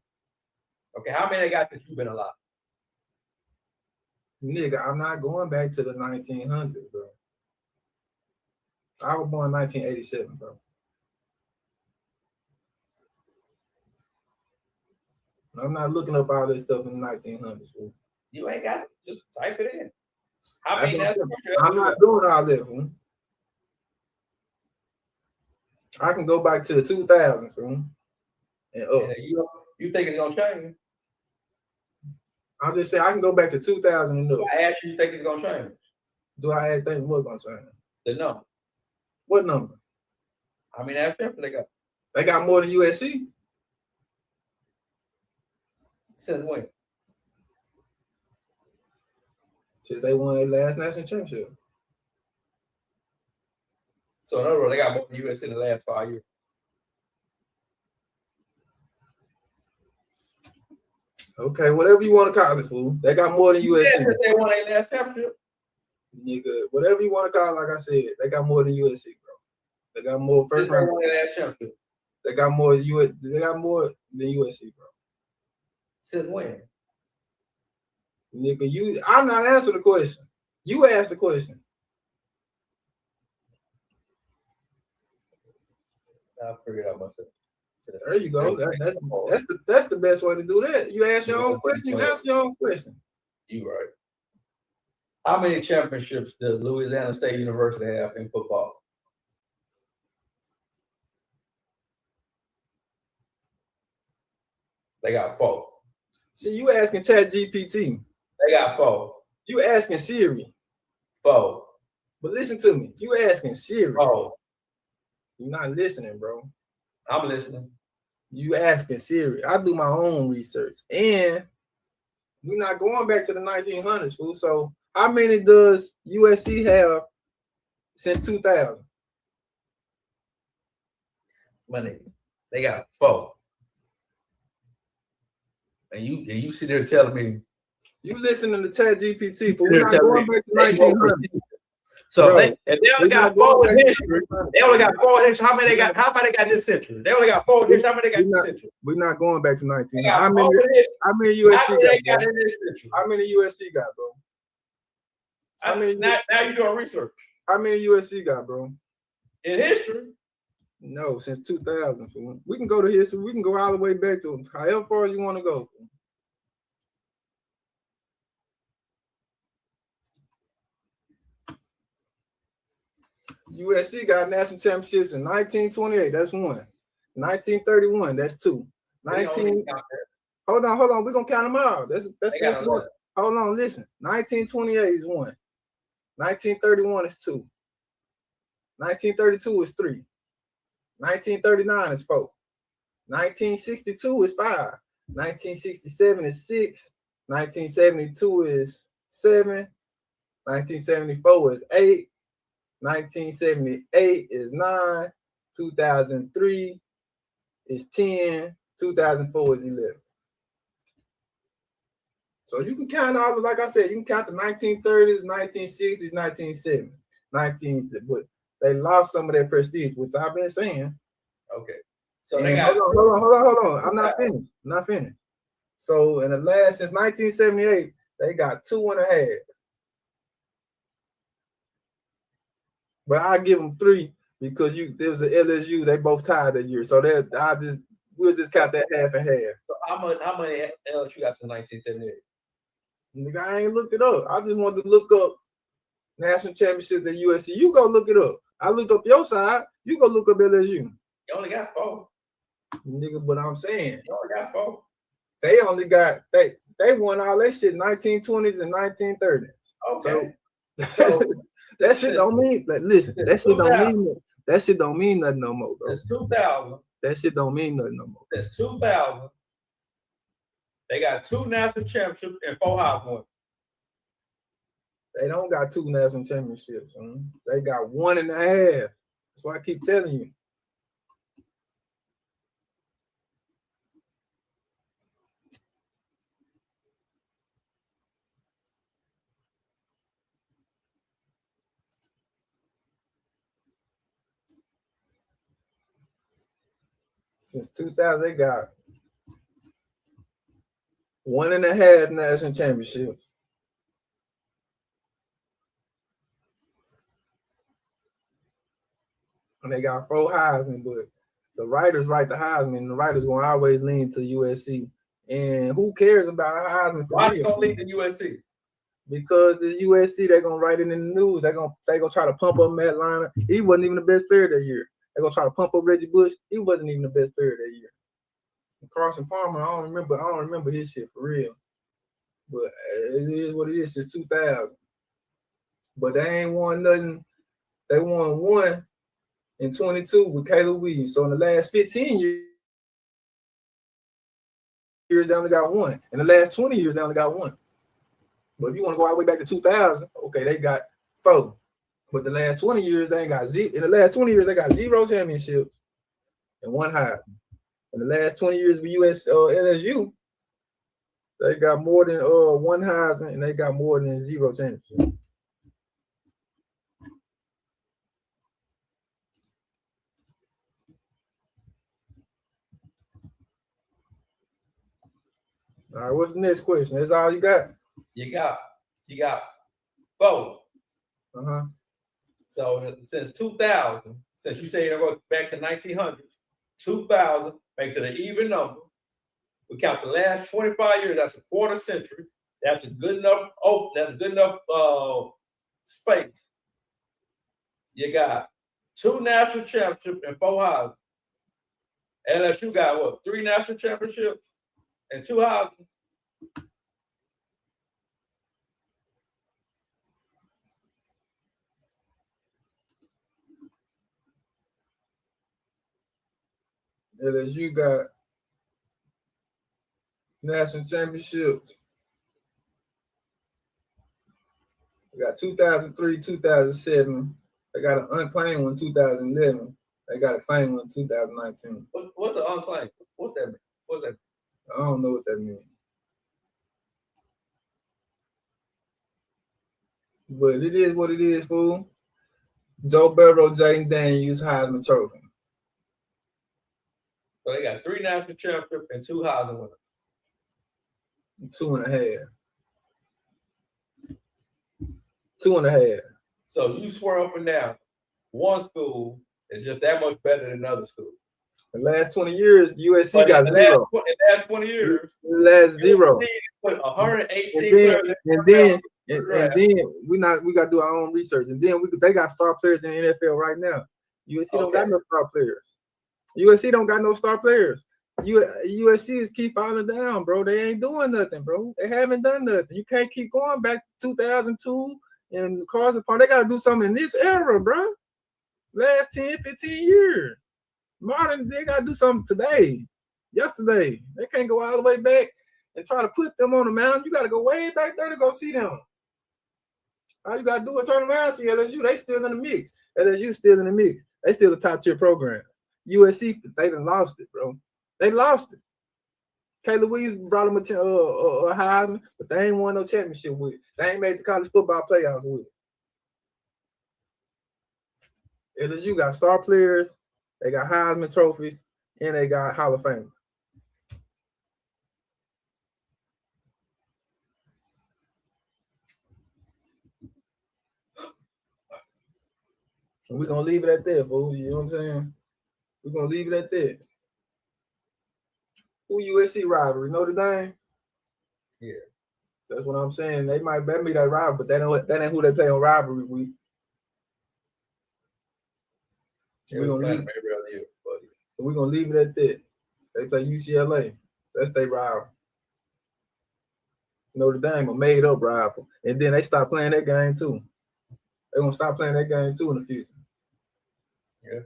C: Okay, how many they got since you've been alive?
A: Nigga, I'm not going back to the 1900s, bro. I was born in 1987, bro. I'm not looking up all this stuff in the 1900s, bro.
C: You ain't got it. Just type it in.
A: I'm not doing all that, bro. I can go back to the 2000s, bro. And up.
C: You think it's going to change?
A: I'm just saying I can go back to 2000 and up.
C: I asked you think it's going to change.
A: Do I think what's going to change?
C: The number.
A: What number?
C: I mean, that's different.
A: They got more than USC.
C: Since when?
A: Since they won their last national championship.
C: So in other words, they got more than USC in the last 5 years.
A: Okay, whatever you want to call it, fool. They got more than USC.
C: Yeah, they won their last championship.
A: Nigga, whatever you want to call it, like I said, they got more than USC, bro. They got more first
C: They
A: round.
C: won their last championship.
A: They got more They got more than USC, bro.
C: Since when?
A: Nigga, I'm not answering the question. You asked the question.
C: I figured out myself.
A: There you go. That's the best way to do that. You ask your own question. You answer your own question.
C: You right. How many championships does Louisiana State University have in football? They got 4.
A: See, you asking ChatGPT.
C: They got 4.
A: You asking Siri.
C: 4.
A: But listen to me. You asking Siri.
C: 4.
A: You're not listening, bro.
C: I'm listening.
A: You asking Siri. I do my own research. And we're not going back to the 1900s, fool. So how many does USC have since 2000?
C: Money. They got 4. And you sit there telling me.
A: You listening to ChatGPT, but we're not going back to 1900s.
C: So
A: Bro,
C: if they only got 4 in history, they only got 4 in history. How many they got? How many they got this century? They only got 4 in history. How many they got this century?
A: We're not going back to 1900s.
C: How
A: How many USC got in this century? How many USC got, bro?
C: Now you're doing research.
A: How many USC got, bro?
C: In history?
A: No, since 2000. Fool. We can go to history. We can go all the way back to however far you want to go. Fool. USC got national championships in 1928. That's 1. 1931. That's 2. 19. Hold on. We're gonna count them out. That's hold on. Listen. 1928 is 1. 1931 is 2. 1932 is 3. 1939 is 4. 1962 is 5. 1967 is 6. 1972 is 7. 1974 is 8. 1978 is 9. 2003 is 10. 2004 is 11. So you can count all, like I said, you can count the 1930s, 1960s, 1970s, but they lost some of their prestige, which I've been saying.
C: Okay. So they got
A: hold on. I'm not finished. So in the last since 1978, they got 2.5. But I give them 3 because there was an LSU. They both tied that year, so we'll just count that half and half.
C: So how many LSU got since 1978?
A: Nigga, I ain't looked it up. I just wanted to look up national championships at USC. You go look it up. I looked up your side. You go look up LSU.
C: You only got 4.
A: Nigga, but I'm saying
C: You only got 4.
A: they only got they won all that shit 1920s and 1930s.
C: Okay.
A: So that shit don't mean listen. That shit don't mean nothing no more, bro.
C: It's 2000.
A: That shit don't mean nothing no more.
C: It's 2000. They got 2 national championships and 4 Heisman winners.
A: They don't got 2 national championships. They got 1.5. That's why I keep telling you. Since 2000, they got 1.5 national championships. And they got 4 Heisman, but the writers write the Heisman, and the writers gonna always lean to USC. And who cares about a Heisman?
C: Why you gonna lean to USC?
A: Because the USC, they're gonna write it in the news. They gonna try to pump up Matt Leinart. He wasn't even the best player that year. They're gonna try to pump up Reggie Bush. He wasn't even the best player that year. And Carson Palmer, I don't remember his shit for real. But it is what it is since 2000. But they ain't won nothing. They won 1 in 22 with Caleb Williams. So in the last 15 years, they only got 1. In the last 20 years, they only got 1. But if you want to go all the way back to 2000, okay, they got 4. But the last 20 years, they ain't got zero. In the last 20 years, they got 0 championships and 1 Heisman. In the last 20 years of LSU, they got more than 1 Heisman and they got more than 0 championships. All right, what's the next question? That's all you got?
C: You got 4.
A: Uh-huh.
C: So since 2000, since you say it goes back to 1900, 2000 makes it an even number. We count the last 25 years. That's a quarter century. That's a good enough. Oh, that's a good enough space. You got 2 national championships and 4 Heisman. LSU got what? 3 national championships and 2 Heisman.
A: LSU got national championships. They got 2003, 2007. They got an unclaimed one 2011. They got a claim one 2019.
C: What's an unclaimed? What's that mean? What's that mean?
A: I don't know what that means. But it is what it is, fool. Joe Burrow, Jaden Daniels, Heisman Trophy.
C: So they got 3 national championships and 2 Heisman winners.
A: 2.5. 2.5.
C: So you swear up and down, one school is just that much better than other schools.
A: The last 20 years, USC
C: But
A: got
C: in
A: 0.
C: the last 20 years,
A: The last 0.
C: USC put 118
A: And
C: players
A: then
C: in
A: we got to do our own research. And then they got star players in the NFL right now. USC don't got no star players. USC don't got no star players. USC is keep falling down, bro. They ain't doing nothing, bro. They haven't done nothing. You can't keep going back to 2002 and Carson Palmer. They got to do something in this era, bro. Last 10, 15 years. Modern, they got to do something today, yesterday. They can't go all the way back and try to put them on the mountain. You got to go way back there to go see them. All you got to do is turn around and see LSU. They still in the mix. LSU still in the mix. They still a top-tier program. USC, they done lost it, bro. They lost it. Caleb Williams brought them a Heisman, but they ain't won no championship with it. They ain't made the college football playoffs with it. LSU got star players, they got Heisman trophies, and they got Hall of Fame. We're going to leave it at that, fool. You know what I'm saying? We're going to leave it at that. Who USC rivalry? Notre Dame?
C: Yeah.
A: That's what I'm saying. They might bet me that rivalry, but that ain't who they play on rivalry week. We're gonna leave it at that. They play UCLA. That's their rival. Notre Dame a made up rival. And then they stop playing that game too. They're gonna stop playing that game too in the future.
C: Yeah.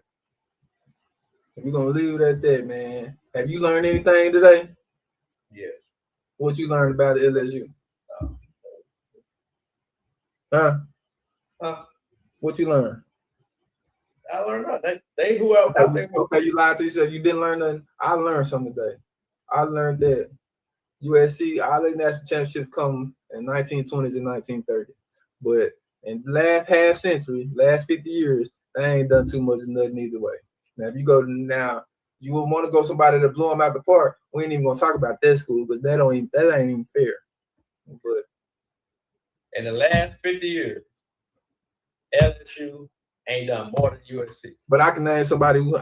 A: We're gonna leave it at that, man. Have you learned anything today?
C: Yes.
A: What you learned about LSU? Huh? What you learned?
C: I learned nothing. They who else?
A: Okay, you lied to yourself. You didn't learn nothing. I learned something today. I learned that USC, all their national championships come in 1920s and 1930s. But in the last half century, last 50 years, they ain't done too much of nothing either way. Now, if you go now, you would want to go somebody that blew them out the park. We ain't even gonna talk about that school because that ain't even fair. But
C: in the last 50 years, LSU ain't done more than USC.
A: But I can name somebody who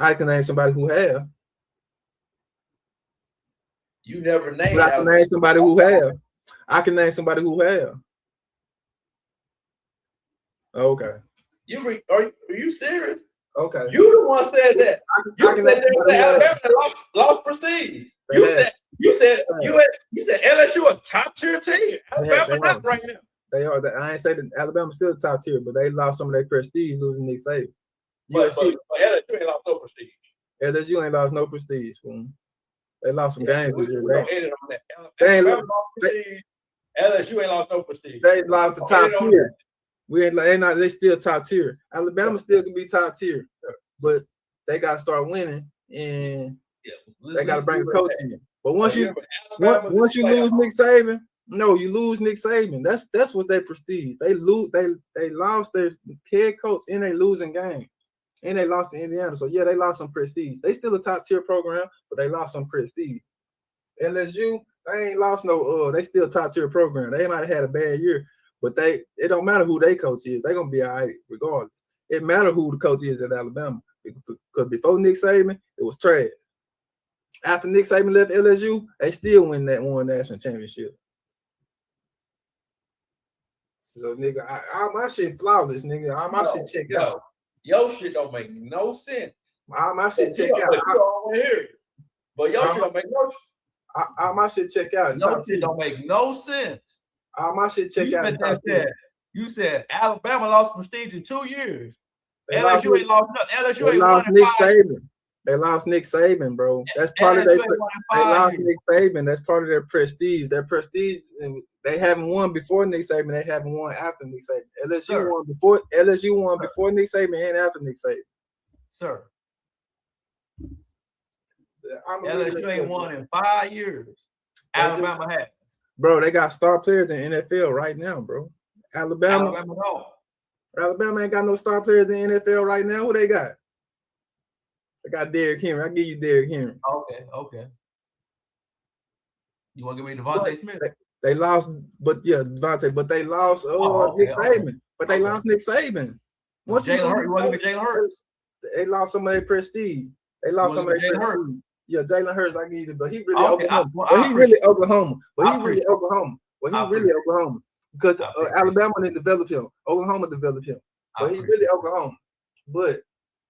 A: have.
C: You never named.
A: But I can name somebody who have. I can name somebody who have. Okay.
C: Are you serious?
A: Okay.
C: You the one said that. You said Alabama lost prestige. You said LSU a top tier team. Alabama not right now.
A: They are. I ain't say that Alabama's still a top tier, but they lost some of their prestige losing Nick Saban.
C: But LSU ain't lost no prestige.
A: LSU ain't lost no prestige. They lost some games.
C: LSU ain't lost no prestige.
A: They lost the top tier. We ain't like they still top tier. Alabama still can be top tier, but they got to start winning, and they got to bring the coach in. But once you lose Nick Saban, no, you lose Nick Saban. That's what they prestige. They lost their head coach and they losing games. And they lost to Indiana. So yeah, they lost some prestige. They still a top tier program, but they lost some prestige. LSU, they ain't lost no they still top tier program. They might have had a bad year, but it don't matter who their coach is, they're gonna be all right regardless. It matters who the coach is at Alabama. Because before Nick Saban, it was trash. After Nick Saban left LSU, they still win that one national championship. So, nigga, all my shit flawless, nigga. All my shit checked out.
C: Your shit don't make no sense.
A: All my shit checked out.
C: But your shit don't make no sense.
A: All my shit check out.
C: Your shit don't make no sense.
A: All my shit check out.
C: You said Alabama lost prestige in 2 years. LSU ain't lost nothing. LSU ain't won in
A: Nick
C: 5
A: Saban. They lost Nick Saban, bro. That's part of their. They lost Nick Saban. That's part of their prestige. Their prestige, and they haven't won before Nick Saban. They haven't won after Nick Saban. LSU won before Nick Saban and after Nick Saban.
C: Sir, LSU ain't won in 5 years. Alabama has.
A: Bro, they got star players in NFL right now, bro. Alabama ain't got no star players in NFL right now. Who they got? They got Derrick Henry. I'll give you Derrick Henry.
C: Okay. You want to give me Devontae Smith?
A: They lost, but yeah, Devontae, but they lost Nick Saban. But they lost Nick Saban.
C: Jalen Hurts. You want to give me Jalen Hurts?
A: They lost some of their prestige. They lost some of their prestige. Yeah, Jalen Hurts, I give you, but he really Oklahoma. Because Alabama didn't develop him. Oklahoma developed him. But he really Oklahoma. But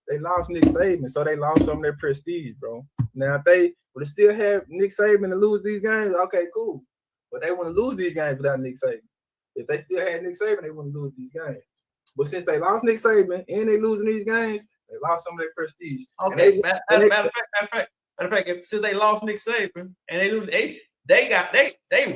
A: they lost Nick Saban, so they lost some of their prestige, bro. Now, if they would still have Nick Saban to lose these games, okay, cool. But they want to lose these games without Nick Saban. If they still had Nick Saban, they wouldn't lose these games. But since they lost Nick Saban and they losing these games, they lost some of their prestige.
C: Okay, matter of fact, since they lost Nick Saban and they lose, they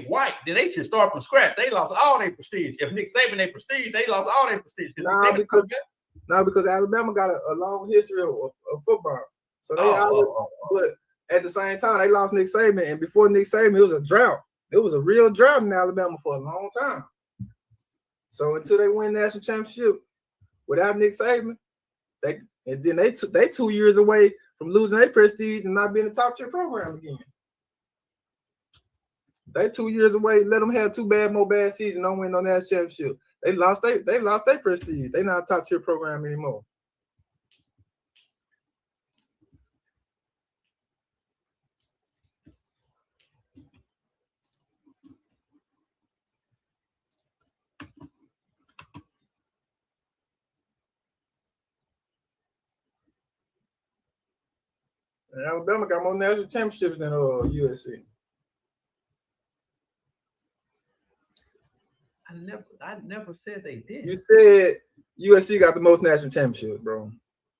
C: white. Then they should start from scratch. They lost all their prestige. If Nick Saban they prestige, they lost all their prestige.
A: Because Alabama got a long history of football. So they but at the same time, they lost Nick Saban, and before Nick Saban, it was a drought. It was a real drought in Alabama for a long time. So until they win national championship without Nick Saban, they 2 years away from losing their prestige and not being a top tier program again. They 2 years away. Let them have more bad seasons. Don't win no national championship. They lost their prestige. They're not a top tier program anymore. And Alabama got more national championships than USC.
C: I never said they did.
A: You said USC got the most national championships, bro.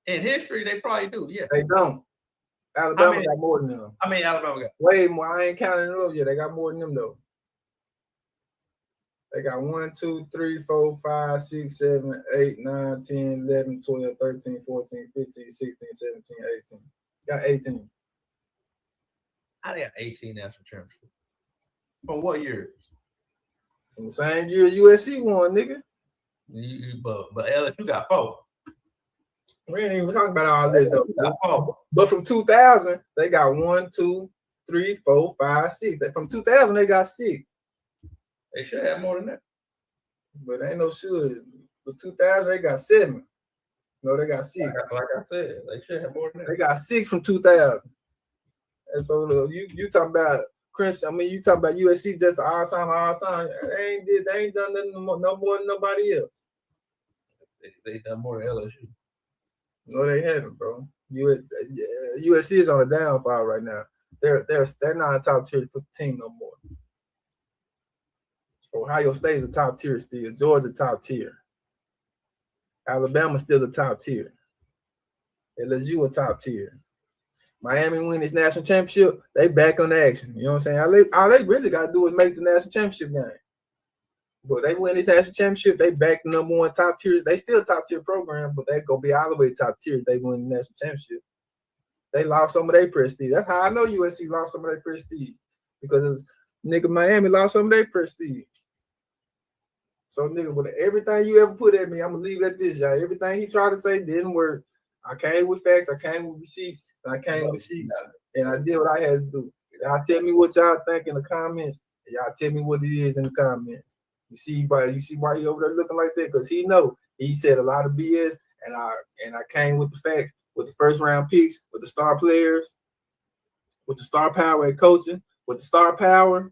C: In history, they probably do. Yeah,
A: they don't. Alabama got more than them.
C: Alabama got
A: way more. I ain't counting them up yet. They got more than them though. They got 1, 2, 3, 4, 5, 6, 7, 8, 9, 10, 11, 12, 13, 14, 15, 16, 17, 18. Got 18.
C: I got 18 national championships. From what years?
A: From the same year USC won, nigga.
C: But LSU got 4.
A: We ain't even talking about all that though. But from 2000, they got 1, 2, 3, 4, 5, 6. From 2000, they got 6.
C: They should have more than that.
A: But ain't no should. But 2000, they got 7. No, they got 6.
C: Like I said, they should have more than that.
A: They got 6 from 2000. And so you talking about Crimson? I mean, you talking about USC just all time. They ain't done nothing no more than nobody else.
C: They done more than LSU.
A: No, they haven't, bro. USC is on a downfall right now. They're not a top tier team no more. Ohio State is a top tier still. Georgia top tier. Alabama still a top tier. LSU a top tier. Miami win this national championship. They back on action. You know what I'm saying? All they really got to do is make the national championship game. But they win the national championship. They back the number one top tiers. They still top tier program, but they gonna be all the way top tier. They win the national championship. They lost some of their prestige. That's how I know USC lost some of their prestige, because nigga Miami lost some of their prestige. So nigga, with everything you ever put at me, I'm gonna leave it at this, y'all. Everything he tried to say didn't work. I came with facts. I came with receipts, and I came with sheets, and I did what I had to do. Y'all tell me what y'all think in the comments. Y'all tell me what it is in the comments. You see why he over there looking like that? Because he know he said a lot of BS, and I came with the facts, with the first round picks, with the star players, with the star power at coaching, with the star power,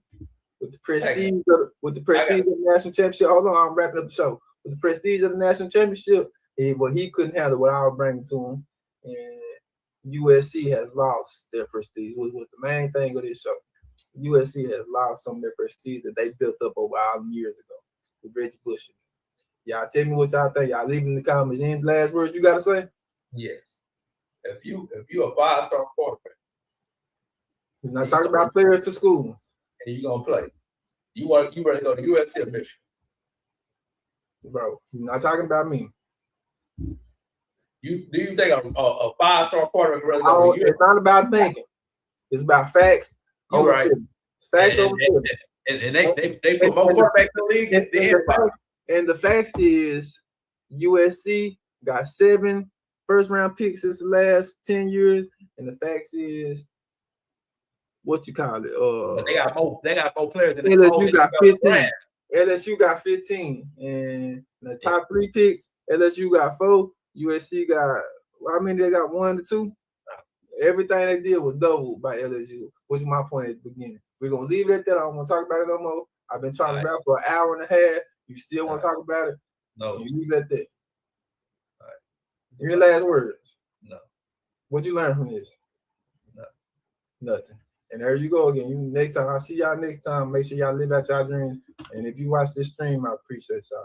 A: with the prestige, of the national championship. Hold on, I'm wrapping up the show. With the prestige of the national championship, but he couldn't handle what I was bringing to him, and USC has lost their prestige, which was the main thing of this show. USC has lost some of their prestige that they built up over all them years ago with Reggie Bush. Y'all tell me what y'all think. Y'all leave in the comments. Any last words you gotta say?
C: Yes. If you a 5-star quarterback,
A: We're not talking about players to school.
C: and you gonna play, you ready to go to USC or Michigan?
A: Bro, you're not talking about me.
C: Do you think a 5-star quarterback really go to
A: It's not about thinking. It's about facts.
C: You're right.
A: Facts over feeling.
C: And they put more quarterbacks in the league than everybody.
A: And the facts is USC got 7 first-round picks since the last 10 years. And the facts is, what you call it?
C: But they got more players than
A: LSU got 15. LSU got 15. And the top 3 picks, LSU got 4. USC got, how many they got? 1 to 2? Everything they did was doubled by LSU, which is my point at the beginning. We're going to leave it at that. I don't want to talk about it no more. I've been talking about it for an hour and a half. You still want to talk about it?
C: No.
A: You leave it at that.
C: All right.
A: Your last words?
C: No.
A: What you learn from this?
C: No.
A: Nothing. And there you go again. Next time, I'll see y'all next time. Make sure y'all live out y'all dreams. And if you watch this stream, I appreciate y'all.